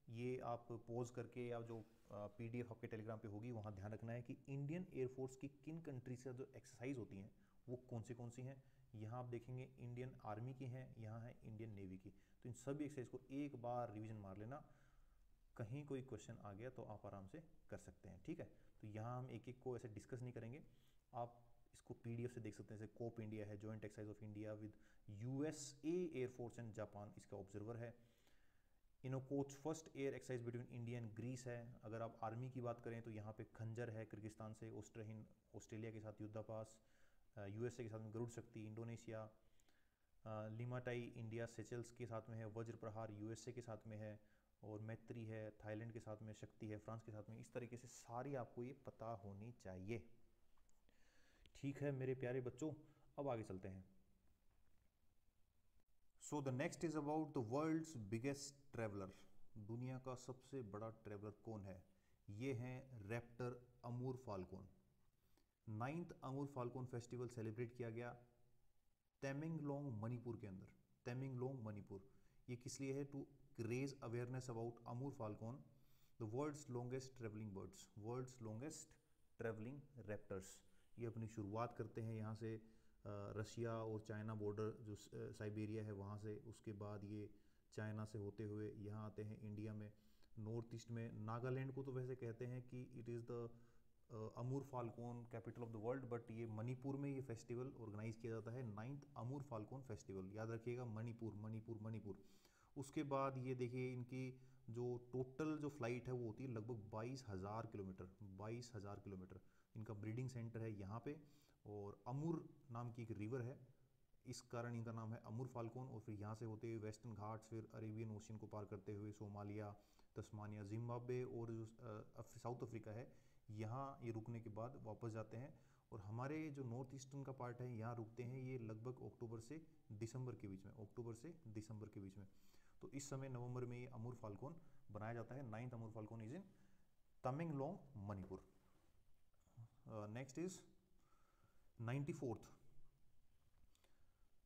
ये आप पॉज करके या जो पीडीएफ आपके टेलीग्राम पे होगी वहाँ ध्यान रखना है कि इंडियन एयरफोर्स की किन कंट्री से जो एक्सरसाइज होती हैं वो कौन सी हैं। यहाँ आप देखेंगे इंडियन आर्मी की हैं, यहाँ है इंडियन नेवी की। तो इन सभी एक्सरसाइज को एक बार रिवीजन मार लेना, कहीं कोई क्वेश्चन आ गया तो आप आराम से कर सकते हैं। ठीक है, तो यहाँ हम एक एक को ऐसे डिस्कस नहीं करेंगे, आप इसको पीडीएफ से देख सकते हैं। जैसे कोप इंडिया है, joint exercise of India with USA air force and Japan, इसका ऑब्जर्वर है। इनोकोच first air exercise between India and Greece है। अगर आप आर्मी की बात करें तो यहाँ पे खंजर है किर्गिस्तान से, ऑस्ट्रेलिया के साथ युद्धापास, यूएसए के साथ में गरुड़ शक्ति, इंडोनेशिया, लिमाटाई इंडिया सेचल्स के साथ में है, वज्र प्रहार यूएसए के साथ में है, और मैत्री है थाईलैंड के साथ में, शक्ति है फ्रांस के साथ में। इस तरीके से सारी आपको ये पता होनी चाहिए। ठीक है मेरे प्यारे बच्चों, अब आगे चलते हैं। So the next is about the world's biggest traveller. दुनिया का सबसे बड़ा ट्रेवलर कौन है? ये हैं raptor Amur falcon. 9th Amur falcon festival celebrate किया गया तमेंगलोंग मणिपुर के अंदर। तमेंगलोंग मणिपुर, ये किस लिए है? To raise awareness about Amur falcon, the world's longest travelling birds, world's longest travelling raptors. ये अपनी शुरुआत करते हैं यहाँ से रशिया और चाइना बॉर्डर जो साइबेरिया है वहाँ से, उसके बाद ये चाइना से होते हुए यहाँ आते हैं इंडिया में। नॉर्थ ईस्ट में नागालैंड को तो वैसे कहते हैं कि it is the Amur falcon capital of the world, but ये मणिपुर में ये फेस्टिवल ऑर्गेनाइज किया जाता है 9th अमूर फाल्कोन फेस्टिवल। याद रखिएगा, मणिपुर मणिपुर मणिपुर। उसके बाद ये देखिए इनकी जो टोटल जो फ्लाइट है वो होती है लगभग 22,000 किलोमीटर, 22,000 किलोमीटर। इनका ब्रीडिंग सेंटर है यहाँ पे, और अमूर नाम की एक रिवर है, इस कारण इनका नाम है अमूर फाल्कोन। और फिर यहाँ से होते हुए वेस्टर्न घाट्स, फिर अरेबियन ओशियन को पार करते हुए सोमालिया, तस्मानिया, जिम्बाब्वे और जो साउथ अफ्रीका है, यहाँ ये रुकने के बाद वापस जाते हैं। और हमारे जो नॉर्थ ईस्टर्न का पार्ट है यहाँ रुकते हैं ये लगभग अक्टूबर से दिसंबर के बीच में, अक्टूबर से दिसंबर के बीच में। तो इस समय नवंबर में ये अमूर फाल्कोन बनाया जाता है। 9th Amur falcon is in Tamenglong Manipur. Next is 94th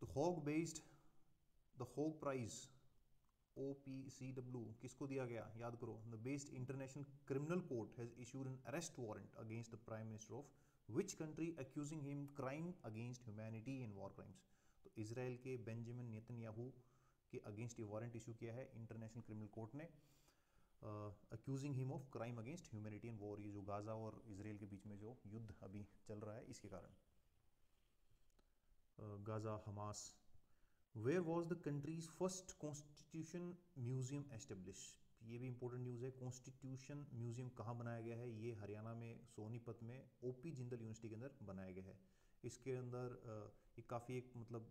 the Hague based the Hague prize OPCW किसको दिया गया? याद करो, the based international criminal court has issued an arrest warrant against the prime minister of which country accusing him crime against humanity in war crimes. तो Israel के Benjamin Netanyahu के against ये warrant issue किया है international criminal court ने, accusing him of crime against humanity in war. ये जो Gaza और इसराइल के बीच में जो युद्ध अभी चल रहा है इसके कारण, Gaza Hamas. Where was the country's first constitution museum establish? ये भी इंपॉर्टेंट न्यूज़ है। कॉन्स्टिट्यूशन म्यूजियम कहाँ बनाया गया है? ये हरियाणा में सोनीपत में OP जिंदल यूनिवर्सिटी के अंदर बनाया गया है। इसके अंदर ये काफ़ी एक मतलब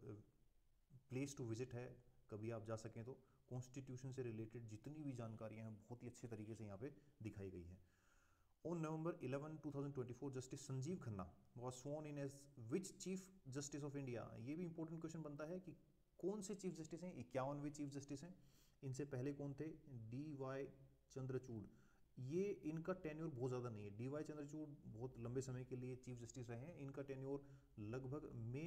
प्लेस टू विजिट है, कभी आप जा सकें तो। कॉन्स्टिट्यूशन से रिलेटेड जितनी भी जानकारियाँ हैं बहुत ही अच्छे तरीके से यहाँ पे दिखाई गई है। On November 11, 2024, justice Sanjeev Khanna was sworn in as which chief justice of India? ये भी इंपॉर्टेंट क्वेश्चन बनता है कि कौन से चीफ जस्टिस हैं? 51वें चीफ जस्टिस हैं। इनसे पहले कौन थे? डी.वाई. चंद्रचूड़। ये इनका टेन्योर बहुत ज़्यादा नहीं है। डी.वाई. चंद्रचूड़ बहुत लंबे समय के लिए चीफ जस्टिस रहे हैं। इनका टेन्योर लगभग मई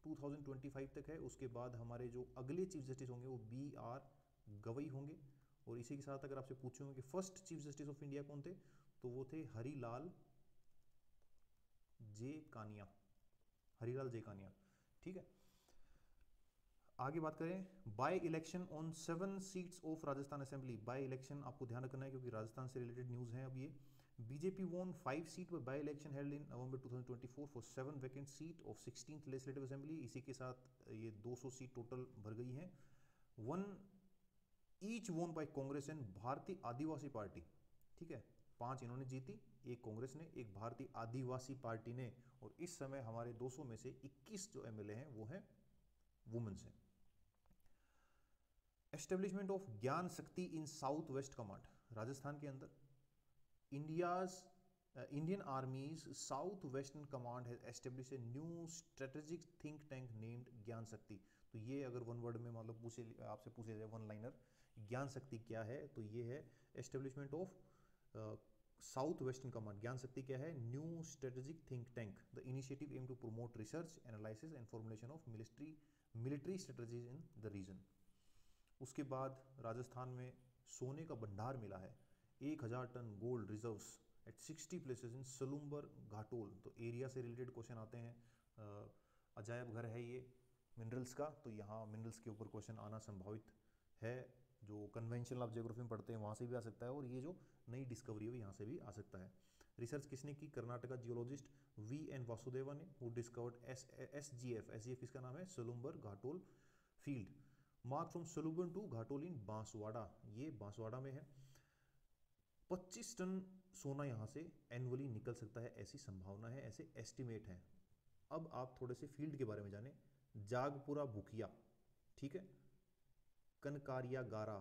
2025 तक है। उसके बाद हमारे जो अगले चीफ जस्टिस होंगे वो बी.आर. गवई होंगे। और इसी के साथ अगर आपसे पूछूंगा कि first chief justice of India कौन थे, तो वो थे हरीलाल जे कानिया। हरीलाल जे कानिया, ठीक है। आगे बात करें, by election on 7 seats of Rajasthan assembly. By election आपको ध्यान रखना है क्योंकि राजस्थान से रिलेटेड न्यूज़ है अब ये। BJP won 5 seat by election held in November 2024 for 7 vacant seat of 16th legislative assembly. इसी के साथ ये 200 सीट टोटल भर गई हैं। वन ईच वोन बाय कांग्रेस एंड भारतीय आदिवासी पार्टी, ठीक है। 5 इन्होंने जीती, एक कांग्रेस ने, एक भारतीय आदिवासी पार्टी ने। और इस समय हमारे 200 में से 21 जो एमएलए हैं वो हैं वुमेन्स हैं। एस्टेब्लिशमेंट ऑफ ज्ञान शक्ति इन साउथ वेस्ट कमांड। राजस्थान के अंदर Indian आर्मीज south western command has establish a new strategic think tank named ज्ञान शक्ति। तो ये अगर वन वर्ड में मतलब आपसे पूछे जाए वन लाइनर, ज्ञान शक्ति क्या है, तो ये है establishment of south western command. Gyan Shakti क्या है? New strategic think tank. The initiative aim to promote research, analysis and formulation of military strategies in the region. उसके बाद राजस्थान में सोने का भंडार मिला है। 1000 ton gold reserves at 60 places in Salumbar Ghatol. तो एरिया से रिलेटेड क्वेश्चन आते हैं। अजायब घर है ये मिनरल्स का, तो यहाँ मिनरल्स के ऊपर क्वेश्चन आना संभावित है। जो कन्वेंशनल ऑफ ज्योग्राफी में पढ़ते हैं वहाँ से भी आ सकता है, और ये जो नई डिस्कवरी है यहाँ से भी आ सकता है। रिसर्च किसने की? Karnataka geologist V.N. वासुदेवा ने, हु डिस्कवर्ड SGF इसका नाम है, Salumbar Ghatol field. Mark from Salumbar to Ghatol in Banswara, ये बांसवाड़ा में है। 25 टन सोना यहाँ से एनुअली निकल सकता है, ऐसी संभावना है, ऐसे एस्टिमेट है। अब आप थोड़े से फील्ड के बारे में जाने। जागपुरा बुकिया, ठीक है, कनकारिया गारा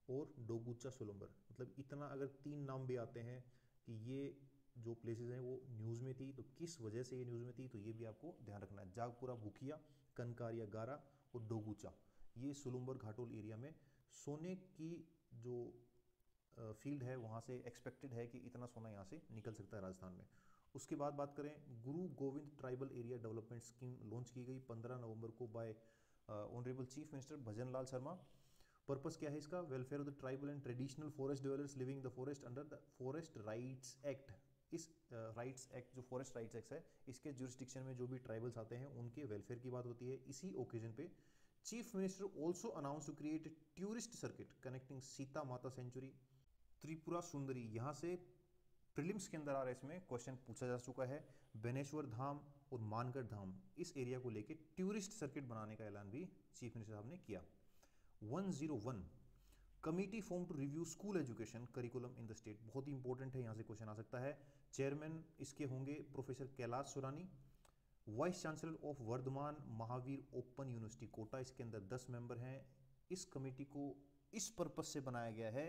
और डोगुचा सोलंबर। मतलब इतना अगर 3 नाम भी आते हैं कि ये जो प्लेसेस हैं वो न्यूज़ में थी, तो किस वजह से ये न्यूज़ में थी, तो ये भी आपको ध्यान रखना है। जागपुरा बुकिया, कनकारिया गारा और डोगुचा, ये सुलुम्बर घाटोल एरिया में सोने की जो फील्ड है वहाँ से एक्सपेक्टेड है कि इतना सोना यहाँ से निकल सकता है राजस्थान में। उसके बाद बात करें, गुरु Govind tribal area development scheme launch की गई 15 नवंबर को बाय ऑनरेबल चीफ मिनिस्टर भजन लाल शर्मा। पर्पस क्या है इसका? Welfare of the tribal and traditional forest developers living the forest under the forest rights act. इस राइट्स एक्ट, जो फॉरेस्ट राइट्स एक्ट है, इसके जुरिस्डिक्शन में जो भी ट्राइबल्स आते हैं उनके वेलफेयर की बात होती है। इसी ओकेजन पे chief minister also announce to create a tourist circuit connecting Sita Mata sanctuary Tripura Sundari. यहाँ से प्रीलिम्स के अंदर आ रहा है, इसमें क्वेश्चन पूछा जा चुका है। बेनेश्वर धाम और मानगढ़ धाम, इस एरिया को लेके टूरिस्ट सर्किट बनाने का ऐलान भी चीफ मिनिस्टर साहब ने किया। 101 committee form to review school education curriculum in the state. बहुत ही इंपॉर्टेंट है, यहाँ से क्वेश्चन आ सकता है। चेयरमैन इसके होंगे professor Kailash Surani. Vice chancellor of Vardhman Mahaveer open university Kota, इसके अंदर 10 मेंबर हैं। इस कमेटी को इस पर्पज से बनाया गया है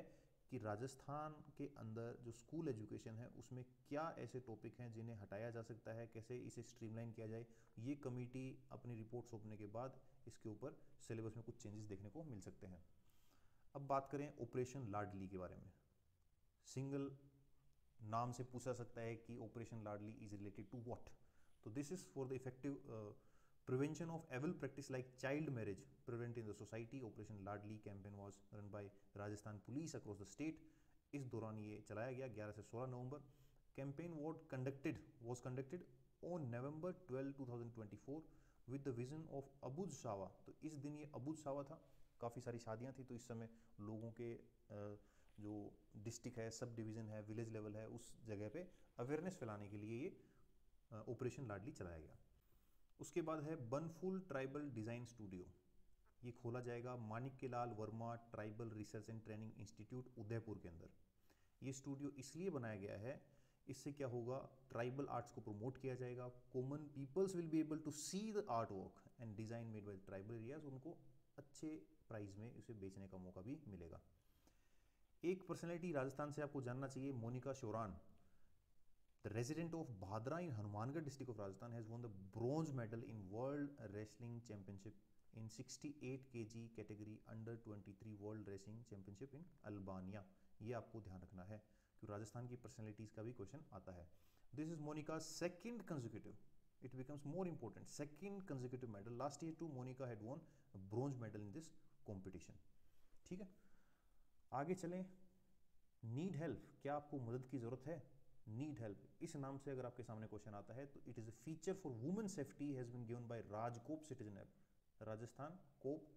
कि राजस्थान के अंदर जो स्कूल एजुकेशन है उसमें क्या ऐसे टॉपिक हैं जिन्हें हटाया जा सकता है, कैसे इसे स्ट्रीमलाइन किया जाए। ये कमेटी अपनी रिपोर्ट सौंपने के बाद इसके ऊपर सिलेबस में कुछ चेंजेस देखने को मिल सकते हैं। अब बात करें ऑपरेशन लाडली के बारे में। सिंगल नाम से पूछा सकता है कि operation Ladli is related to what. तो this is for the effective prevention of evil practice like child marriage prevent in the society. Operation Ladli campaign was run by Rajasthan police across the state. इस दौरान ये चलाया गया 11 से 16 नवंबर। Campaign was conducted on November 12, 2024 with the vision of अबुझ सावा। तो इस दिन ये अबुझ सावा था, काफ़ी सारी शादियाँ थी, तो इस समय लोगों के जो डिस्ट्रिक्ट है, सब डिवीज़न है, विलेज लेवल है, उस जगह पे अवेयरनेस फैलाने के लिए ये ऑपरेशन लाडली चलाया गया। उसके बाद है बनफुल ट्राइबल डिज़ाइन स्टूडियो। ये खोला जाएगा Manikya Lal Verma tribal research and training institute Udaipur के अंदर। ये स्टूडियो इसलिए बनाया गया है, इससे क्या होगा, ट्राइबल आर्ट्स को प्रमोट किया जाएगा। Common peoples will be able to see the art work and design made by tribal areas. उनको अच्छे प्राइस में इसे बेचने का मौका भी मिलेगा। एक पर्सनैलिटी राजस्थान से आपको जानना चाहिए, Monika Shoran, the resident of Bhadra in Hanumangarh district of Rajasthan, has won the bronze medal in World Wrestling Championship in 68 kg category under 23 world racing championship in Albania. ये आपको ध्यान रखना है क्योंकि राजस्थान की पर्सनैलिटीज़ का भी क्वेश्चन आता है। This is Monika second consecutive, it becomes more important, second consecutive medal. Last year too Monica had won a bronze medal in this competition. ठीक है, आगे चलें। नीड हेल्प, क्या आपको मदद की ज़रूरत है? नीड हेल्प, इस नाम से अगर आपके सामने क्वेश्चन आता है तो it is a feature for women safety has been given by Rajcop citizen app, Rajasthan cop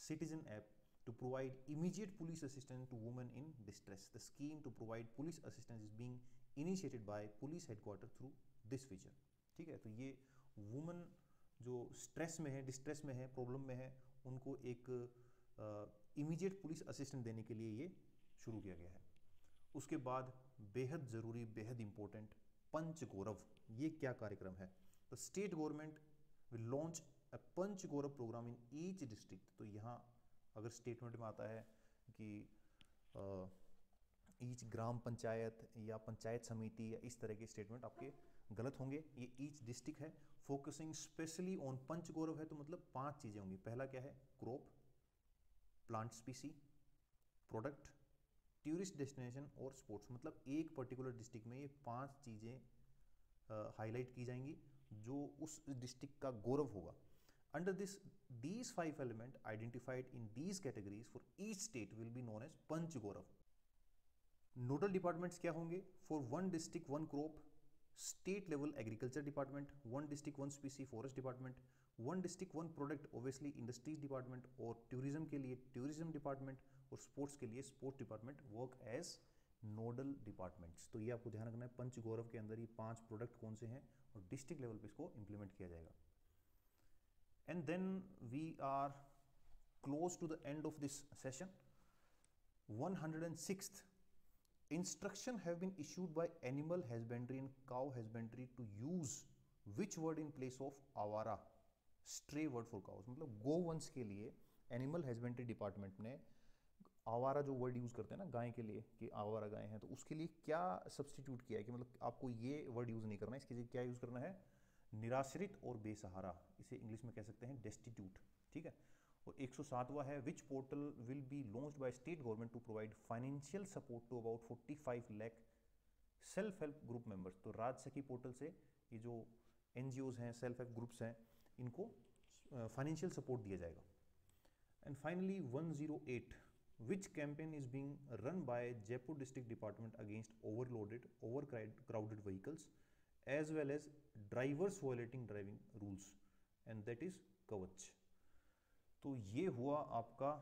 citizen app to provide immediate police assistance to women in distress. The scheme to provide police assistance is being initiated by police headquarters through this feature. ठीक है, तो ये women जो stress में है, distress में है, problem में है, उनको एक इमीडिएट पुलिस असिस्टेंस देने के लिए ये शुरू किया गया है। उसके बाद बेहद ज़रूरी, बेहद इंपॉर्टेंट पंच गौरव, ये क्या कार्यक्रम है? तो state government will launch a Panch Gaurav programme in each district. तो यहाँ अगर स्टेटमेंट में आता है कि ईच ग्राम पंचायत या पंचायत समिति या इस तरह के स्टेटमेंट आपके गलत होंगे। ये ईच डिस्ट्रिक्ट है, फोकसिंग स्पेशली ऑन पंच गौरव है तो मतलब 5 चीज़ें होंगी। पहला क्या है? Crop, plant स्पीसी, product, tourist destination और स्पोर्ट्स। मतलब एक पर्टिकुलर डिस्ट्रिक्ट में ये 5 चीज़ें हाईलाइट की जाएंगी जो उस डिस्ट्रिक्ट का गौरव होगा। Under this these 5 elements identified in these categories for each state will be known as Panch Gaurav. Nodal departments क्या होंगे? For 1 district 1 crop, state level agriculture department, 1 district 1 species forest department, 1 district 1 product obviously industries department, और tourism के लिए tourism department, और sports के लिए sports department work as nodal departments. तो ये आपको ध्यान रखना है, पंच गौरव के अंदर ये 5 प्रोडक्ट कौन से हैं और डिस्ट्रिक्ट लेवल पे इसको इंप्लीमेंट किया जाएगा। And then we are close to the end of this session. 106th instruction have been issued by animal husbandry and cow husbandry to use which word in place of awara, stray word for cows। मतलब गोवंश के लिए animal husbandry department ने आवारा जो word use करते हैं ना गाय के लिए कि आवारा गाय हैं, तो उसके लिए क्या सब्सटीट्यूट किया है कि मतलब आपको ये वर्ड यूज़ नहीं करना है, इसके लिए क्या यूज़ करना है? निराश्रित और बेसहारा, इसे इंग्लिश में कह सकते हैं डेस्टिट्यूट। ठीक है, और 107वां है which portal will be launched by state government to provide financial support to about 45 lakh self help group members. तो राजसखी पोर्टल से ये जो NGOs हैं, सेल्फ हेल्प ग्रुप्स हैं, इनको फाइनेंशियल सपोर्ट दिया जाएगा। And finally 108 which campaign is being run by Jaipur District Department against overcrowded vehicles as well as drivers violating driving rules, and that is कवच। तो ये हुआ आपका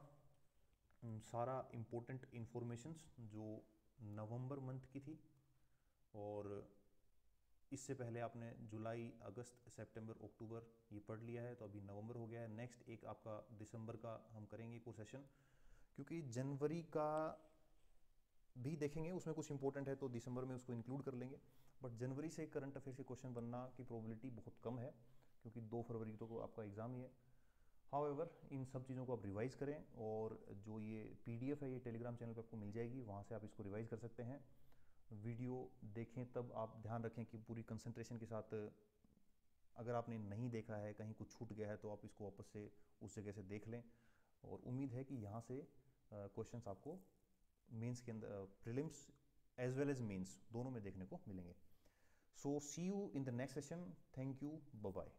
सारा इम्पोर्टेंट इंफॉर्मेशंस जो नवंबर मंथ की थी, और इससे पहले आपने जुलाई, अगस्त, सितंबर, अक्टूबर ये पढ़ लिया है, तो अभी नवंबर हो गया है। नेक्स्ट एक आपका दिसंबर का हम करेंगे कोई सेशन, क्योंकि जनवरी का भी देखेंगे, उसमें कुछ इंपॉर्टेंट है तो दिसंबर में उसको इंक्लूड कर लेंगे। बट जनवरी से करंट अफेयर्स के क्वेश्चन बनना की प्रोबेबिलिटी बहुत कम है, क्योंकि 2 फरवरी तो आपका एग्ज़ाम ही है। हाउएवर इन सब चीज़ों को आप रिवाइज़ करें, और जो ये PDF है ये टेलीग्राम चैनल पर आपको मिल जाएगी, वहाँ से आप इसको रिवाइज़ कर सकते हैं। वीडियो देखें तब आप ध्यान रखें कि पूरी कंसंट्रेशन के साथ, अगर आपने नहीं देखा है, कहीं कुछ छूट गया है, तो आप इसको वापस से उस जगह से देख लें। और उम्मीद है कि यहाँ से क्वेश्चंस आपको मेंस के अंदर, prelims as well as mains दोनों में देखने को मिलेंगे। So see you in the next session. Thank you, bye bye.